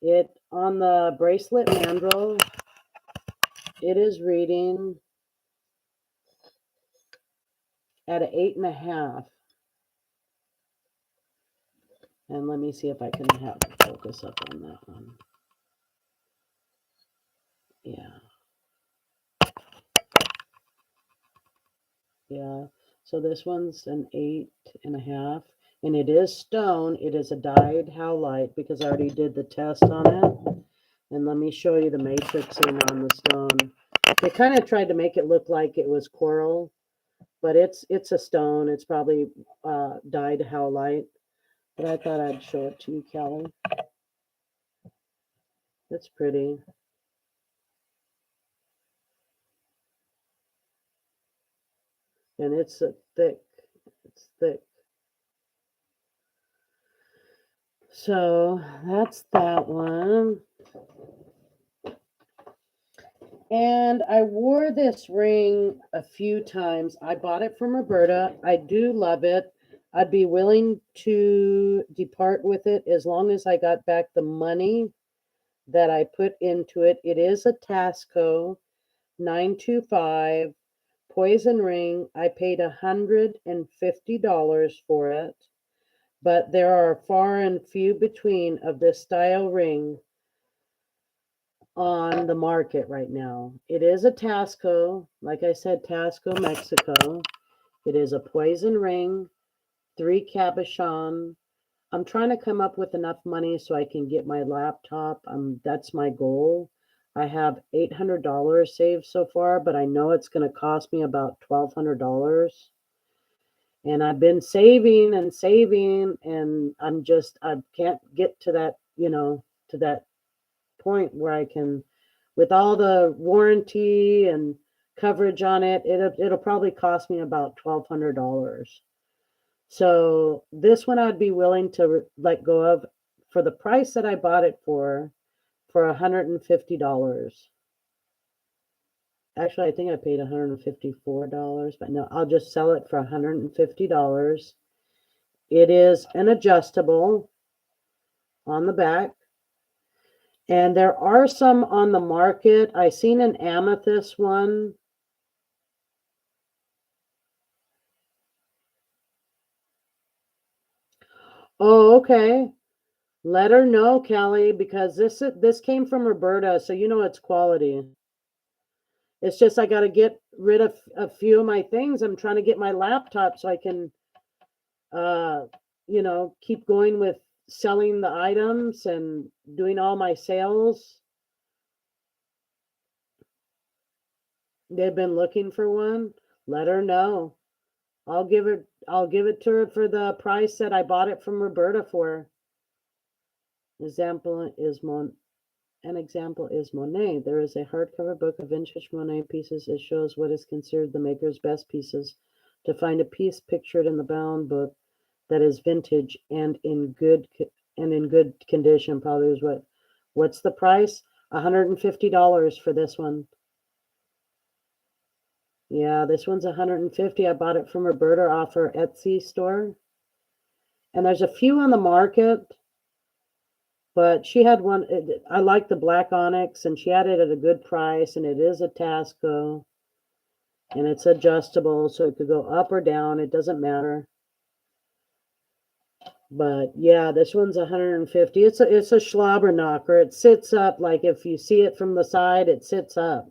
It on the bracelet mandrel, it is reading at an 8.5. And let me see if I can have focus up on that one. Yeah. Yeah. So this one's an 8.5. And it is stone. It is a dyed howlite because I already did the test on it. And let me show you the matrixing on the stone. They kind of tried to make it look like it was coral, but it's a stone. It's probably dyed howlite. But I thought I'd show it to you, Kelly. It's pretty. And it's thick. It's thick. So that's that one. And I wore this ring a few times. I bought it from Roberta. I do love it. I'd be willing to depart with it as long as I got back the money that I put into it. It is a Tasco 925 poison ring. I paid $150 for it, but there are far and few between of this style ring on the market right now. It is a Tasco, like I said, Tasco, Mexico. It is a poison ring, 3 cabochon. I'm trying to come up with enough money so I can get my laptop. That's my goal. I have $800 saved so far, but I know it's going to cost me about $1,200. And I've been saving and saving, and I can't get to that, to that point where I can, with all the warranty and coverage on it, it'll probably cost me about $1,200. So this one I'd be willing to let go of for the price that I bought it for $150. Actually, I think I paid $154, but no, I'll just sell it for $150. It is an adjustable on the back. And there are some on the market. I seen an amethyst one. Oh, okay. Let her know, Kelly, because this came from Roberta, so you know it's quality. It's just I got to get rid of a few of my things. I'm trying to get my laptop so I can, keep going with selling the items and doing all my sales. They've been looking for one. Let her know. I'll give it to her for the price that I bought it from Roberta for. An example is Monet. There is a hardcover book of vintage Monet pieces. It shows what is considered the maker's best pieces. To find a piece pictured in the bound book that is vintage and in good condition, probably is what's the price? $150 for this one. Yeah, this one's $150. I bought it from Roberta off her Etsy store. And there's a few on the market. But she had one. I like the black onyx, and she had it at a good price, and it is a Tasco, and it's adjustable, so it could go up or down. It doesn't matter. But yeah, this one's 150. It's a slobber knocker. It sits up, like if you see it from the side, it sits up.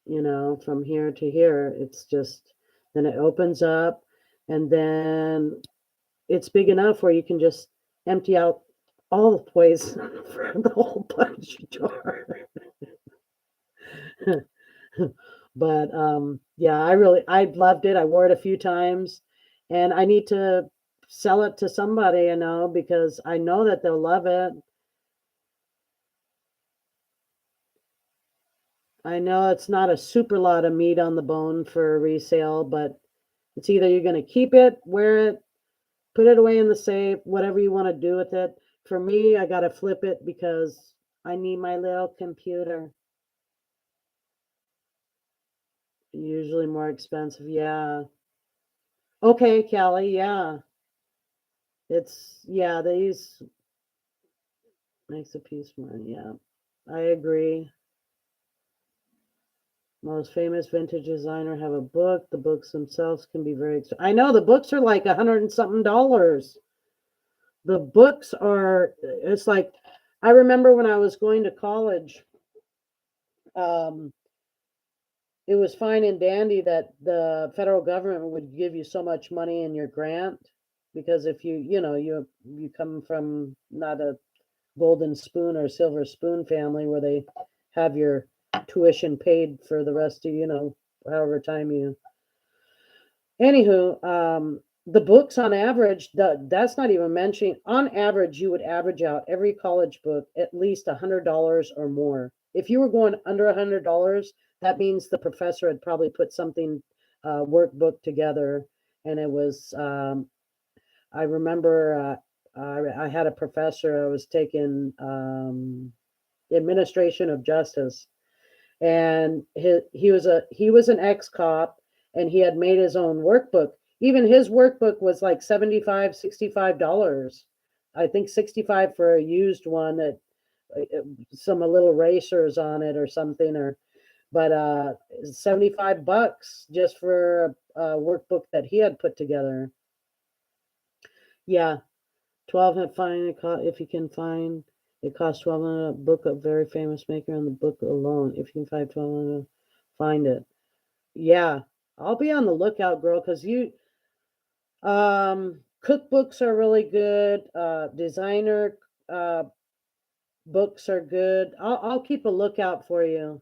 You know, from here to here, it's just, then it opens up, and then it's big enough where you can just empty out all the place for the whole punch jar. But yeah, I loved it. I wore it a few times, and I need to sell it to somebody, you know, because I know that they'll love it. I know it's not a super lot of meat on the bone for resale, but it's either you're going to keep it, wear it, put it away in the safe, whatever you want to do with it. For me, I got to flip it because I need my little computer. Usually more expensive. Yeah. Okay, Callie. Yeah. Yeah, these makes a piece more. Yeah. I agree. Most famous vintage designer have a book. The books themselves can be very expensive. I know the books are like $100 and something dollars. The books are, it's like, I remember when I was going to college, um, it was fine and dandy that the federal government would give you so much money in your grant, because if you come from not a golden spoon or silver spoon family where they have your tuition paid for the rest of, however time you. Anywho, the books on average, that's not even mentioning. On average, you would average out every college book at least $100 or more. If you were going under $100, that means the professor had probably put something workbook together, and it was. I remember I had a professor. I was taking administration of justice, and he was an ex-cop, and he had made his own workbook. Even his workbook was like $65 I think 65 for a used one that some little erasers on it or something, or but $75 just for a workbook that he had put together. Yeah, 12 had fine if you can find. It costs 12 a book, a very famous maker on the book alone. If you can find 12, find it. Yeah, I'll be on the lookout, girl, because cookbooks are really good. Designer books are good. I'll keep a lookout for you.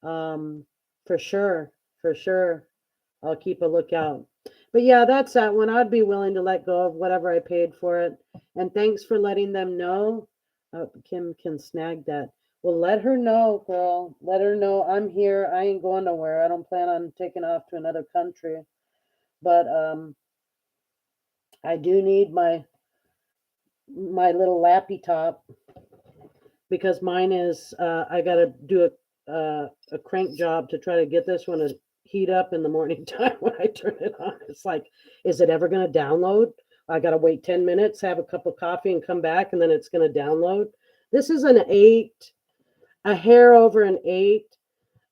Um, for sure, for sure. I'll keep a lookout. But yeah, that's that one. I'd be willing to let go of whatever I paid for it. And thanks for letting them know. Kim can snag that. Well, let her know, girl. Let her know I'm here. I ain't going nowhere. I don't plan on taking off to another country. But I do need my little lappy top, because mine is I got to do a crank job to try to get this one to heat up in the morning time when I turn it on. It's like, is it ever going to download? I got to wait 10 minutes, have a cup of coffee, and come back, and then it's going to download. This is an 8, a hair over an 8.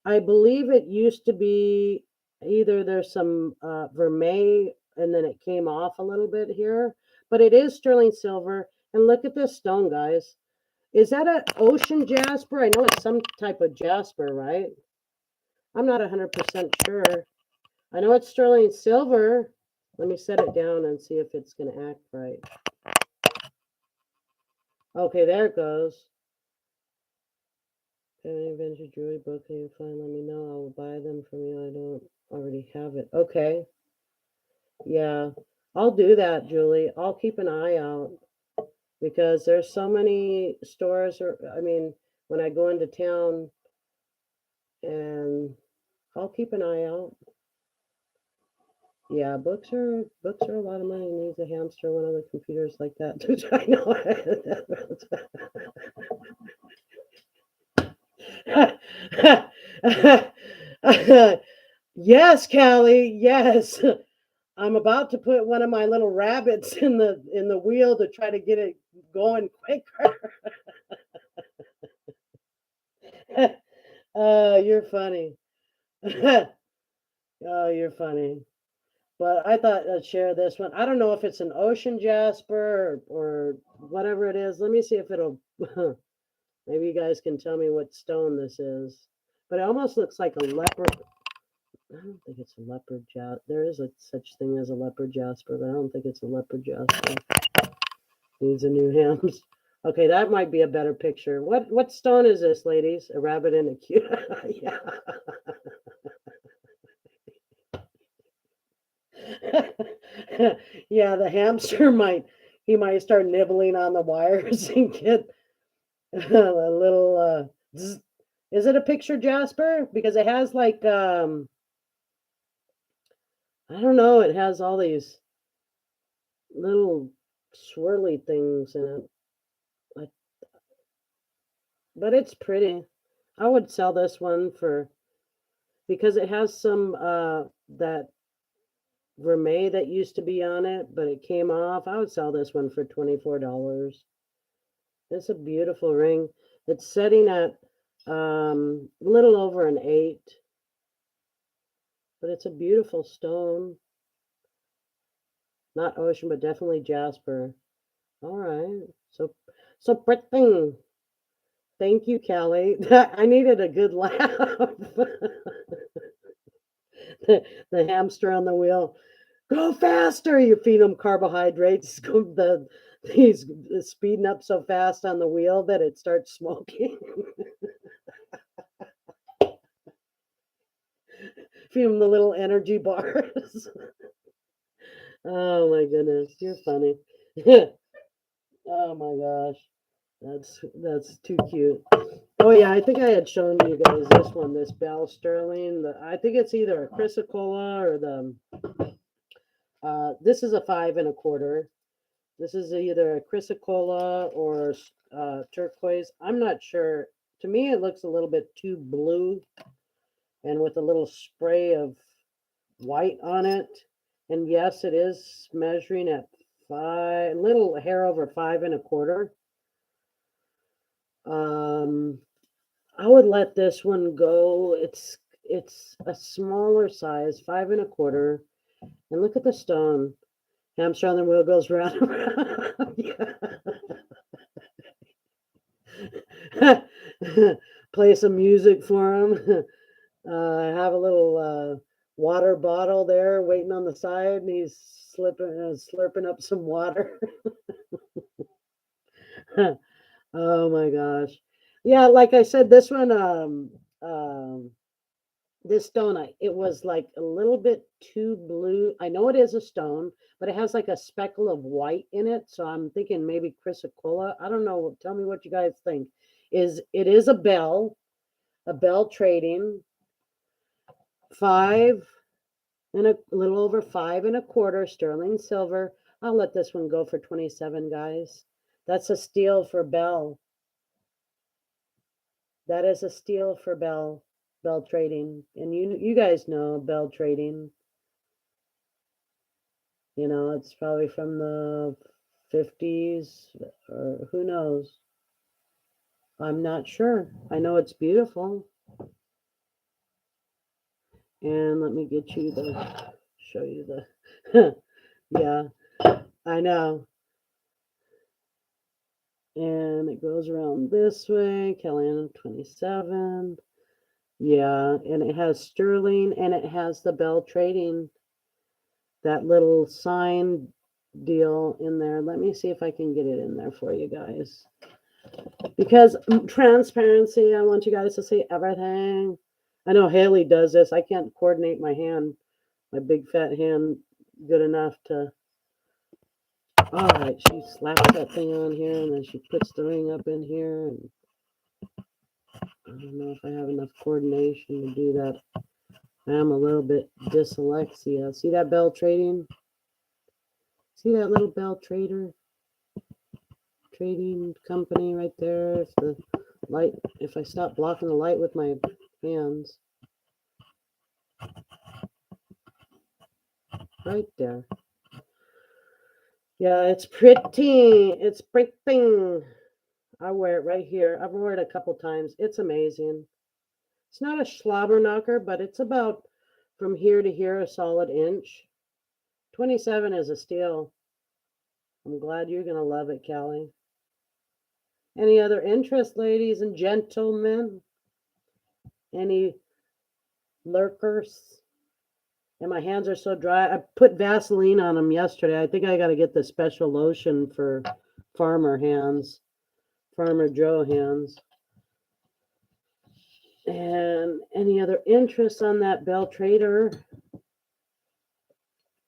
I believe it used to be either there's some vermeil and then it came off a little bit here, but it is sterling silver. And look at this stone, guys. Is that an ocean jasper? I know it's some type of jasper, right? I'm not 100% sure. I know it's sterling silver. Let me set it down and see if it's going to act right. Okay, there it goes. Any vintage jewelry book can you find? Let me know. I will buy them from you. I don't already have it. Okay. Yeah. I'll do that, Julie. I'll keep an eye out, because there's so many stores, or I mean, when I go into town, and I'll keep an eye out. Yeah, books are a lot of money. Needs a hamster, one of the computers like that. I know. Yes, Callie. Yes. I'm about to put one of my little rabbits in the wheel to try to get it going quicker. You're funny. Oh, you're funny. But I thought I'd share this one. I don't know if it's an ocean jasper or whatever it is. Let me see if it'll. Maybe you guys can tell me what stone this is. But it almost looks like a leopard. I don't think it's a leopard jasper. There is a such thing as a leopard jasper, but I don't think it's a leopard jasper. Needs a new hams. Okay, that might be a better picture. What stone is this, ladies? A rabbit and a cute. Yeah. Yeah, the hamster might start nibbling on the wires and get a little is it a picture jasper? Because it has like I don't know, it has all these little swirly things in it. Like, but it's pretty. I would sell this one for because it has some that vermeil that used to be on it, but it came off. I would sell this one for $24. It's a beautiful ring. It's setting at a little over an 8, but it's a beautiful stone. Not ocean, but definitely jasper. All right. So pretty. Thank you, Kelly. I needed a good laugh. The hamster on the wheel. Go faster! You feed him carbohydrates. He's speeding up so fast on the wheel that it starts smoking. Feed him the little energy bars. Oh my goodness, you're funny. Oh my gosh, that's too cute. Oh yeah, I think I had shown you guys this one, this Bell Sterling. I think it's either a Chrysocolla or the. This is a 5 1/4. This is either a Chrysocolla or turquoise. I'm not sure. To me, it looks a little bit too blue, and with a little spray of white on it. And yes, it is measuring at a little hair over 5 1/4. I would let this one go. It's a smaller size, 5 1/4. And look at the stone. Hamster on the wheel goes round and round. Play some music for him. Have a little water bottle there waiting on the side, and he's slurping up some water. Oh my gosh. Yeah, like I said, this one, this stone, it was like a little bit too blue. I know it is a stone, but it has like a speckle of white in it. So I'm thinking maybe Chrysocolla. I don't know. Tell me what you guys think. It is a bell trading 5 and a little over 5 1/4 sterling silver. I'll let this one go for 27, guys. That's a steal for Bell. That is a steal for Bell trading. And you guys know Bell trading. You know, it's probably from the 50s or who knows. I'm not sure. I know it's beautiful. And let me show you the yeah, I know. And it goes around this way. Kellyanne 27. Yeah, and it has sterling and it has the Bell trading, that little sign deal in there. Let me see if I can get it in there for you guys. Because transparency, I want you guys to see everything. I know Haley does this. I can't coordinate my big fat hand, good enough to. All right, she slaps that thing on here and then she puts the ring up in here. And I don't know if I have enough coordination to do that. I am a little bit dyslexia. See that Bell trading? See that little Bell trading company right there? If I stop blocking the light with my hands. Right there. Yeah, it's pretty. It's pretty. I wear it right here. I've worn it a couple times. It's amazing. It's not a slobber knocker, but it's about from here to here a solid inch. 27 is a steal. I'm glad you're going to love it, Callie. Any other interest, ladies and gentlemen? Any lurkers? And my hands are so dry. I put Vaseline on them yesterday. I think I got to get the special lotion for farmer hands, Farmer Joe hands. And any other interest on that Bell Trader?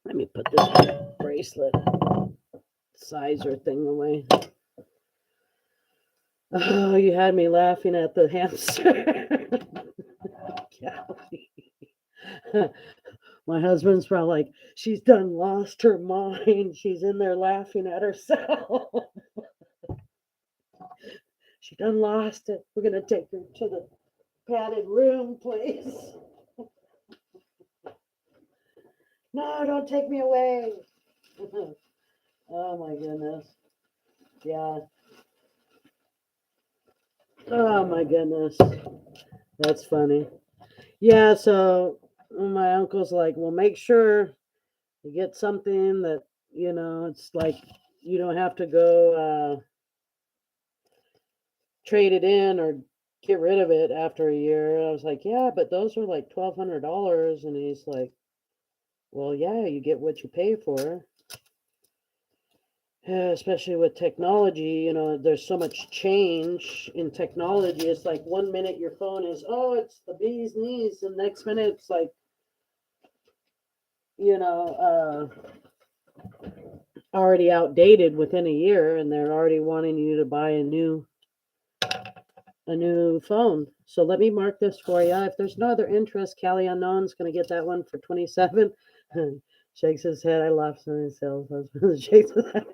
Let me put this bracelet sizer thing away. Oh, you had me laughing at the hamster. My husband's probably like, she's done lost her mind. She's in there laughing at herself. She done lost it. We're going to take her to the padded room, please. No, don't take me away. Oh, my goodness. Yeah. Oh, my goodness. That's funny. Yeah, so my uncle's like, well, make sure you get something that, it's like you don't have to go trade it in or get rid of it after a year. I was like, yeah, but those are like $1,200. And he's like, well, yeah, you get what you pay for. Yeah, especially with technology, there's so much change in technology. It's like 1 minute your phone is, oh, it's the bee's knees, and next minute it's like, already outdated within a year, and they're already wanting you to buy a new phone. So let me mark this for you. If there's no other interest, Callie Unknown's going to get that one for 27. Shakes his head. I laugh on his sales husband. Shakes his head.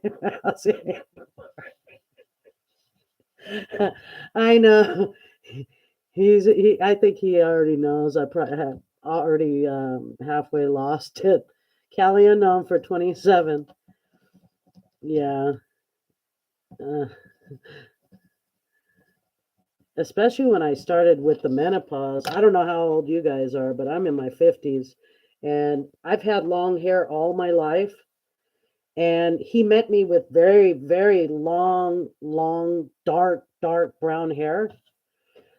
I know. I think he already knows. I probably have already halfway lost it. Callie Unknown for 27. Yeah. Especially when I started with the menopause. I don't know how old you guys are, but I'm in my 50s, and I've had long hair all my life. And he met me with very, very long, dark, brown hair,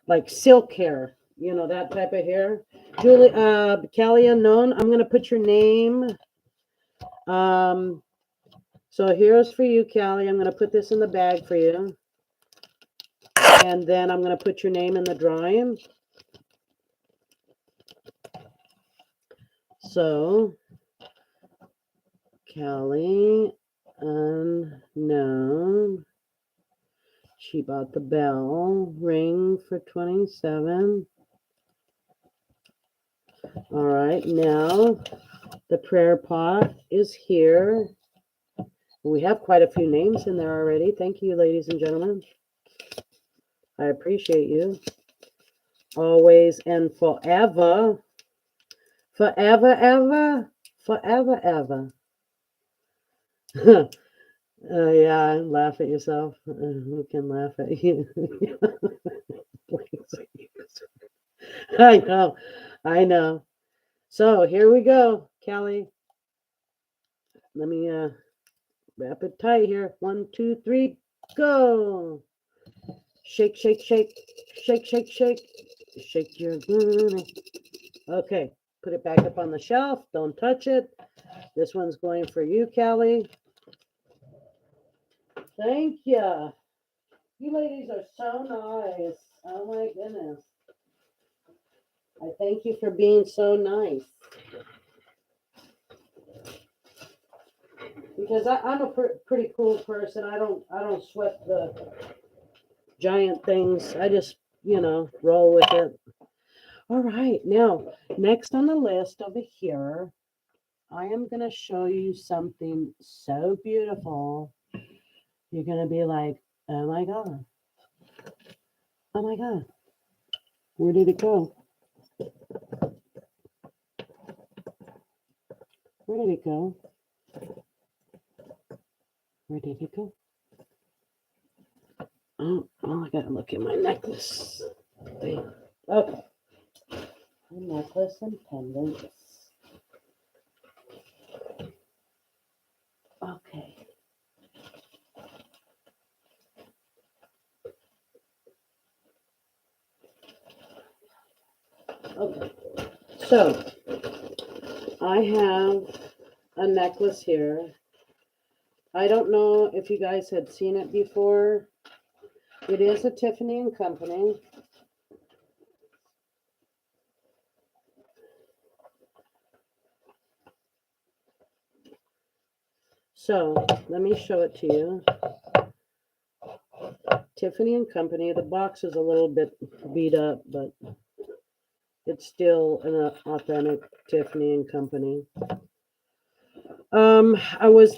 like silk hair, that type of hair. Callie Unknown, I'm going to put your name. So here's for you, Callie. I'm going to put this in the bag for you. And then I'm going to put your name in the drawing. So, Callie Unknown. She bought the bell ring for 27. All right, now the prayer pot is here. We have quite a few names in there already. Thank you, ladies and gentlemen. I appreciate you. Always and forever. Forever, ever. Forever, ever. Yeah, laugh at yourself. Who can laugh at you? I know. So here we go, Callie. Let me wrap it tight here. 1, 2, 3, go. Shake, shake, shake, shake, shake, shake, shake your money. Okay, put it back up on the shelf. Don't touch it. This one's going for you, Callie. Thank you. You ladies are so nice. Oh my goodness. I thank you for being so nice. Because I'm a pretty cool person. I don't sweat the giant things. I just, roll with it. All right. Now, next on the list over here, I am going to show you something so beautiful. You're going to be like, oh my God. Oh my God. Where did it go? Where did it go? Where did it go? Oh, I gotta look at my necklace. Okay. Necklace and pendants. Okay. Okay. So, I have a necklace here. I don't know if you guys had seen it before. It is a Tiffany and Company. So, let me show it to you. Tiffany and Company. The box is a little bit beat up, but it's still an authentic Tiffany and Company.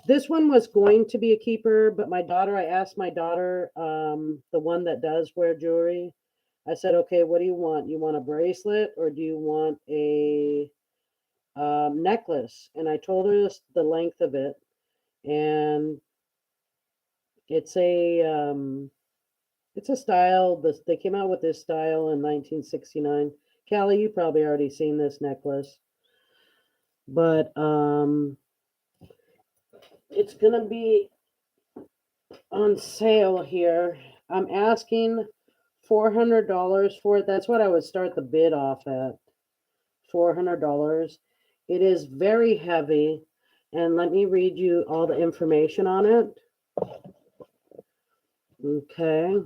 This one was going to be a keeper, but I asked my daughter, the one that does wear jewelry, I said, okay, what do you want? You want a bracelet or do you want a necklace? And I told her the length of it, and it's a style. They came out with this style in 1969. Callie, you probably already seen this necklace, but it's gonna be on sale here. I'm asking $400 for it. That's what I would start the bid off at. $400. It is very heavy, and let me read you all the information on it. Okay.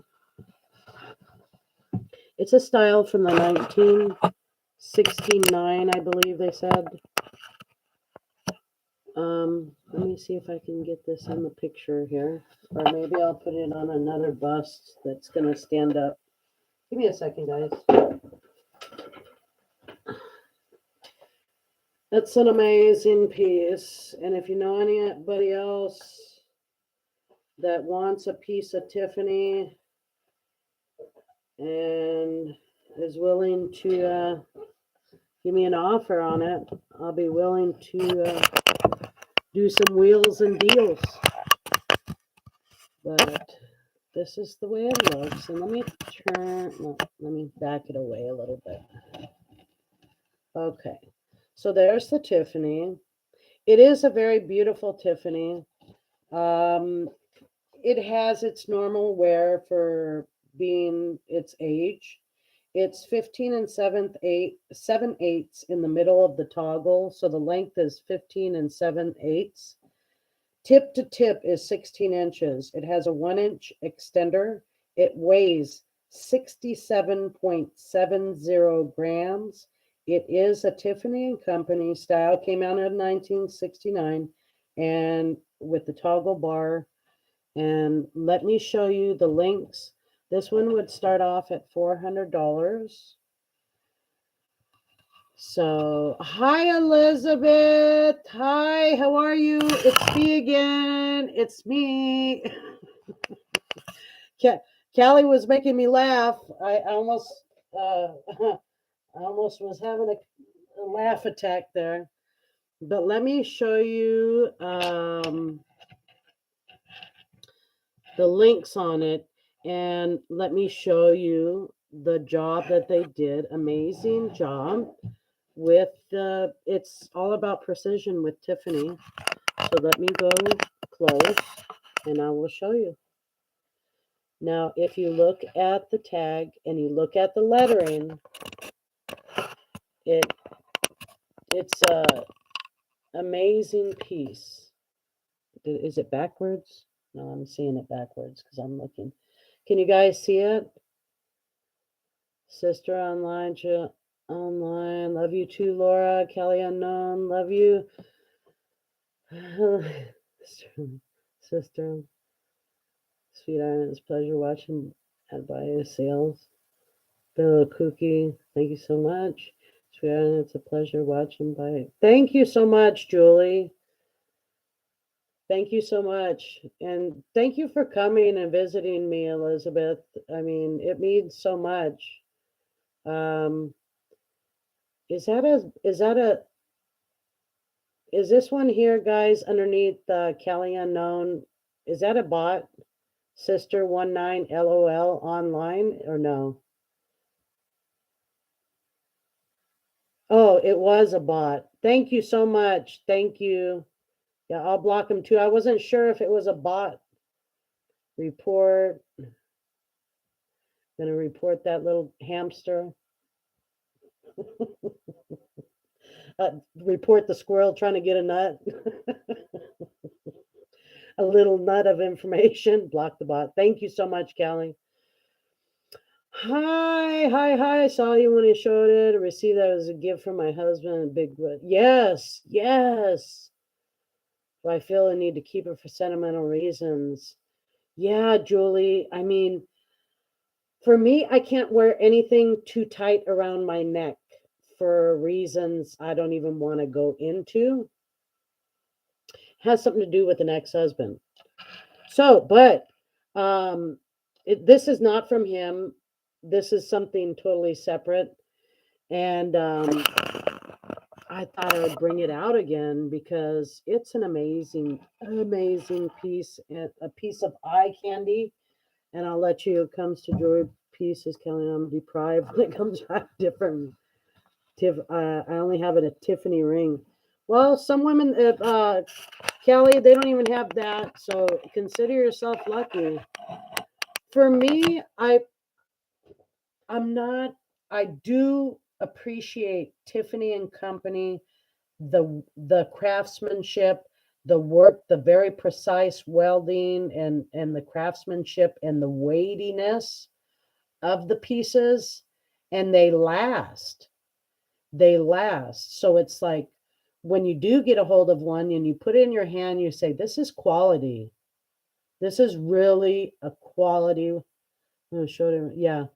It's a style from the 1969, I believe they said. Let me see if I can get this in the picture here. Or maybe I'll put it on another bust that's going to stand up. Give me a second, guys. That's an amazing piece. And if you know anybody else that wants a piece of Tiffany and is willing to give me an offer on it, I'll be willing to do some wheels and deals. But this is the way it looks. And let me back it away a little bit. Okay. So there's the Tiffany. It is a very beautiful Tiffany. It has its normal wear for being its age. It's 15 and 7/8 in the middle of the toggle. So the length is 15 and 7/8. Tip to tip is 16 inches. It has a 1-inch extender. It weighs 67.70 grams. It is a Tiffany and Company style. Came out in 1969, and with the toggle bar. And let me show you the links. This one would start off at $400. So, hi, Elizabeth. Hi, how are you? It's me again. It's me. Callie was making me laugh. I almost was having a laugh attack there. But let me show you the links on it, and let me show you the job that they did. Amazing job with it's all about precision with Tiffany. So let me go close and I will show you. Now, if you look at the tag and you look at the lettering, it's a amazing piece. Is it backwards? No, I'm seeing it backwards because I'm looking. Can you guys see it? Sister online, online. Love you too, Laura. Kelly unknown. Love you. Sister. Sweetheart, it's a pleasure watching at Bio Sales. Bill Cookie, thank you so much. Sweetheart, it's a pleasure watching by. Thank you so much, Julie. Thank you so much. And thank you for coming and visiting me, Elizabeth. I mean, it means so much. Is that a Is this one here, guys, underneath Kelly Unknown? Is that a bot? Sister 19 LOL online or no? Oh, it was a bot. Thank you so much. Thank you. Yeah, I'll block him too. I wasn't sure if it was a bot. Report. Gonna report that little hamster. Report the squirrel trying to get a nut. A little nut of information. Block the bot. Thank you so much, Callie. Hi. I saw you when you showed it. I received that as a gift from my husband. A big, yes. Do I feel the need to keep it for sentimental reasons? Yeah, Julie. I mean, for me, I can't wear anything too tight around my neck for reasons I don't even want to go into. Has something to do with an ex-husband. So, but this is not from him. This is something totally separate. And I thought I would bring it out again because it's an amazing piece, a piece of eye candy. And I'll let you, it comes to jewelry pieces, Kelly, I'm deprived when it comes to different. I only have a Tiffany ring. Well, some women, Kelly, they don't even have that. So consider yourself lucky. For me, I'm not. I do appreciate Tiffany and Company, the craftsmanship, the work, the very precise welding, and the craftsmanship and the weightiness of the pieces, and they last. They last. So it's like when you do get a hold of one and you put it in your hand, you say, "This is quality. This is really a quality." I'm gonna show it. Yeah,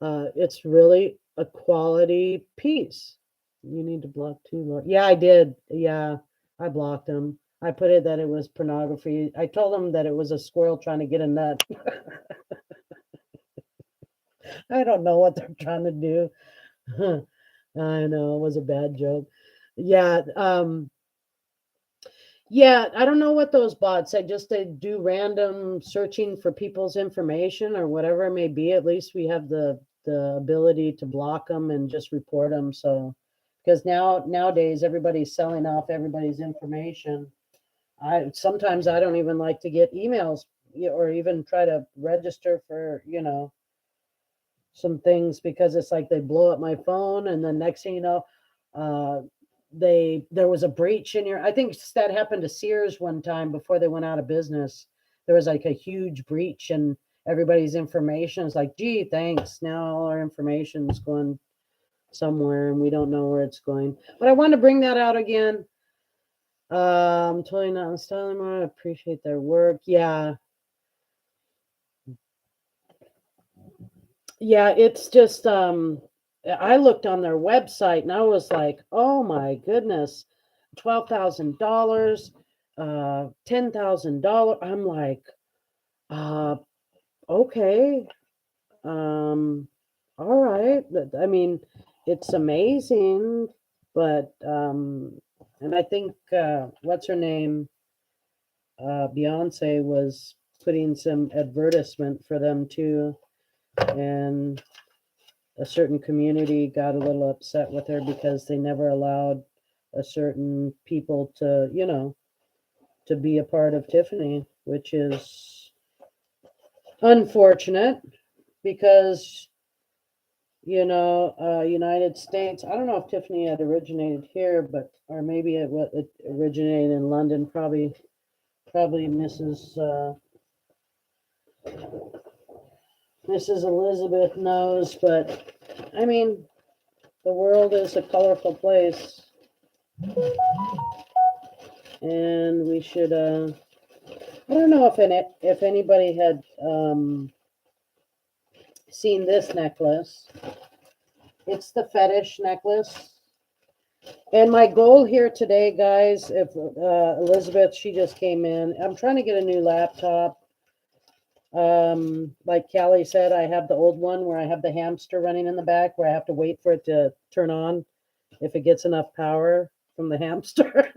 it's really a quality piece. You need to block too, Lord. Yeah, I did. Yeah, I blocked him. I put it that it was pornography. I told him that it was a squirrel trying to get a nut. I don't know what they're trying to do. I know it was a bad joke. Yeah, yeah, I don't know what those bots. They do random searching for people's information or whatever it may be. At least we have the ability to block them and just report them. So because nowadays everybody's selling off everybody's information. I sometimes I don't even like to get emails or even try to register for, some things because it's like they blow up my phone and then next thing you know, uh there was a breach in your. I think that happened to Sears one time before they went out of business. There was like a huge breach and everybody's information is like, gee, thanks. Now all our information is going somewhere and we don't know where it's going. But I want to bring that out again. Totally not styling more. I appreciate their work. Yeah. Yeah, it's just I looked on their website and I was like, oh my goodness, $12,000, $10,000. I'm like, uh, okay, all right. I mean, it's amazing, but and I think what's her name, Beyonce was putting some advertisement for them too, and a certain community got a little upset with her because they never allowed a certain people to, to be a part of Tiffany, which is unfortunate because, United States, I don't know if Tiffany had originated here, but, or maybe it originated in London, probably Mrs. Elizabeth knows, but I mean, the world is a colorful place and we should I don't know if anybody had seen this necklace. It's the Fetish Necklace. And my goal here today, guys, if Elizabeth, she just came in. I'm trying to get a new laptop. Like Callie said, I have the old one where I have the hamster running in the back where I have to wait for it to turn on if it gets enough power from the hamster.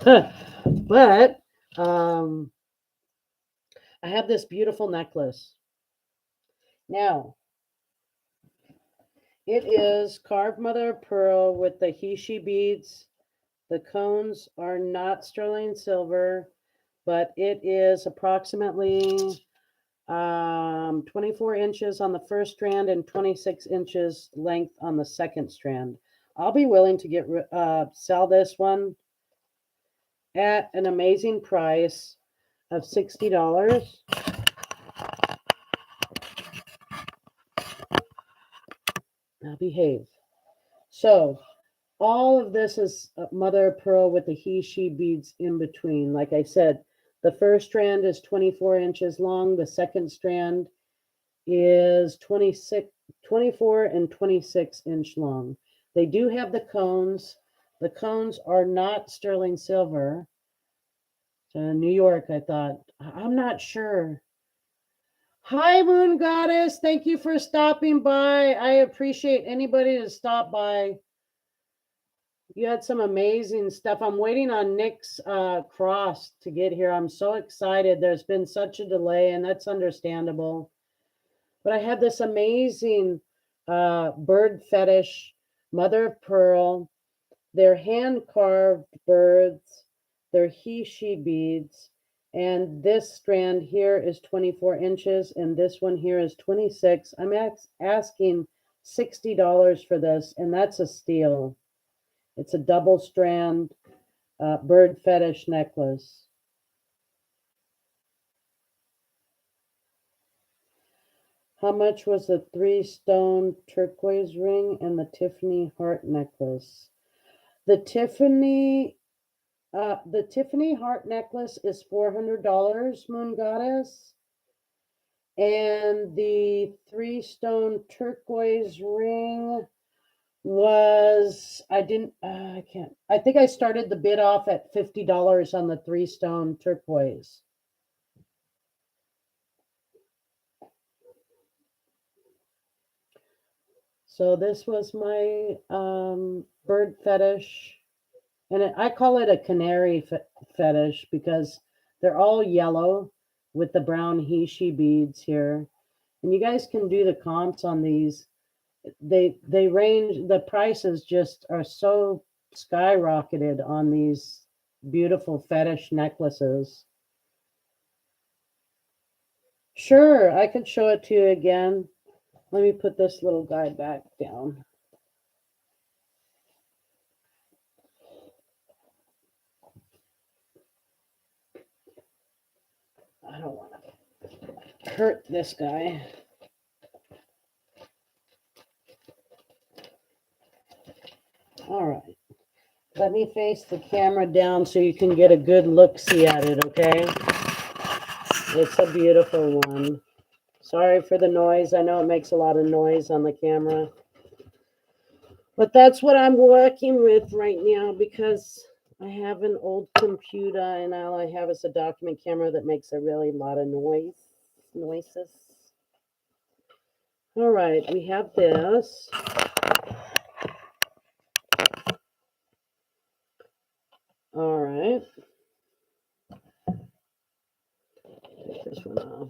But I have this beautiful necklace. Now, it is carved mother of pearl with the he-she beads. The cones are not sterling silver, but it is approximately 24 inches on the first strand and 26 inches length on the second strand. I'll be willing to sell this one at an amazing price of $60. Now behave. So all of this is mother of pearl with the he-she beads in between. Like I said, the first strand is 24 inches long. The second strand is 24 and 26-inch long. They do have the cones. The cones are not sterling silver. So in New York, I thought, I'm not sure. Hi, Moon Goddess. Thank you for stopping by. I appreciate anybody to stop by. You had some amazing stuff. I'm waiting on Nick's cross to get here. I'm so excited. There's been such a delay, and that's understandable. But I have this amazing bird fetish, mother of pearl. They're hand-carved birds. They're he-she beads. And this strand here is 24 inches, and this one here is 26. I'm asking $60 for this, and that's a steal. It's a double strand bird fetish necklace. How much was the 3-stone turquoise ring and the Tiffany heart necklace? The Tiffany heart necklace is $400, Moon Goddess. And the 3-stone turquoise ring was, I think I started the bid off at $50 on the 3-stone turquoise. So this was my bird fetish, and I call it a canary fetish because they're all yellow with the brown he-she beads here. And you guys can do the comps on these. They range, the prices just are so skyrocketed on these beautiful fetish necklaces. Sure, I could show it to you again. Let me put this little guy back down. I don't want to hurt this guy. All right. Let me face the camera down so you can get a good look-see at it, okay? It's a beautiful one. Sorry for the noise. I know it makes a lot of noise on the camera. But that's what I'm working with right now because I have an old computer and all I have is a document camera that makes a really lot of noises. All right, we have this. All right. Take this one off.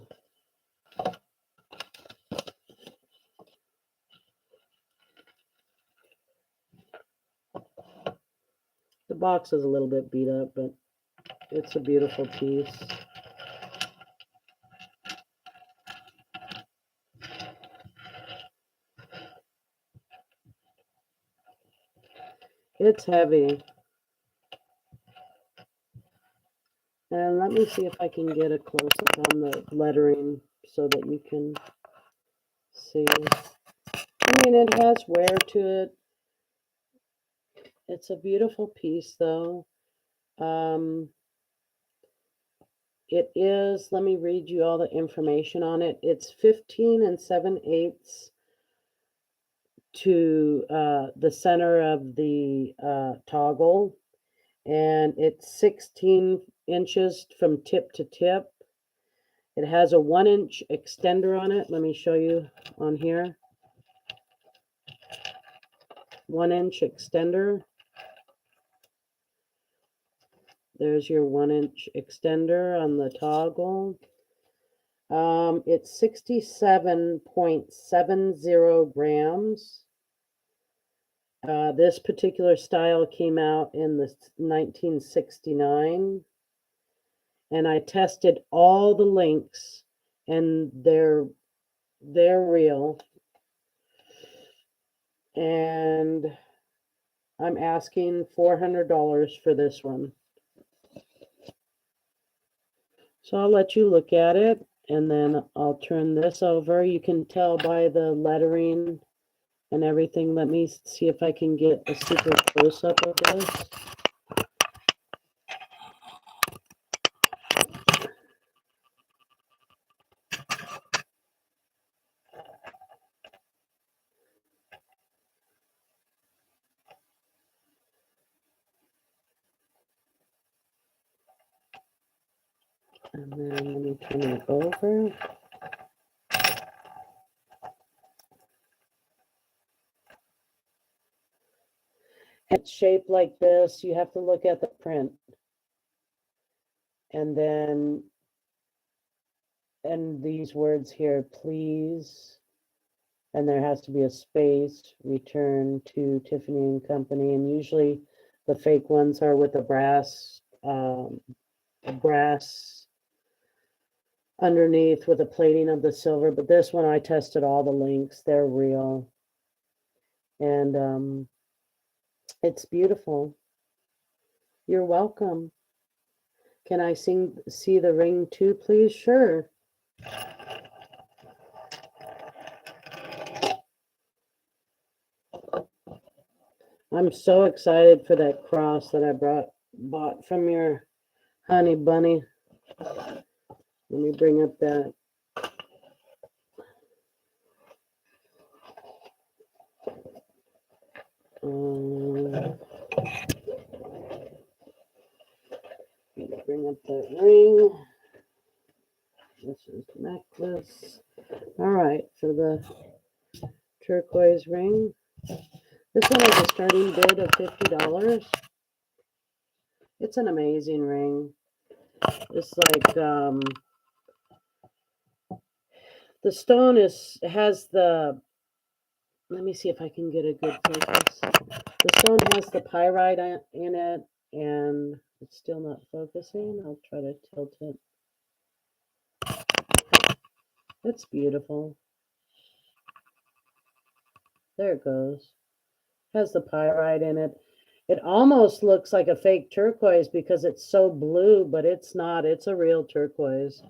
The box is a little bit beat up, but it's a beautiful piece. It's heavy. And let me see if I can get a close-up on the lettering so that you can see. I mean, it has wear to it. It's a beautiful piece, though. It is, let me read you all the information on it. It's 15 7/8 to the center of the toggle, and it's 16 inches from tip to tip. It has a 1-inch extender on it. Let me show you on here. 1-inch extender. There's your 1-inch extender on the toggle. It's 67.70 grams. This particular style came out in the 1969, and I tested all the links, and they're real. And I'm asking $400 for this one. So I'll let you look at it, and then I'll turn this over. You can tell by the lettering and everything. Let me see if I can get a super close-up of this. And then let me turn it over. It's shaped like this. You have to look at the print. And then, and these words here, please. And there has to be a space, return to Tiffany and Company. And usually the fake ones are with a brass underneath with a plating of the silver. But this one, I tested all the links. They're real. And it's beautiful. You're welcome. Can I see the ring too, please? Sure. I'm so excited for that cross that I bought from your honey bunny. Let me bring up that. Bring up that ring. This is the necklace. All right, for the turquoise ring. This one has a starting bid of $50. It's an amazing ring. It's like the stone has the. Let me see if I can get a good focus. The stone has the pyrite in it, and it's still not focusing. I'll try to tilt it. It's beautiful. There it goes. Has the pyrite in it. It almost looks like a fake turquoise because it's so blue, but it's not. It's a real turquoise.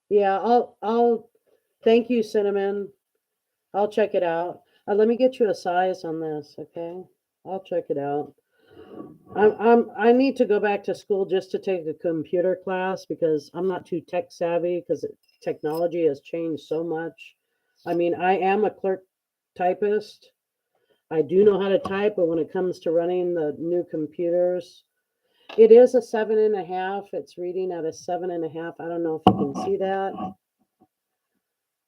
Yeah, I'll thank you, Cinnamon. I'll check it out. Let me get you a size on this, okay? I'll check it out. I need to go back to school just to take a computer class because I'm not too tech savvy because technology has changed so much. I mean, I am a clerk typist. I do know how to type, but when it comes to running the new computers, it is a 7.5. It's reading at a 7.5. I don't know if you can see that,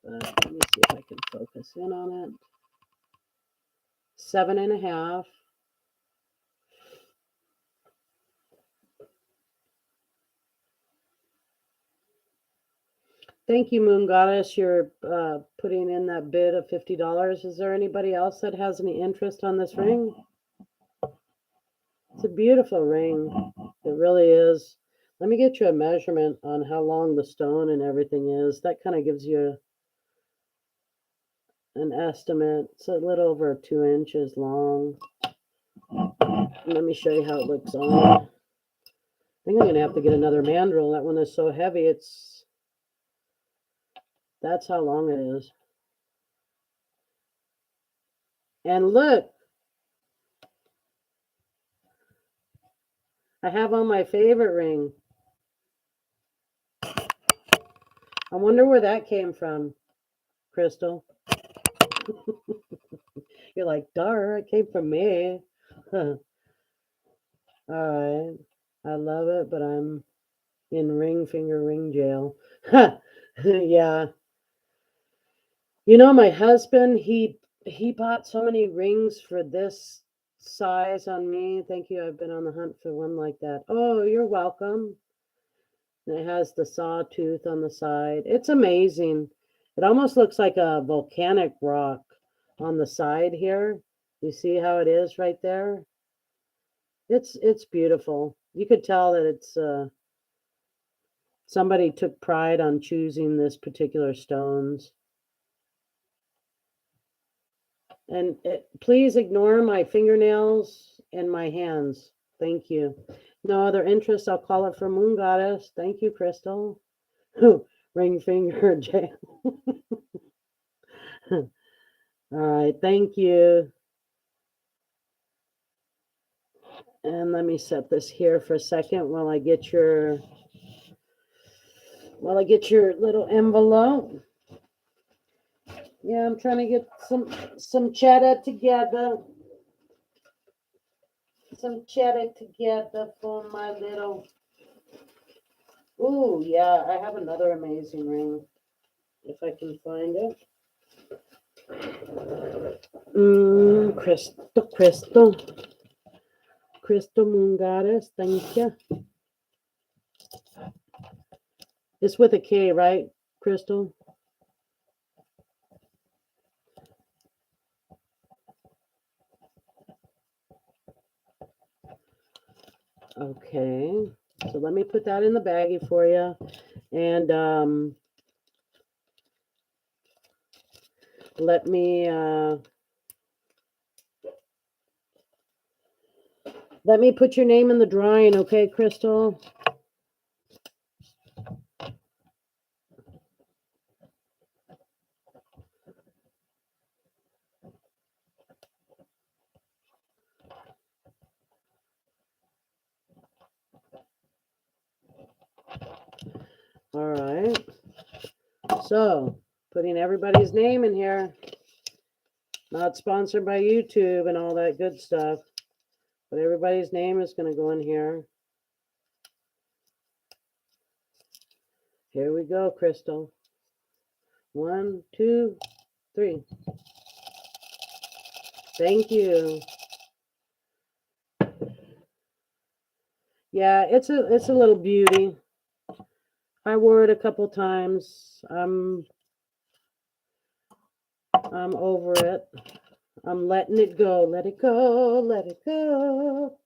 but let me see if I can focus in on it. 7.5. Thank you, Moon Goddess. You're putting in that bid of $50. Is there anybody else that has any interest on this ring? It's a beautiful ring. It really is. Let me get you a measurement on how long the stone and everything is. That kind of gives you an estimate. It's a little over 2 inches long. Let me show you how it looks on. I think I'm going to have to get another mandrel. That one is so heavy. That's how long it is. And look, I have on my favorite ring. I wonder where that came from, Crystal. You're like, darn, it came from me. Huh. All right. I love it, but I'm in ring finger ring jail. Yeah. You know, my husband, he bought so many rings for this size on me. Thank you. I've been on the hunt for one like that. Oh, you're welcome. And it has the sawtooth on the side. It's amazing. It almost looks like a volcanic rock on the side here. You see how it is right there? It's beautiful. You could tell that it's somebody took pride on choosing this particular stones. And please ignore my fingernails and my hands. Thank you. No other interest. I'll call it for Moon Goddess. Thank you, Crystal. Ring finger jail. All right. Thank you. And let me set this here for a second while I get your little envelope. Yeah, I'm trying to get some cheddar together. Some cheddar together for my little. Ooh, yeah, I have another amazing ring. If I can find it. Crystal Moon Goddess, thank you. It's with a K, right, Crystal? Okay, so let me put that in the baggie for you. And let me put your name in the drawing, okay, Crystal? All right. So, putting everybody's name in here. Not sponsored by YouTube and all that good stuff. But everybody's name is going to go in here. Here we go, Crystal. 1, 2, 3. Thank you. Yeah, it's a little beauty. I wore it a couple times. I'm over it. I'm letting it go. Let it go. Let it go.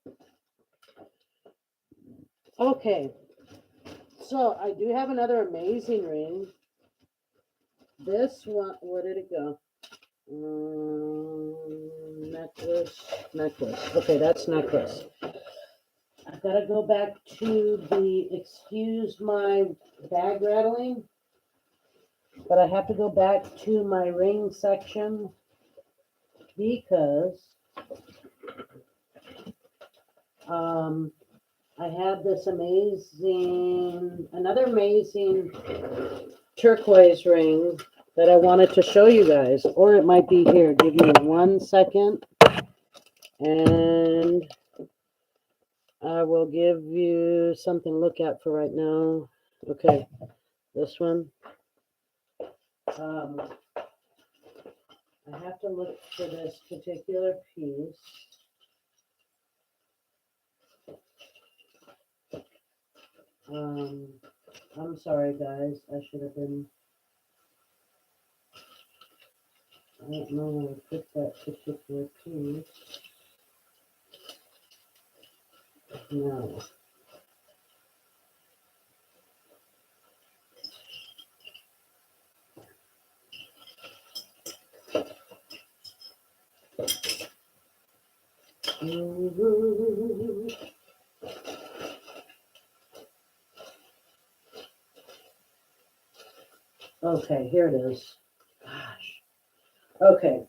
Okay. So I do have another amazing ring. This one, where did it go? Necklace. Okay, that's necklace. I've got to go back to excuse my bag rattling, but I have to go back to my ring section because I have this another amazing turquoise ring that I wanted to show you guys, or it might be here. Give me 1 second, and I will give you something to look at for right now. Okay, this one. I have to look for this particular piece. I'm sorry, guys. I should have been. I don't know where to put that particular piece. No. Okay, here it is. Gosh. Okay.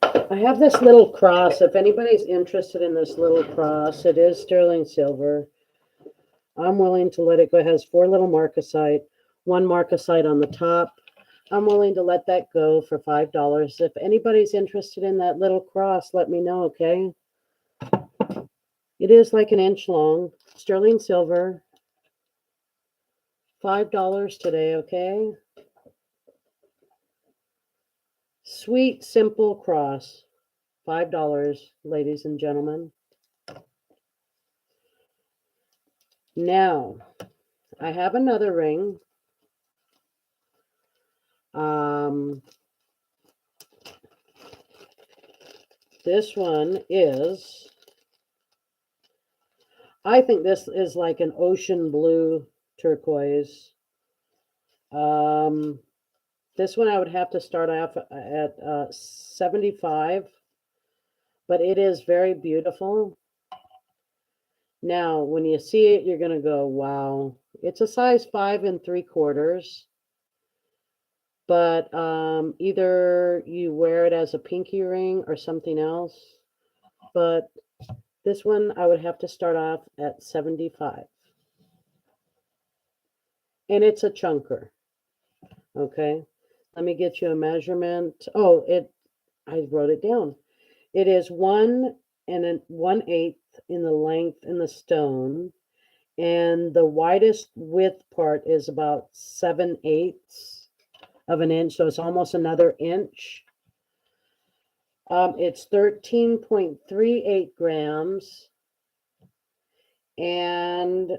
I have this little cross. If anybody's interested in this little cross, it is sterling silver. I'm willing to let it go. It has 4 little marcasite, 1 marcasite on the top. I'm willing to let that go for $5. If anybody's interested in that little cross, let me know, okay? It is like an inch long, sterling silver, $5 today, okay? Sweet, simple cross, $5, ladies and gentlemen. Now, I have another ring. This one is, I think this is like an ocean blue turquoise. This one I would have to start off at 75, but it is very beautiful. Now, when you see it, you're going to go, wow. It's a size 5 3/4, but either you wear it as a pinky ring or something else. But this one, I would have to start off at 75. And it's a chunker. Okay. Let me get you a measurement. Oh, I wrote it down. It is 1 1/8 in the length in the stone, and the widest width part is about 7/8 of an inch, so it's almost another inch. It's 13.38 grams, and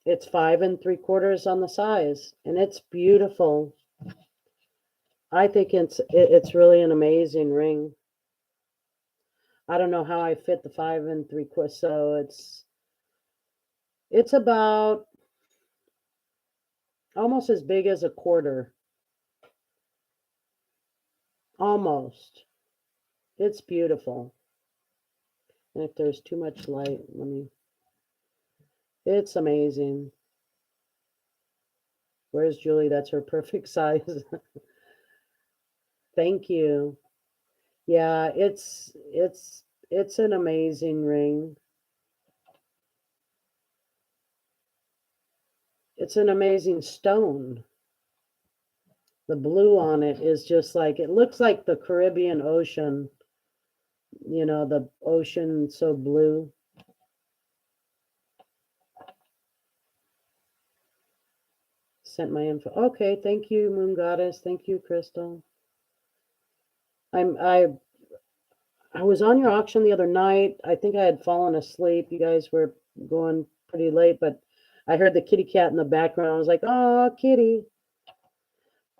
it's 5 3/4 on the size, and it's beautiful. I think it's really an amazing ring. I don't know how I fit the 5 3/4, so it's about almost as big as a quarter. Almost. It's beautiful. And if there's too much light, it's amazing. Where's Julie? That's her perfect size. Thank you. Yeah, it's an amazing ring. It's an amazing stone. The blue on it is just like, it looks like the Caribbean Ocean. You know, the ocean so blue. Sent my info. Okay, thank you, Moon Goddess. Thank you, Crystal. I was on your auction the other night. I think I had fallen asleep. You guys were going pretty late, but I heard the kitty cat in the background. I was like, oh, kitty.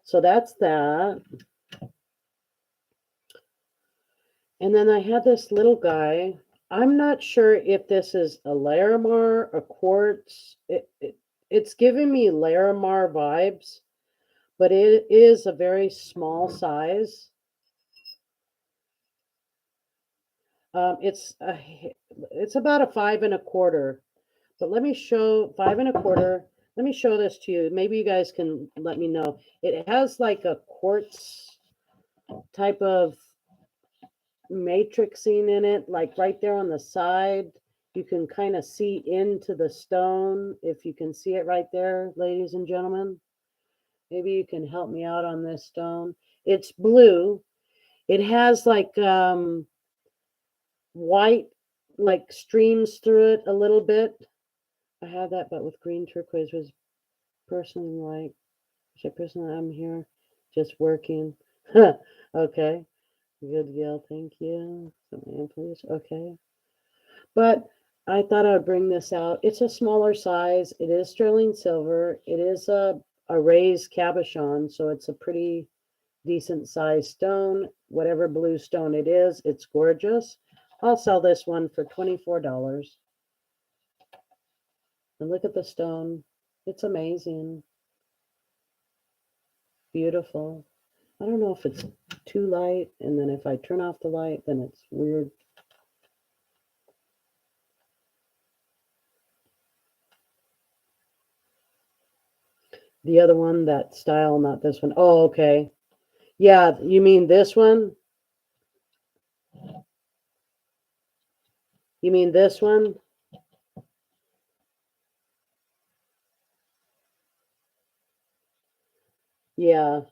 So that's that. And then I had this little guy. I'm not sure if this is a Larimar, a quartz. It's giving me Larimar vibes, but it is a very small size. It's about a 5 1/4. But let me show 5 1/4. Let me show this to you. Maybe you guys can let me know. It has like a quartz type of matrixing in it, like right there on the side. You can kind of see into the stone, if you can see it right there, ladies and gentlemen. Maybe you can help me out on this stone. It's blue. It has like white like streams through it a little bit. I have that, but with green turquoise was personally like, personally, I'm here just working. Okay. Good, Gail. Thank you. Please. Okay. But I thought I would bring this out. It's a smaller size. It is sterling silver. It is a raised cabochon, so it's a pretty decent sized stone. Whatever blue stone it is, it's gorgeous. I'll sell this one for $24. And look at the stone. It's amazing. Beautiful. I don't know if it's too light, and then if I turn off the light, then it's weird. The other one, that style, not this one. Oh, okay. Yeah, you mean this one? You mean this one? Yeah.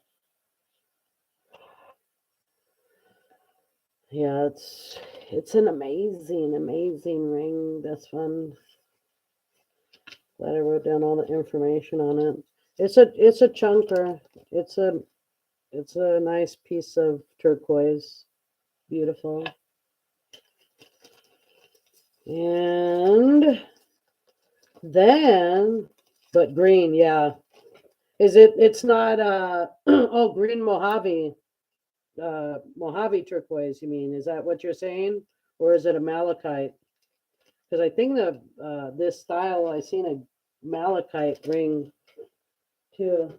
Yeah, It's an amazing, amazing ring. This one. Glad I wrote down all the information on it. It's a chunker. It's a nice piece of turquoise. Beautiful. And then, but green, yeah. It's not oh, green Mojave. Mojave turquoise, you mean? Is that what you're saying? Or is it a malachite? Because I think this style, I seen a malachite ring too.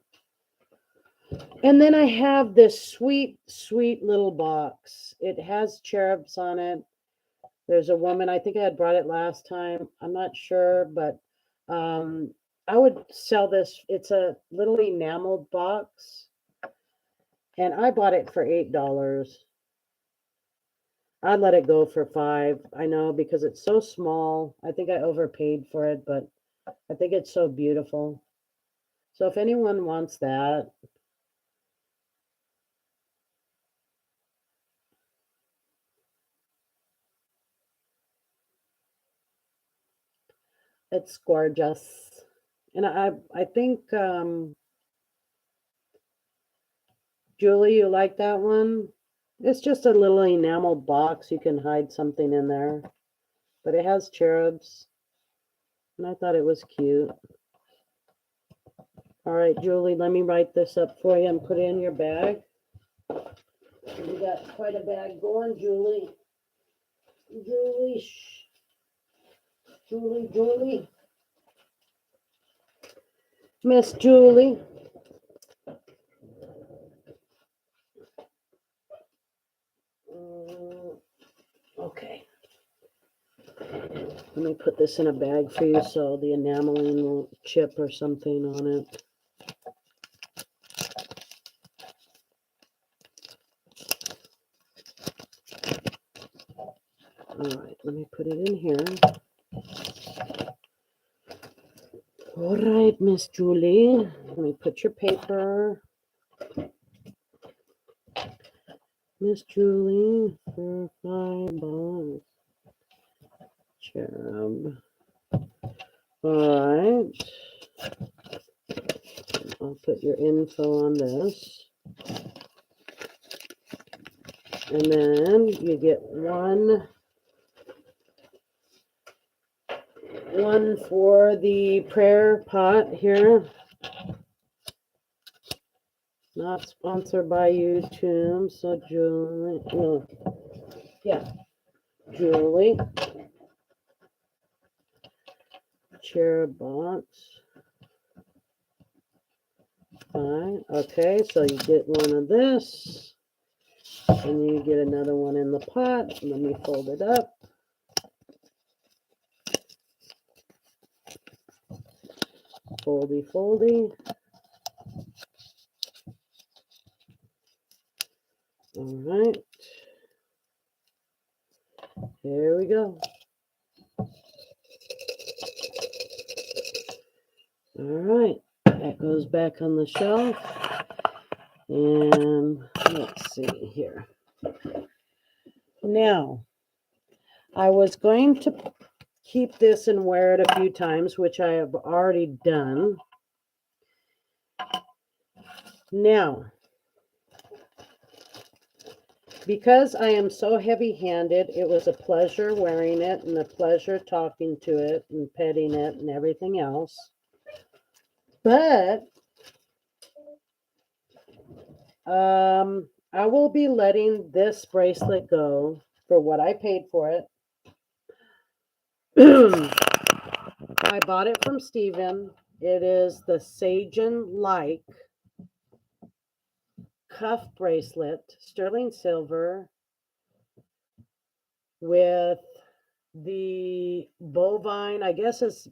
And then I have this sweet, sweet little box. It has cherubs on it. There's a woman, I think I had brought it last time. I'm not sure, but I would sell this. It's a little enameled box. And I bought it for $8. I'd let it go for $5. I know, because it's so small. I think I overpaid for it, but I think it's so beautiful. So if anyone wants that, it's gorgeous. And I think Julie, you like that one? It's just a little enameled box. You can hide something in there. But it has cherubs. And I thought it was cute. All right, Julie, let me write this up for you and put it in your bag. You got quite a bag going, Julie. Julie, shh. Julie. Miss Julie. Okay. Let me put this in a bag for you so the enameling won't chip or something on it. All right, let me put it in here. All right, Miss Julie. Let me put your paper. Miss Julie for $5. Cherub. All right. I'll put your info on this. And then you get one for the prayer pot here. Not sponsored by YouTube, so Julie, no, yeah, Julie. Cherub box. Fine. Okay, so you get one of this, and you get another one in the pot. Let me fold it up. Foldy, foldy. All right. Here we go. All right. That goes back on the shelf. And let's see here. Now, I was going to keep this and wear it a few times, which I have already done. Now, because I am so heavy-handed, it was a pleasure wearing it and a pleasure talking to it and petting it and everything else. But I will be letting this bracelet go for what I paid for it. I bought it from Steven. It is the Sagen-like cuff bracelet, sterling silver, with the bovine, I guess it's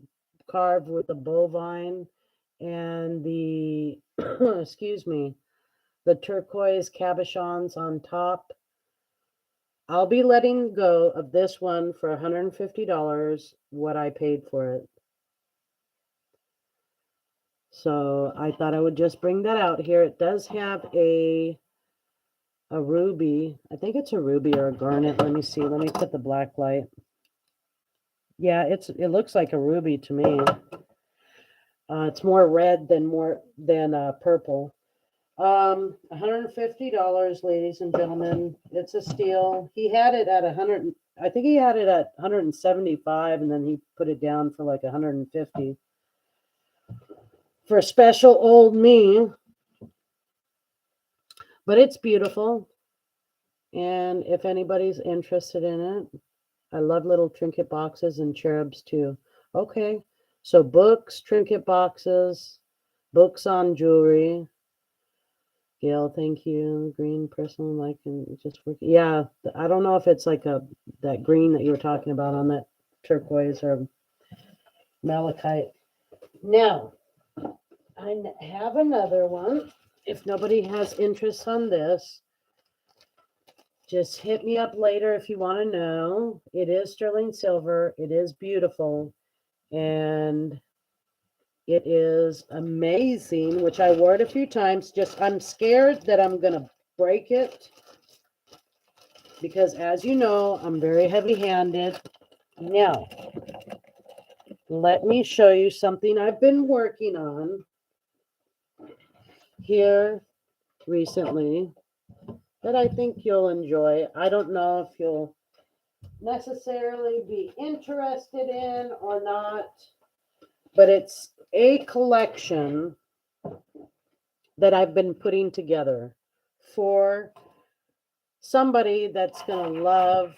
carved with the bovine and the, excuse me, the turquoise cabochons on top. I'll be letting go of this one for $150, what I paid for it. So I thought I would just bring that out here. It does have a a ruby. I think it's a ruby or a garnet. Let me see. Let me put the black light. Yeah, it looks like a ruby to me. It's more red than purple. $150, ladies and gentlemen. It's a steal. He had it at 100. I think he had it at 175, and then he put it down for like 150 for special old me. But it's beautiful, and if anybody's interested in it, I love little trinket boxes and cherubs too. Okay, so books, trinket boxes, books on jewelry. Gail, thank you. Green personal like and just work. Yeah, I don't know if it's like that green that you were talking about on that turquoise or malachite. Now, I have another one. If nobody has interest on this, just hit me up later if you want to know. It is sterling silver. It is beautiful. And it is amazing, which I wore it a few times. Just I'm scared that I'm going to break it because, as you know, I'm very heavy-handed. Now, let me show you something I've been working on here recently that I think you'll enjoy. I don't know if you'll necessarily be interested in or not, but it's a collection that I've been putting together for somebody that's going to love.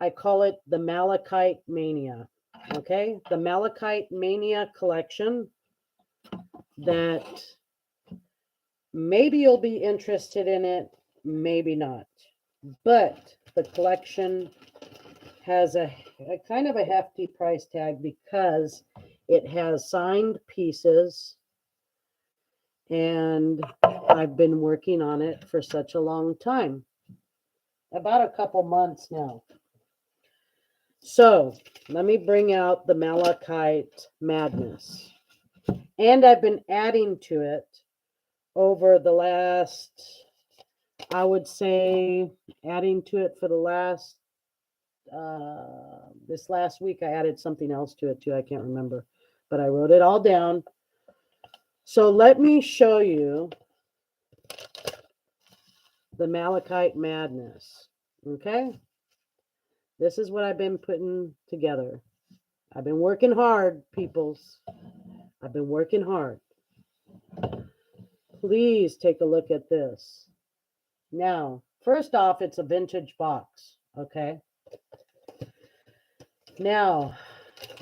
I call it the Malachite Mania. Okay, the Malachite Mania collection that maybe you'll be interested in it, maybe not. But the collection has a kind of a hefty price tag because it has signed pieces, and I've been working on it for such a long time, about a couple months now. So let me bring out the Malachite Madness. And I've been adding to it over the last, I would say, adding to it for the last, this last week, I added something else to it too. I can't remember, but I wrote it all down. So let me show you the Malachite Madness. Okay. This is what I've been putting together. I've been working hard, peoples. I've been working hard. Please take a look at this. Now, first off, it's a vintage box. Okay. Now,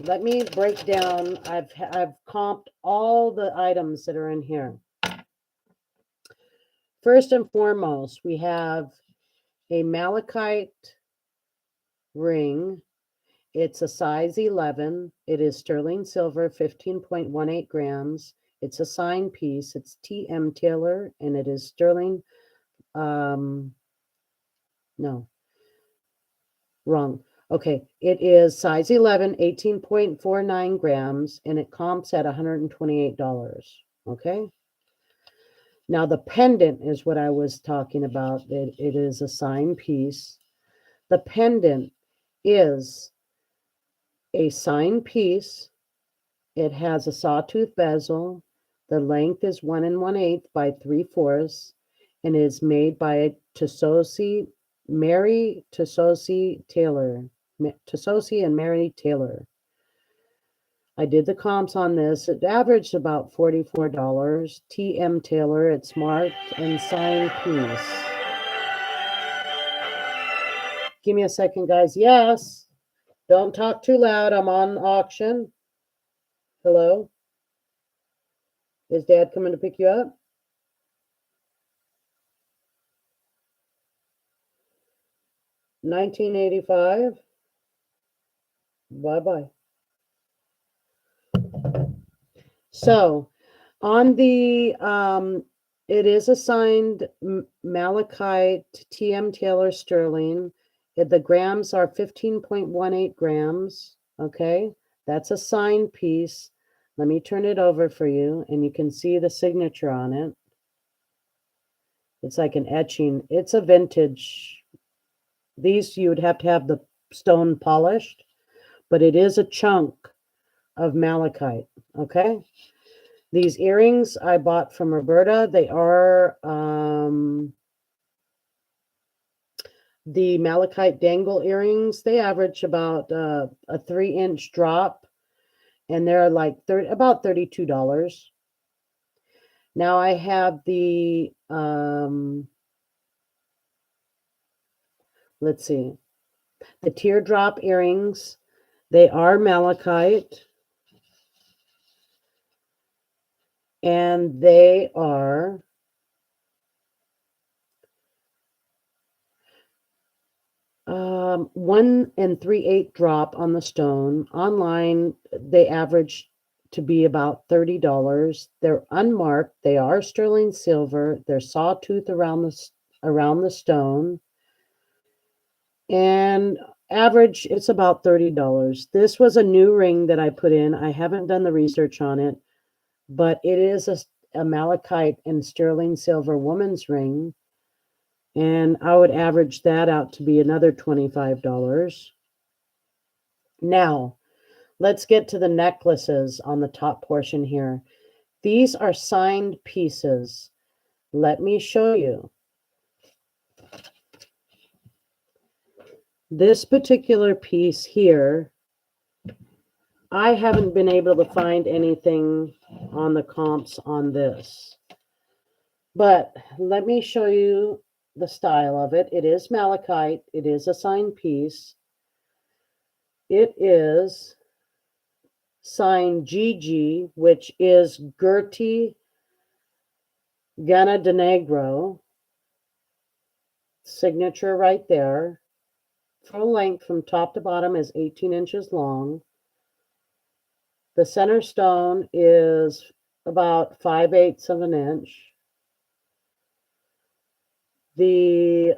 let me break down. I've comped all the items that are in here. First and foremost, we have a malachite ring. It's a size 11. It is sterling silver, 15.18 grams. It's a sign piece. It's TM Taylor, and it is sterling. No, wrong. Okay, it is size 11, 18.49 grams, and it comps at $128. Okay. Now, the pendant is what I was talking about. It is a sign piece. The pendant is a sign piece. It has a sawtooth bezel. The length is 1 1/8 by 3/4, and is made by Mary Tassosi Taylor. Tassosi and Mary Taylor. I did the comps on this. It averaged about $44. TM Taylor. It's marked and signed piece. Give me a second, guys. Yes. Don't talk too loud. I'm on auction. Hello? Is Dad coming to pick you up? $19.85. Bye-bye. So, on the, it is a signed malachite TM Taylor sterling. The grams are 15.18 grams. Okay, that's a signed piece. Let me turn it over for you, and you can see the signature on it. It's like an etching. It's a vintage. These you would have to have the stone polished, but it is a chunk of malachite. Okay. These earrings I bought from Roberta. They are the malachite dangle earrings. They average about a 3-inch drop, and they're like about $32. Now I have the let's see, the teardrop earrings. They are malachite, and they are 1 3/8 drop on the stone. Online, they average to be about $30. They're unmarked. They are sterling silver. They're sawtooth around the stone, and average it's about $30. This was a new ring that I put in. I haven't done the research on it, but it is a malachite and sterling silver woman's ring. And I would average that out to be another $25. Now, let's get to the necklaces on the top portion here. These are signed pieces. Let me show you. This particular piece here, I haven't been able to find anything on the comps on this. But let me show you the style of it. It is malachite. It is a signed piece. It is signed GG, which is Gertie Gana de Negro. Signature right there. Full length from top to bottom is 18 inches long. The center stone is about 5/8 of an inch. The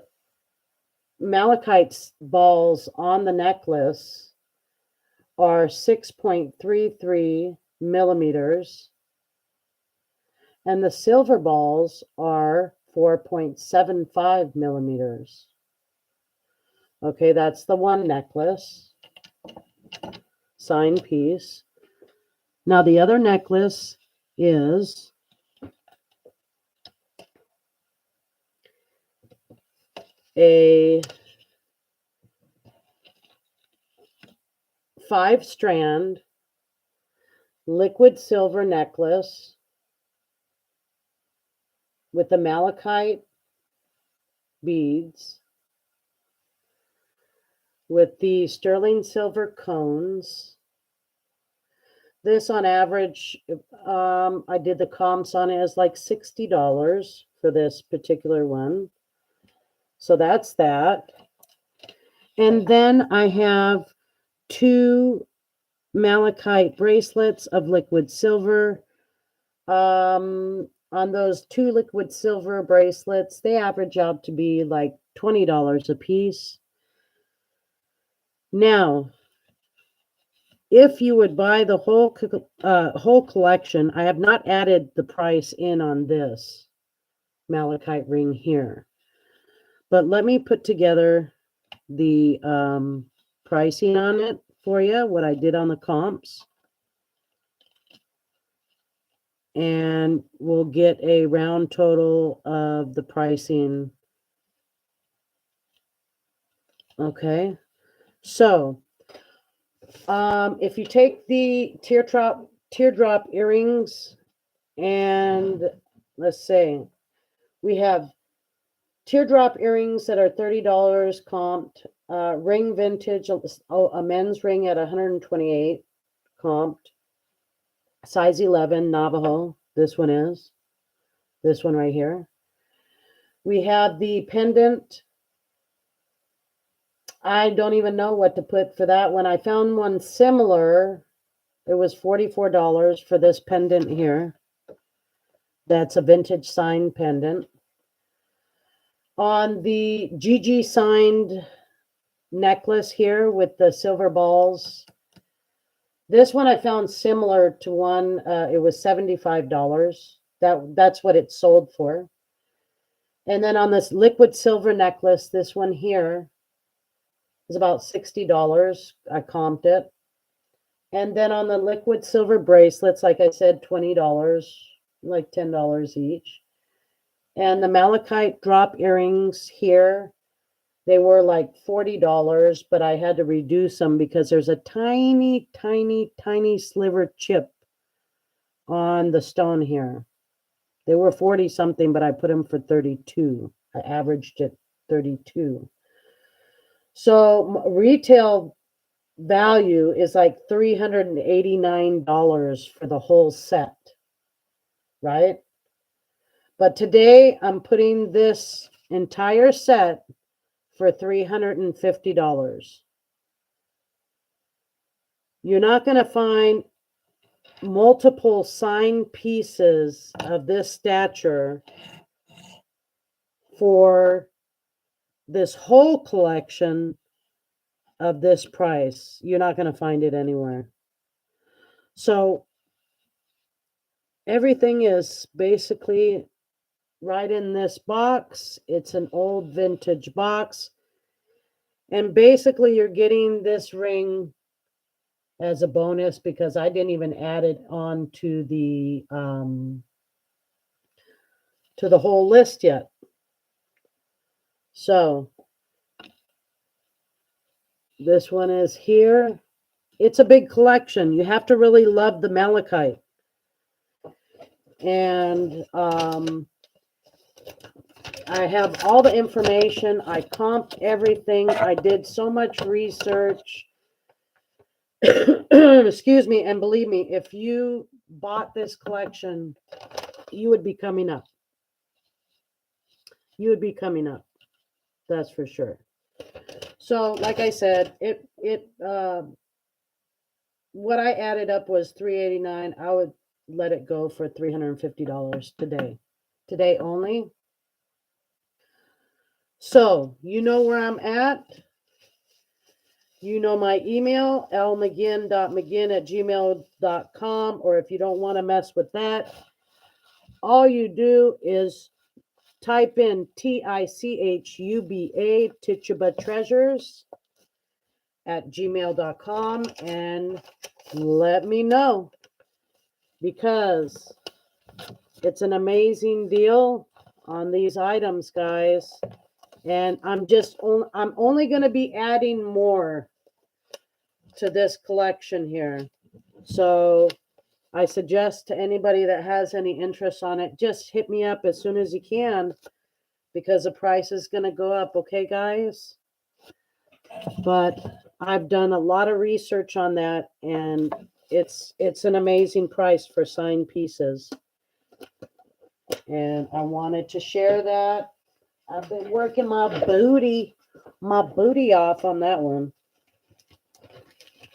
malachite balls on the necklace are 6.33 millimeters, and the silver balls are 4.75 millimeters. Okay, that's the one necklace, signed piece. Now the other necklace is a 5-strand liquid silver necklace with the malachite beads with the sterling silver cones. This on average, I did the comps on it as like $60 for this particular one. So that's that. And then I have 2 malachite bracelets of liquid silver. On those 2 liquid silver bracelets, they average out to be like $20 a piece. Now, if you would buy the whole collection, I have not added the price in on this malachite ring here. But let me put together the pricing on it for you, what I did on the comps. And we'll get a round total of the pricing. Okay. So, if you take the teardrop earrings, and let's say we have teardrop earrings that are $30 comped, ring vintage, a men's ring at $128 comped, size 11 Navajo. This one is this one right here. We have the pendant. I don't even know what to put for that one. I found one similar. It was $44 for this pendant here. That's a vintage signed pendant. On the GG signed necklace here with the silver balls, this one I found similar to one. It was $75. That's what it sold for. And then on this liquid silver necklace, this one here is about $60. I comped it. And then on the liquid silver bracelets, like I said, $20, like $10 each. And the malachite drop earrings here, they were like $40, but I had to reduce them because there's a tiny, tiny, tiny sliver chip on the stone here. They were 40 something, but I put them for 32. I averaged it 32. So retail value is like $389 for the whole set, right? But today I'm putting this entire set for $350. You're not going to find multiple sign pieces of this stature for this whole collection of this price. You're not going to find it anywhere. So everything is basically right in this box. It's an old vintage box. And basically you're getting this ring as a bonus because I didn't even add it on to the whole list yet. So this one is here. It's a big collection. You have to really love the malachite. And I have all the information. I comped everything. I did so much research. Excuse me. And believe me, if you bought this collection, you would be coming up. You would be coming up. That's for sure. So, like I said, what I added up was $389. I would let it go for $350 today. Today only. So, you know where I'm at. You know my email, lmcginn.mcginn@gmail.com, or if you don't want to mess with that, all you do is type in TICHUBA, Tituba Treasures, at gmail.com, and let me know, because it's an amazing deal on these items, guys. And I'm only going to be adding more to this collection here. So I suggest to anybody that has any interest on it, just hit me up as soon as you can, because the price is going to go up. Okay, guys? But I've done a lot of research on that, and it's an amazing price for signed pieces. And I wanted to share that. I've been working my booty off on that one,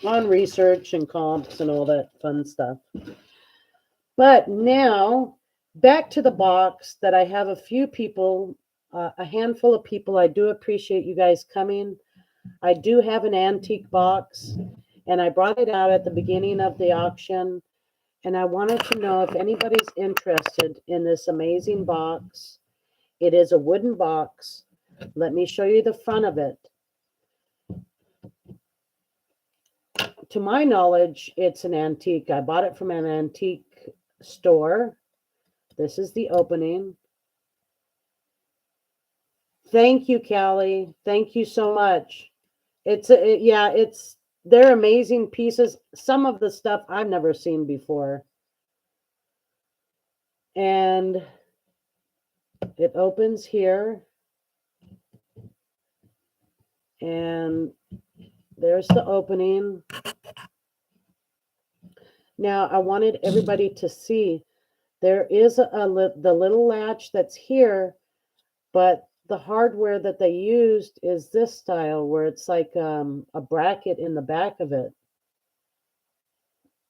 on research and comps and all that fun stuff. But now back to the box that I have a few people, a handful of people. I do appreciate you guys coming. I do have an antique box, and I brought it out at the beginning of the auction, and I wanted to know if anybody's interested in this amazing box. It is a wooden box. Let me show you the front of it. To my knowledge, it's an antique. I bought it from an antique store. This is the opening. Thank you, Callie. Thank you so much. They're amazing pieces. Some of the stuff I've never seen before. And it opens here. And there's the opening. Now, I wanted everybody to see there is the little latch that's here, but the hardware that they used is this style, where it's like a bracket in the back of it.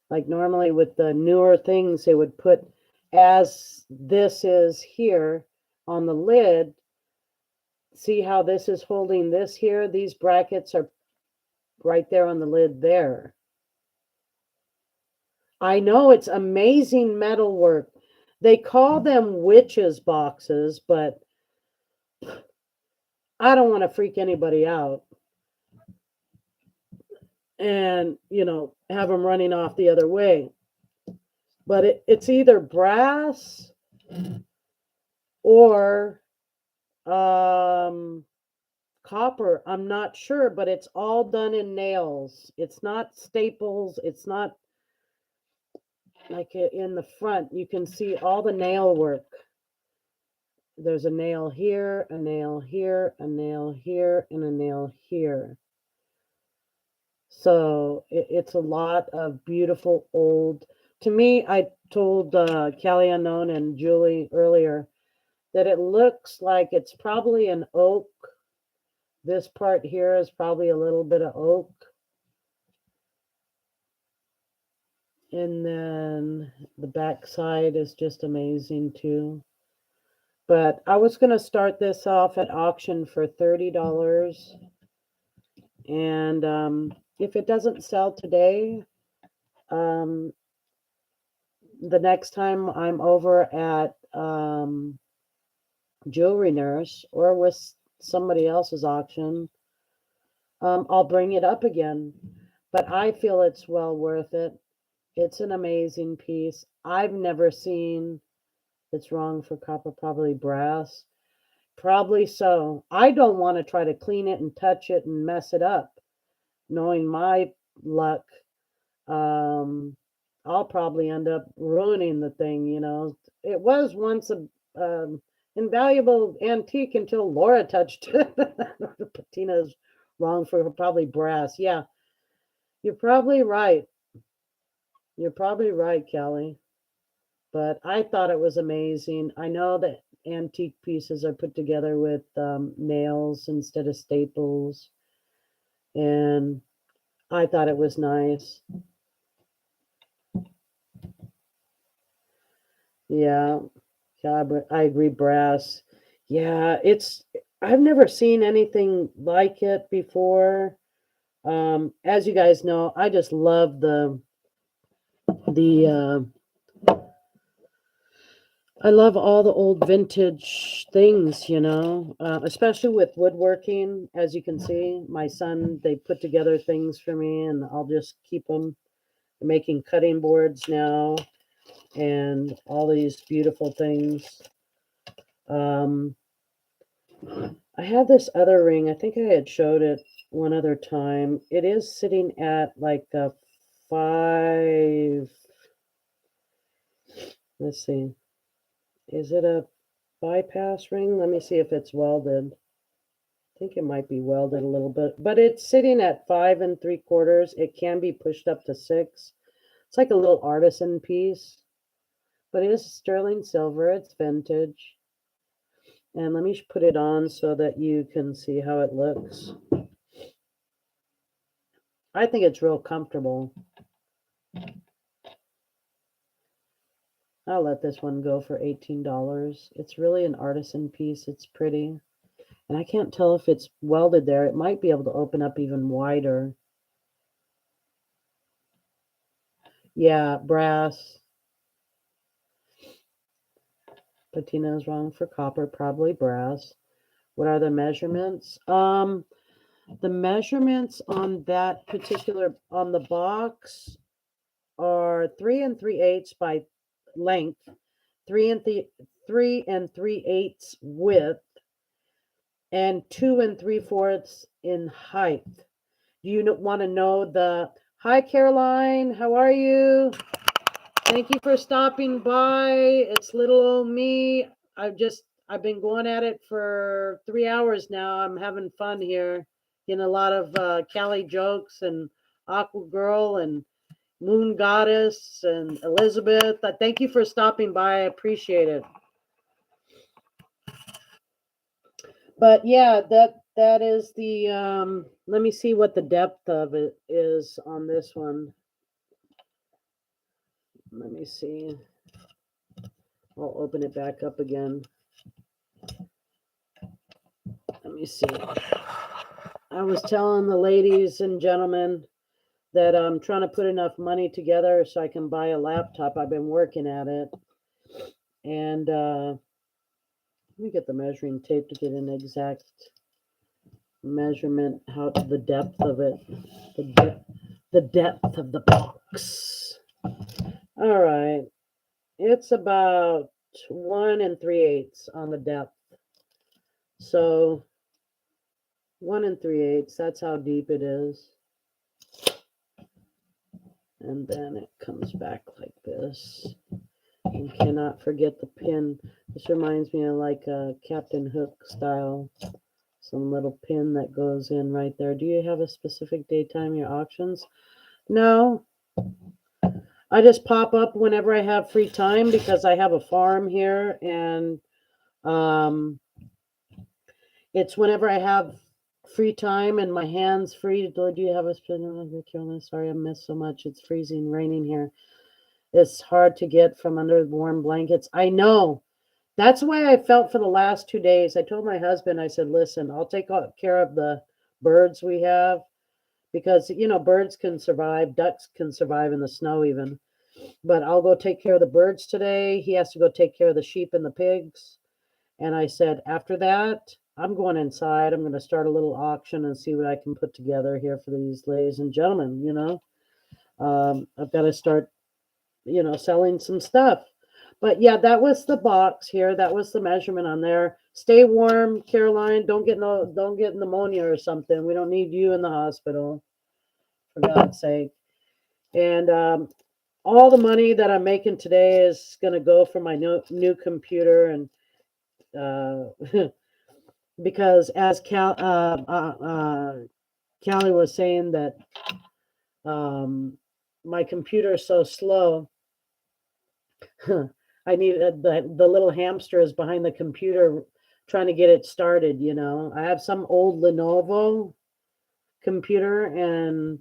Like normally with the newer things, they would put, as this is here on the lid, see how this is holding this here? These brackets are right there on the lid there. I know, it's amazing metal work. They call them witches boxes, but I don't want to freak anybody out and, have them running off the other way. But it's either brass or um, copper. I'm not sure, but it's all done in nails. It's not staples. It's not like in the front. You can see all the nail work. There's a nail here, a nail here, a nail here, and a nail here. So it's a lot of beautiful old. To me, I told Callie Unknown and Julie earlier that it looks like it's probably an oak. This part here is probably a little bit of oak. And then the back side is just amazing too. But I was going to start this off at auction for $30. And if it doesn't sell today, the next time I'm over at Jewelry Nurse or with somebody else's auction, I'll bring it up again. But I feel it's well worth it. It's an amazing piece. I've never seen. It's wrong for copper, probably brass. Probably so. I don't want to try to clean it and touch it and mess it up. Knowing my luck, I'll probably end up ruining the thing, It was once a invaluable antique until Laura touched it. Patina's wrong for probably brass. Yeah, you're probably right. You're probably right, Kelly. But I thought it was amazing. I know that antique pieces are put together with nails instead of staples. And I thought it was nice. Yeah, I agree, brass. Yeah, I've never seen anything like it before. As you guys know, I just love the I love all the old vintage things, especially with woodworking. As you can see, my son, they put together things for me, and I'll just keep them. I'm making cutting boards now and all these beautiful things. I have this other ring. I think I had showed it one other time. It is sitting at like a 5. Let's see. Is it a bypass ring? Let me see if it's welded. I think it might be welded a little bit, but it's sitting at 5 3/4. It can be pushed up to 6. It's like a little artisan piece, but it is sterling silver. It's vintage. And let me put it on so that you can see how it looks. I think it's real comfortable. I'll let this one go for $18. It's really an artisan piece. It's pretty. And I can't tell if it's welded there. It might be able to open up even wider. Yeah, brass. Patina's wrong for copper, probably brass. What are the measurements? The measurements on that particular, on the box are 3 3/8 by length, 3 3/8 width, and 2 3/4 in height. Do you want to know the? Hi, Caroline. How are you? Thank you for stopping by. It's little old me. I've been going at it for 3 hours now. I'm having fun here. Getting a lot of Cali jokes and Aqua Girl and Moon Goddess and Elizabeth. Thank you for stopping by. I appreciate it. But yeah, that is the let me see what the depth of it is on this one. Let me see. I'll open it back up again. Let me see. I was telling the ladies and gentlemen that I'm trying to put enough money together so I can buy a laptop. I've been working at it. And let me get the measuring tape to get an exact measurement, how to the depth of it, the depth of the box. All right, it's about 1 3/8 on the depth. So 1 3/8, that's how deep it is. And then it comes back like this. You cannot forget the pin. This reminds me of like a Captain Hook style. Some little pin that goes in right there. Do you have a specific daytime your auctions? No. I just pop up whenever I have free time because I have a farm here, and um, it's whenever I have free time and my hands free. Do you have a spin? Sorry, I missed so much. It's freezing, raining here. It's hard to get from under warm blankets. I know. That's why I felt for the last 2 days. I told my husband, I said, listen, I'll take care of the birds we have because, birds can survive, ducks can survive in the snow even. But I'll go take care of the birds today. He has to go take care of the sheep and the pigs. And I said, after that, I'm going inside. I'm going to start a little auction and see what I can put together here for these ladies and gentlemen, I've got to start, selling some stuff. But yeah, that was the box here. That was the measurement on there. Stay warm, Caroline. Don't get pneumonia or something. We don't need you in the hospital, for God's sake. And all the money that I'm making today is going to go for my new computer, and because as Callie was saying that my computer is so slow. I need the little hamster is behind the computer trying to get it started. I have some old Lenovo computer, and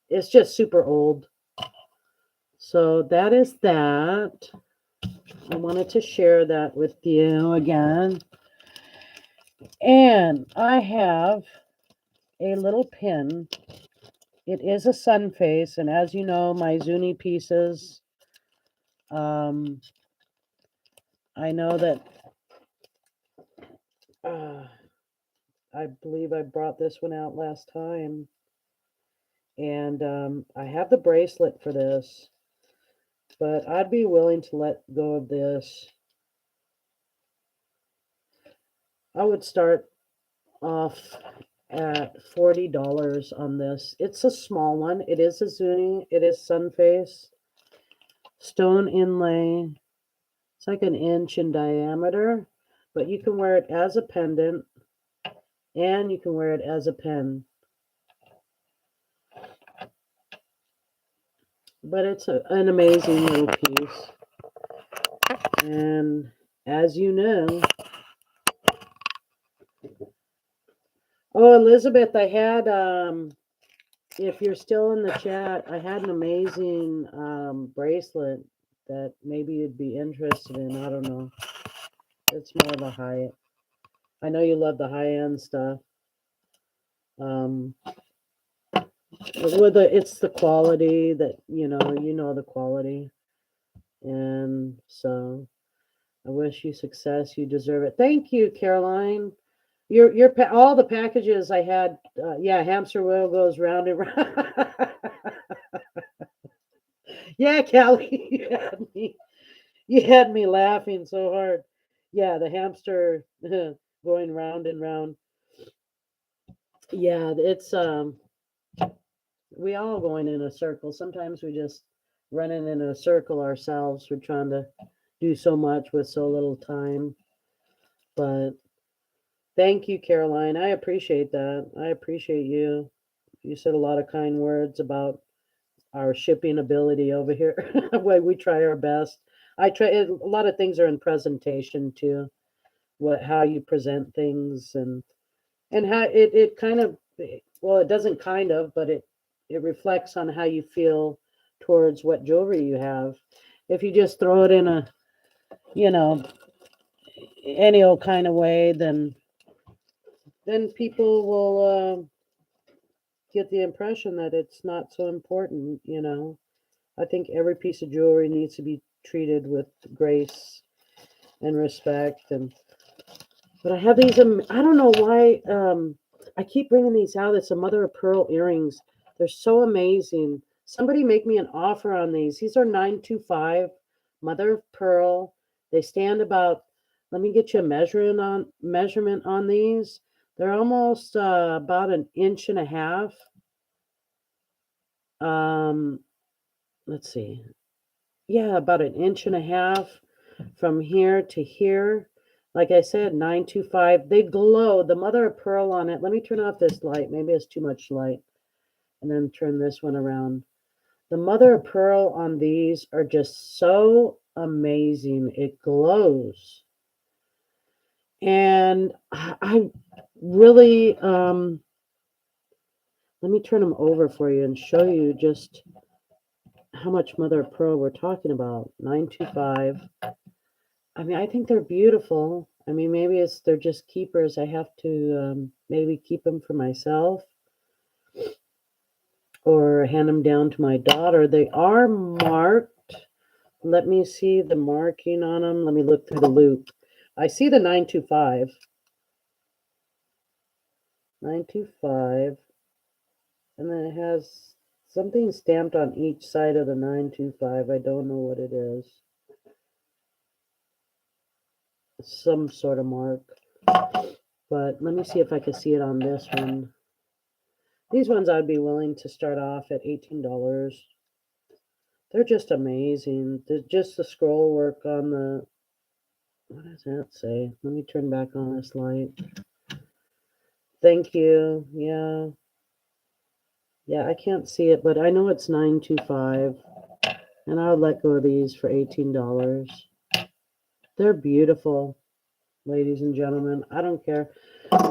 it's just super old. So that is that. I wanted to share that with you again. And I have a little pin. It is a sun face, and as you know, my Zuni pieces, I know that I believe I brought this one out last time, and I have the bracelet for this, but I'd be willing to let go of this. I would start off at $40 on this. It's a small one. It is a Zuni. It is sun face. Stone inlay. It's like 1 inch in diameter, but you can wear it as a pendant and you can wear it as a pen. But it's an amazing little piece. And as you know, oh, Elizabeth, I had, if you're still in the chat, I had an amazing bracelet that maybe you'd be interested in. I don't know. It's more of a high. I know you love the high end stuff. It's the quality that you know the quality, and so I wish you success. You deserve it. Thank you, Caroline. Your all the packages I had. Yeah, hamster wheel goes round and round. Yeah, Callie, you had me laughing so hard. Yeah, the hamster going round and round. Yeah, it's we all going in a circle. Sometimes we just running in a circle ourselves. We're trying to do so much with so little time. But thank you, Caroline. I appreciate that. I appreciate you. You said a lot of kind words about our shipping ability over here. Well, we try our best. I try. A lot of things are in presentation too. How you present things, and how it kind of, well, it doesn't kind of, but it reflects on how you feel towards what jewelry you have. If you just throw it in a, you know, any old kind of way, then people will get the impression that it's not so important. I think every piece of jewelry needs to be treated with grace and respect, and But I have these, I don't know why I keep bringing these out. It's a mother of pearl earrings. They're so amazing. Somebody make me an offer on these. These are 925 mother of pearl. They stand about, let me get you a measurement on these. They're almost about an inch and a half. Um, let's see. Yeah, about an inch and a half from here to here. Like I said, 925. They glow. The mother of pearl on it. Let me turn off this light. Maybe it's too much light. And then turn this one around. The mother of pearl on these are just so amazing. It glows. And I really, let me turn them over for you and show you just how much mother of pearl we're talking about. 925. I mean, I think they're beautiful. I mean, maybe they're just keepers. I have to maybe keep them for myself or hand them down to my daughter. They are marked. Let me see the marking on them. Let me look through the loop. I see the 925. 925. And then it has something stamped on each side of the 925. I don't know what it is. Some sort of mark. But let me see if I can see it on this one. These ones I'd be willing to start off at $18. They're just amazing. Just the scroll work on the, what does that say? Let me turn back on this light. Thank you. Yeah. Yeah, I can't see it, but I know it's 925. And I would let go of these for $18. They're beautiful, ladies and gentlemen. I don't care.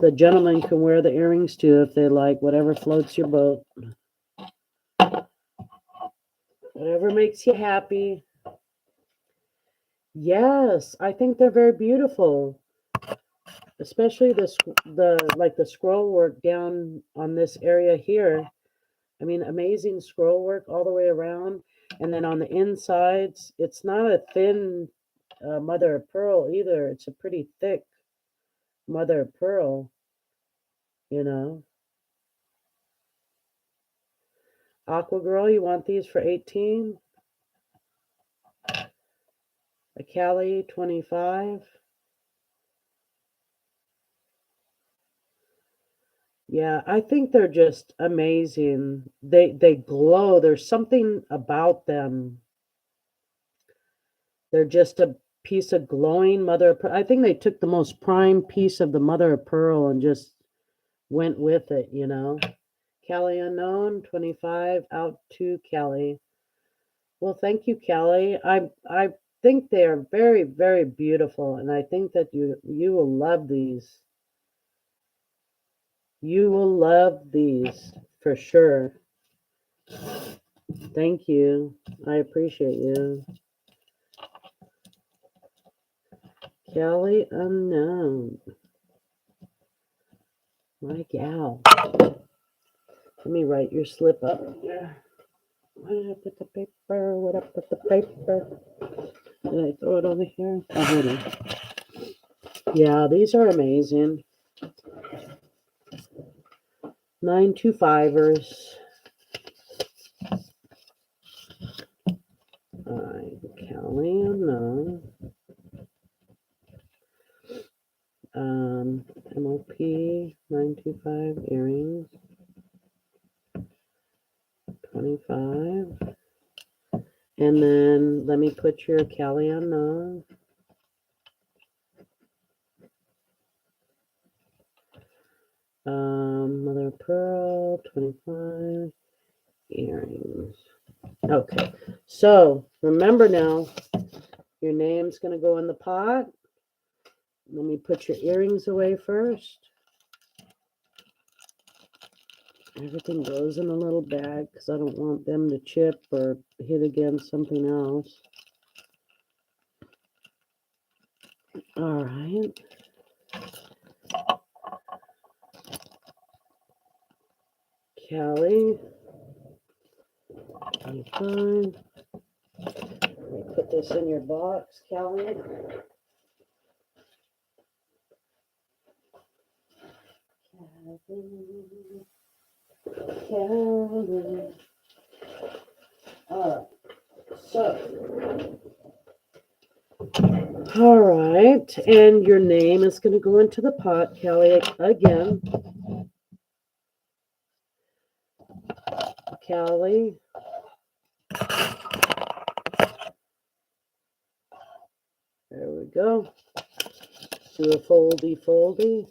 The gentlemen can wear the earrings too if they like, whatever floats your boat. Whatever makes you happy. Yes, I think they're very beautiful, especially the scroll work down on this area here. I mean, amazing scroll work all the way around, and then on the insides, it's not a thin mother of pearl either. It's a pretty thick mother of pearl. You know, Aqua Girl, you want these for 18? A Cali 25. Yeah, I think they're just amazing. They glow. There's something about them. They're just a piece of glowing mother of pearl. I think they took the most prime piece of the mother of pearl and just went with it, you know. Cali Unknown 25 out to Cali. Well, thank you, Kelly. I think they are very, very beautiful, and I think that you will love these. You will love these for sure. Thank you. I appreciate you. Kelly Unknown. My gal. Let me write your slip up. Where did I put the paper? Where did I put the paper? Did I throw it over here? Oh, here it is. Yeah, these are amazing. 925ers. Kelly Unknown. MOP 925 earrings. 25. And then let me put your Cali Unknown. Mother of Pearl 25 earrings. Okay, so remember now, your name's going to go in the pot. Let me put your earrings away first. Everything goes in a little bag because I don't want them to chip or hit against something else. All right. Callie. 25. Let me put this in your box, Callie. Callie. All right. So, all right. And your name is going to go into the pot, Callie, again. Callie. There we go. Do a foldy, foldy.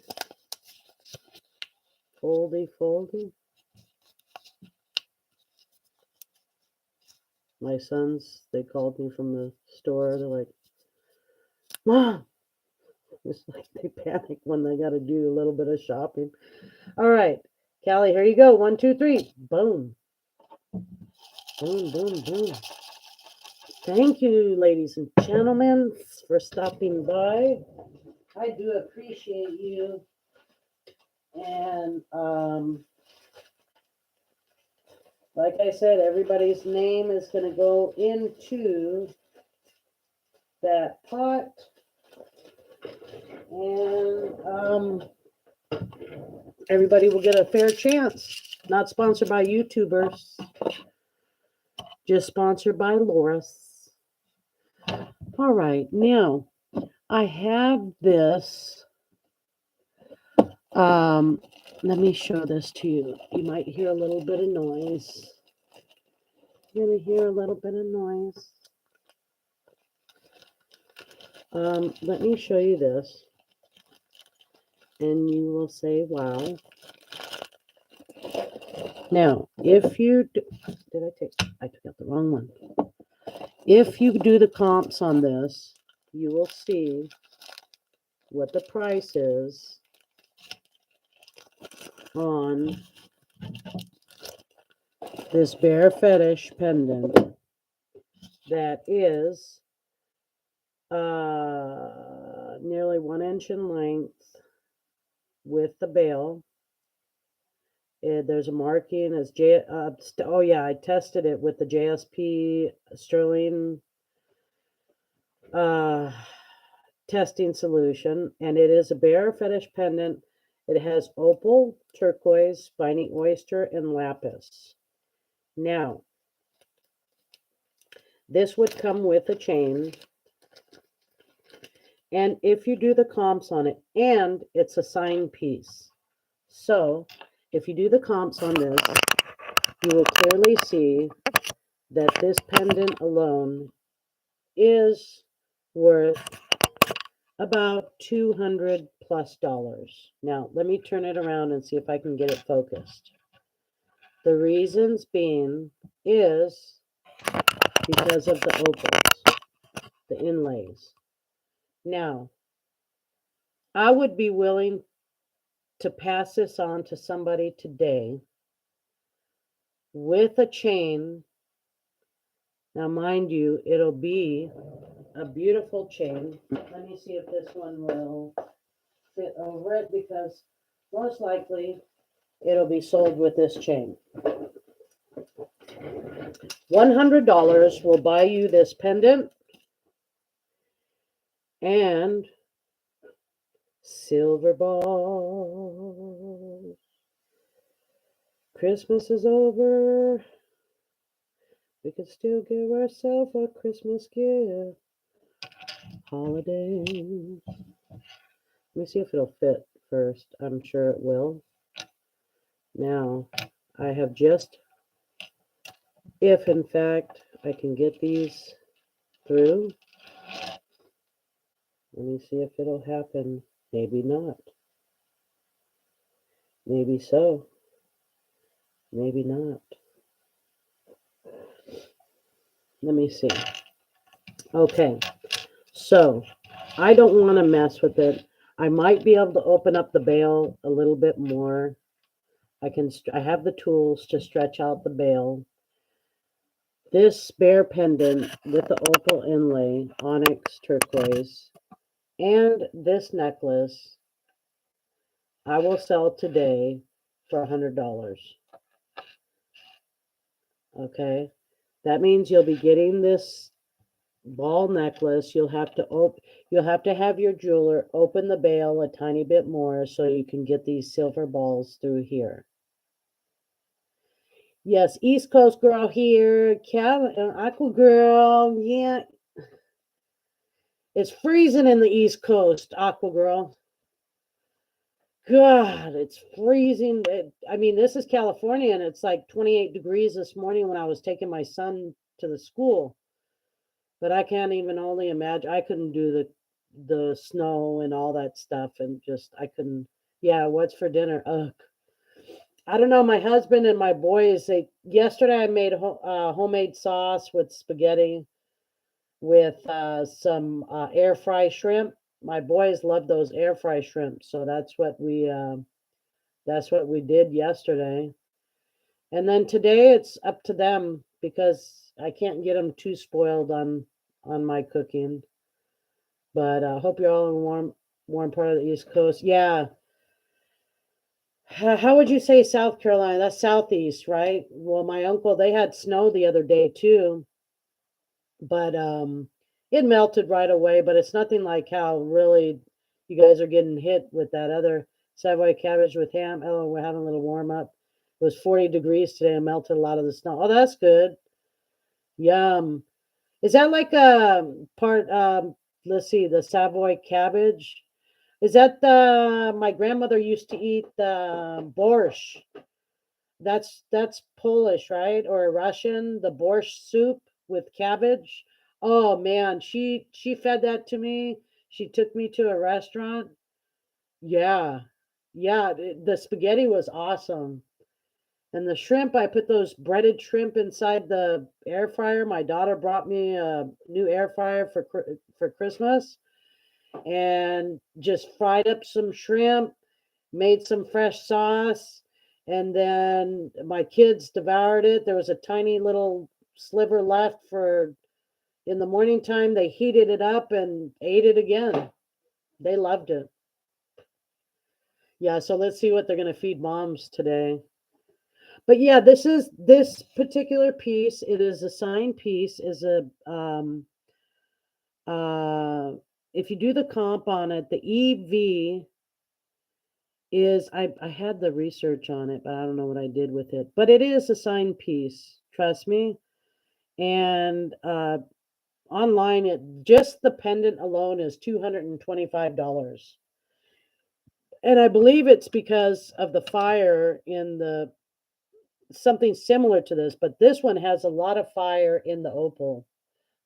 Foldy, foldy. My sons, they called me from the store. They're like, Mom. It's like they panic when they got to do a little bit of shopping. All right. Callie, here you go. 1, 2, 3. Boom. Boom, boom, boom. Thank you, ladies and gentlemen, for stopping by. I do appreciate you. And like I said, everybody's name is going to go into that pot. And everybody will get a fair chance. Not sponsored by YouTubers, just sponsored by Loris. All right, now I have this. Let me show this to you. You might hear a little bit of noise. You're gonna hear a little bit of noise. Let me show you this, and you will say, "Wow." Now, if you I took out the wrong one. If you do the comps on this, you will see what the price is on this bear fetish pendant that is nearly 1 inch in length with the bail. There's a marking as I tested it with the JSP sterling testing solution, and it is a bear fetish pendant. It has opal, turquoise, spiny oyster, and lapis. Now, this would come with a chain, and if you do the comps on it, and it's a signed piece. So, if you do the comps on this, you will clearly see that this pendant alone is worth about $200 plus. Now, let me turn it around and see if I can get it focused. The reasons being is because of the opals, the inlays. Now, I would be willing to pass this on to somebody today with a chain. Now, mind you, it'll be a beautiful chain. Let me see if this one will fit over it, because most likely it'll be sold with this chain. $100 will buy you this pendant and silver balls. Christmas is over. We can still give ourselves a Christmas gift. Holidays. Let me see if it'll fit first. I'm sure it will. Now, I have just, if in fact I can get these through. Let me see if it'll happen. Maybe not. Maybe so. Maybe not. Let me see. Okay. So, I don't want to mess with it. I might be able to open up the bail a little bit more. I have the tools to stretch out the bail. This bear pendant with the opal inlay, onyx turquoise, and this necklace, I will sell today for $100. Okay, that means you'll be getting this ball necklace, you'll have to have your jeweler open the bail a tiny bit more so you can get these silver balls through here. Yes, East Coast girl here, Aqua girl. Yeah, it's freezing in the East Coast, Aqua girl. God, it's freezing. I mean, this is California, and it's like 28 degrees this morning when I was taking my son to the school. But I can't even only imagine. I couldn't do the snow and all that stuff, and just I couldn't. Yeah, what's for dinner? Ugh. I don't know. My husband and my boys. Yesterday I made homemade sauce with spaghetti with some air fry shrimp. My boys love those air fry shrimp, so that's what we did yesterday. And then today it's up to them because I can't get them too spoiled on my cooking. But I hope you're all in warm part of the East Coast. Yeah. How would you say South Carolina? That's southeast, right? Well, my uncle, they had snow the other day too, but it melted right away, but it's nothing like how really you guys are getting hit with that other Savoy cabbage with ham. Oh, we're having a little warm up. It was 40 degrees today and melted a lot of the snow. Oh, that's good. Yum. Is that like a part let's see, the Savoy cabbage? Is that the my grandmother used to eat the borscht? That's Polish, right? Or Russian, the borscht soup with cabbage. Oh man, she fed that to me. She took me to a restaurant. Yeah. Yeah, the spaghetti was awesome. And the shrimp, I put those breaded shrimp inside the air fryer. My daughter brought me a new air fryer for Christmas and just fried up some shrimp, made some fresh sauce, and then my kids devoured it. There was a tiny little sliver left for in the morning time. They heated it up and ate it again. They loved it. Yeah, so let's see what they're going to feed moms today. But yeah, this particular piece. It is a signed piece. Is a uh, if you do the comp on it, the EV is I had the research on it, but I don't know what I did with it. But it is a signed piece, trust me. And online, it just the pendant alone is $225, and I believe it's because of the fire in the something similar to this, but this one has a lot of fire in the opal.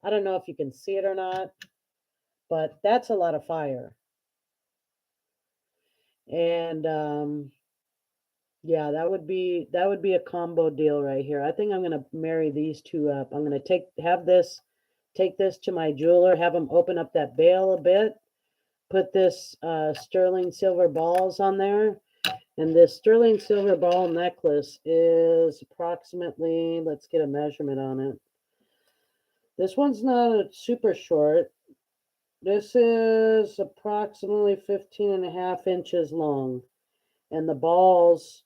I don't know if you can see it or not, but that's a lot of fire. And yeah, that would be a combo deal right here. I think I'm gonna marry these two up. I'm gonna take this to my jeweler, have him open up that bale a bit, put this sterling silver balls on there, and this sterling silver ball necklace is approximately. Let's get a measurement on it. This one's not super short. This is approximately 15 and a half inches long. And the balls,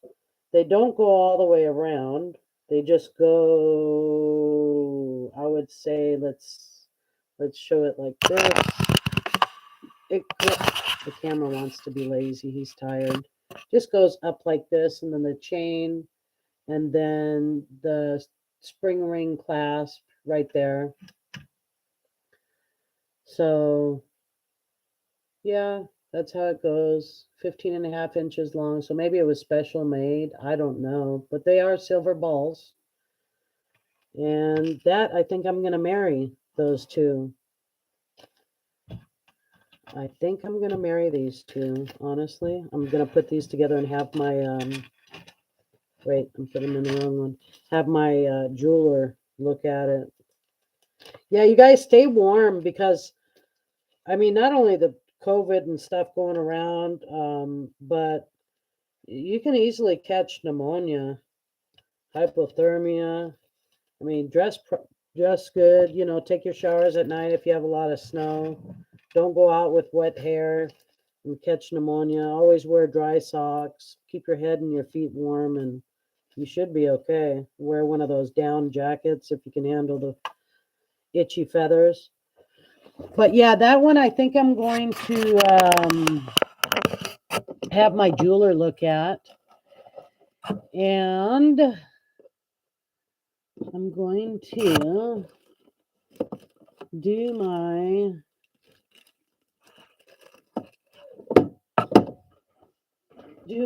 they don't go all the way around. They just go, I would say, let's show it like this. The camera wants to be lazy. He's tired. Just goes up like this, and then the chain, and then the spring ring clasp right there. So yeah, that's how it goes. 15 and a half inches long. So maybe it was special made. I don't know. But they are silver balls. And that, I think I'm going to marry those two. I think I'm going to marry these two, honestly. I'm going to put these together and have my, wait, I'm putting them in the wrong one. Have my jeweler look at it. Yeah, you guys stay warm because, I mean, not only the COVID and stuff going around, but you can easily catch pneumonia, hypothermia. I mean, dress good. You know, take your showers at night if you have a lot of snow. Don't go out with wet hair and catch pneumonia. Always wear dry socks. Keep your head and your feet warm, and you should be okay. Wear one of those down jackets if you can handle the itchy feathers. But yeah, that one I think I'm going to have my jeweler look at. And I'm going to do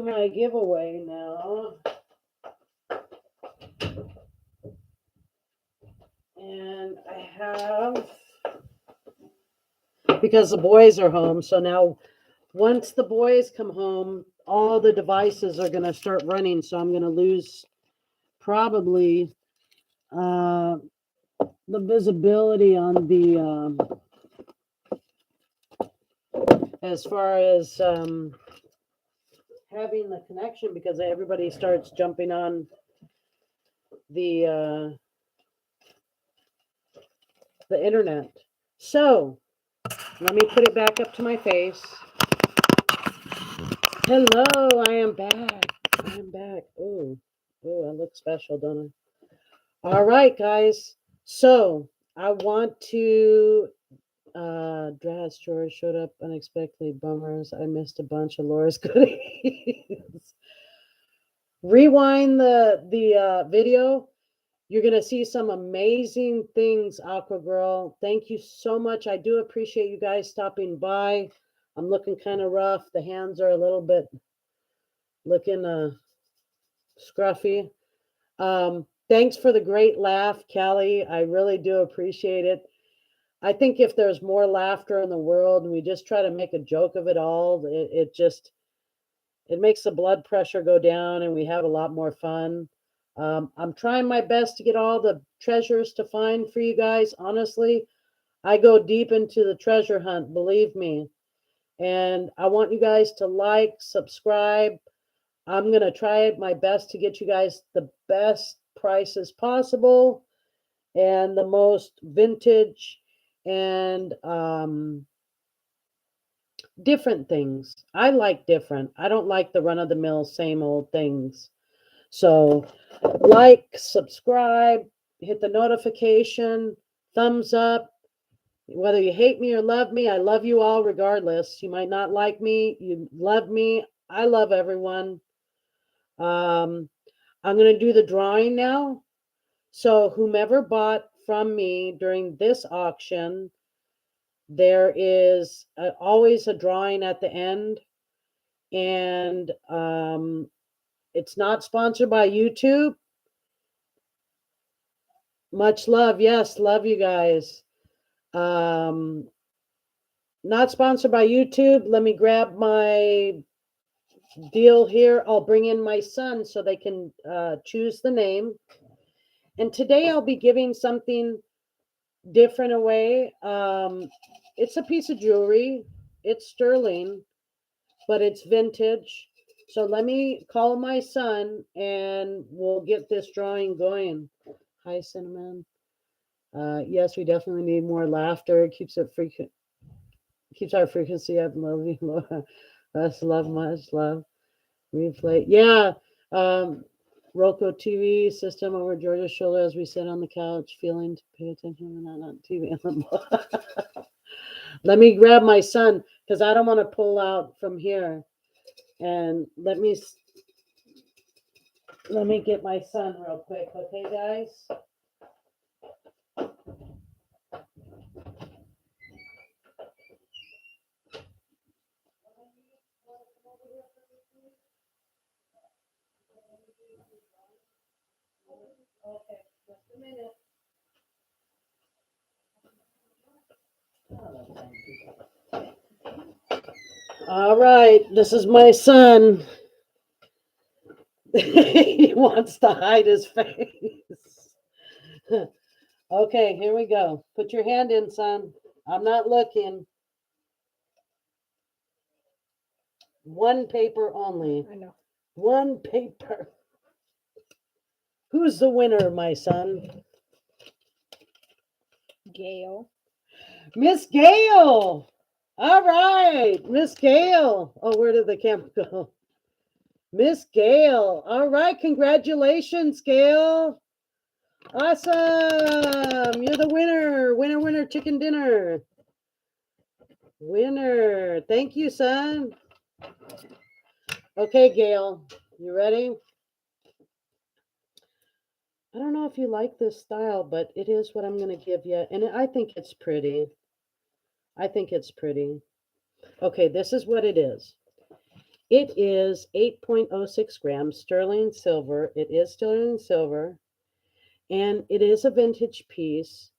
my giveaway now. And I have, because the boys are home, so now once the boys come home, all the devices are going to start running, so I'm going to lose probably the visibility on the as far as having the connection, because everybody starts jumping on the internet. So let me put it back up to my face. Hello, I am back. Oh, I look special, don't I? All right, guys. So I want to Draz George showed up unexpectedly. Bummers. I missed a bunch of Laura's goodies. Rewind the video. You're gonna see some amazing things, Aqua Girl. Thank you so much. I do appreciate you guys stopping by. I'm looking kind of rough. The hands are a little bit looking scruffy. Thanks for the great laugh, Callie. I really do appreciate it. I think if there's more laughter in the world and we just try to make a joke of it all, it makes the blood pressure go down and we have a lot more fun. I'm trying my best to get all the treasures to find for you guys. Honestly, I go deep into the treasure hunt, believe me. And I want you guys to like, subscribe. I'm going to try my best to get you guys the best prices possible and the most vintage and different things. I like different. I don't like the run of the mill, same old things. So, like, subscribe, hit the notification, thumbs up. Whether you hate me or love me, I love you all regardless. You might not like me, you love me. I love everyone. I'm going to do the drawing now. So, whomever bought from me during this auction, there is always a drawing at the end. And it's not sponsored by YouTube. Much love. Yes, love you guys. Not sponsored by YouTube. Let me grab my deal here. I'll bring in my son so they can choose the name. And today I'll be giving something different away. It's a piece of jewelry. It's sterling, but it's vintage. So let me call my son and we'll get this drawing going. Hi, Cinnamon. Yes, we definitely need more laughter. It keeps our frequency up. Love you, Laura. Less love, much love. Replay. Yeah. Roku TV system over Georgia's shoulder as we sit on the couch, feeling to pay attention. We're not on TV. Let me grab my son because I don't want to pull out from here. And let me get my son real quick, okay, guys? Okay, just a minute. All right, this is my son. He wants to hide his face. Okay, here we go. Put your hand in, son. I'm not looking. One paper only. I know. One paper. Who's the winner, my son? Gail. Miss Gail. All right, Miss Gail. Oh, where did the camera go? Miss Gail. All right, congratulations, Gail. Awesome. You're the winner. Winner, winner, chicken dinner. Winner. Thank you, son. Okay, Gail, you ready? I don't know if you like this style, but it is what I'm going to give you. And I think it's pretty. I think it's pretty. Okay, this is what it is. It is 8.06 grams sterling silver. It is sterling silver. And it is a vintage piece.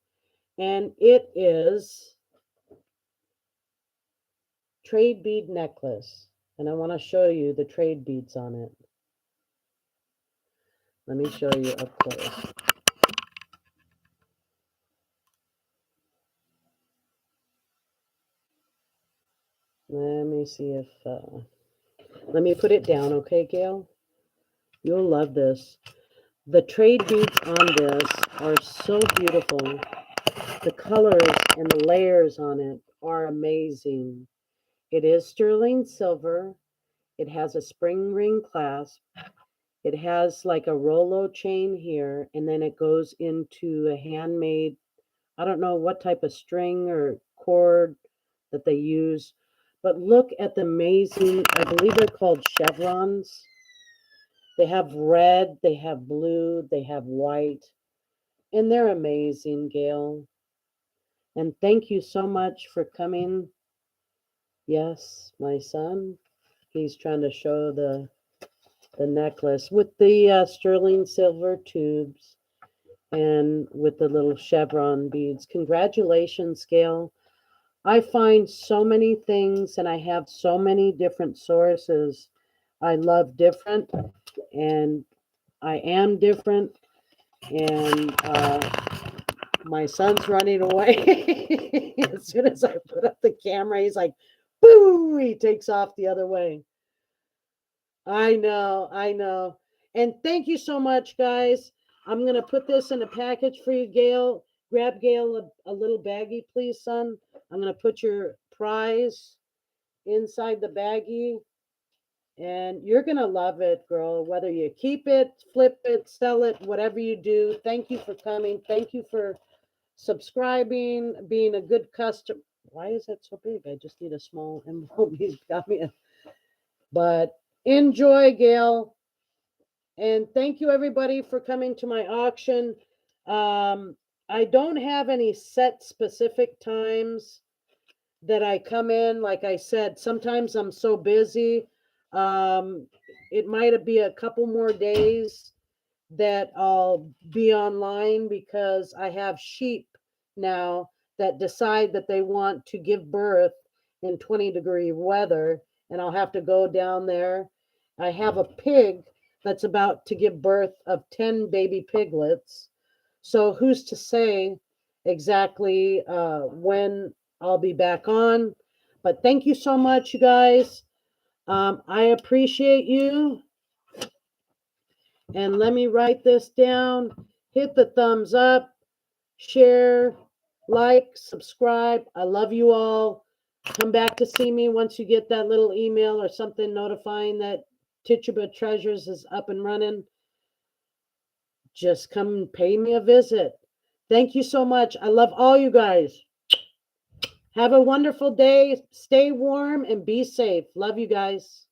And it is trade bead necklace. And I want to show you the trade beads on it. Let me show you up close. Let me see if, let me put it down, okay, Gail? You'll love this. The trade beads on this are so beautiful. The colors and the layers on it are amazing. It is sterling silver. It has a spring ring clasp. It has like a Rolo chain here, and then it goes into a handmade, I don't know what type of string or cord that they use, but look at the amazing, I believe they're called chevrons. They have red, they have blue, they have white, and they're amazing, Gail. And thank you so much for coming. Yes, my son, he's trying to show the necklace with the sterling silver tubes and with the little chevron beads. Congratulations, Gail. I find so many things and I have so many different sources. I love different and I am different. And my son's running away. As soon as I put up the camera, he's like, boo, he takes off the other way. I know, I know. And thank you so much, guys. I'm going to put this in a package for you, Gail. Grab Gail a little baggie, please, son. I'm going to put your prize inside the baggie. And you're going to love it, girl. Whether you keep it, flip it, sell it, whatever you do. Thank you for coming. Thank you for subscribing, being a good customer. Why is that so big? I just need a small envelope. He's got me but enjoy, Gail. And thank you, everybody, for coming to my auction. I don't have any set specific times that I come in. Like I said, sometimes I'm so busy. Um, it might be a couple more days that I'll be online because I have sheep now that decide that they want to give birth in 20-degree weather, and I'll have to go down there. I have a pig that's about to give birth of 10 baby piglets. So who's to say exactly when I'll be back on? But thank you so much, you guys. I appreciate you. And let me write this down. Hit the thumbs up, share, like, subscribe. I love you all. Come back to see me once you get that little email or something notifying that Tituba Treasures is up and running. Just come pay me a visit. Thank you so much. I love all you guys. Have a wonderful day. Stay warm and be safe. Love you guys.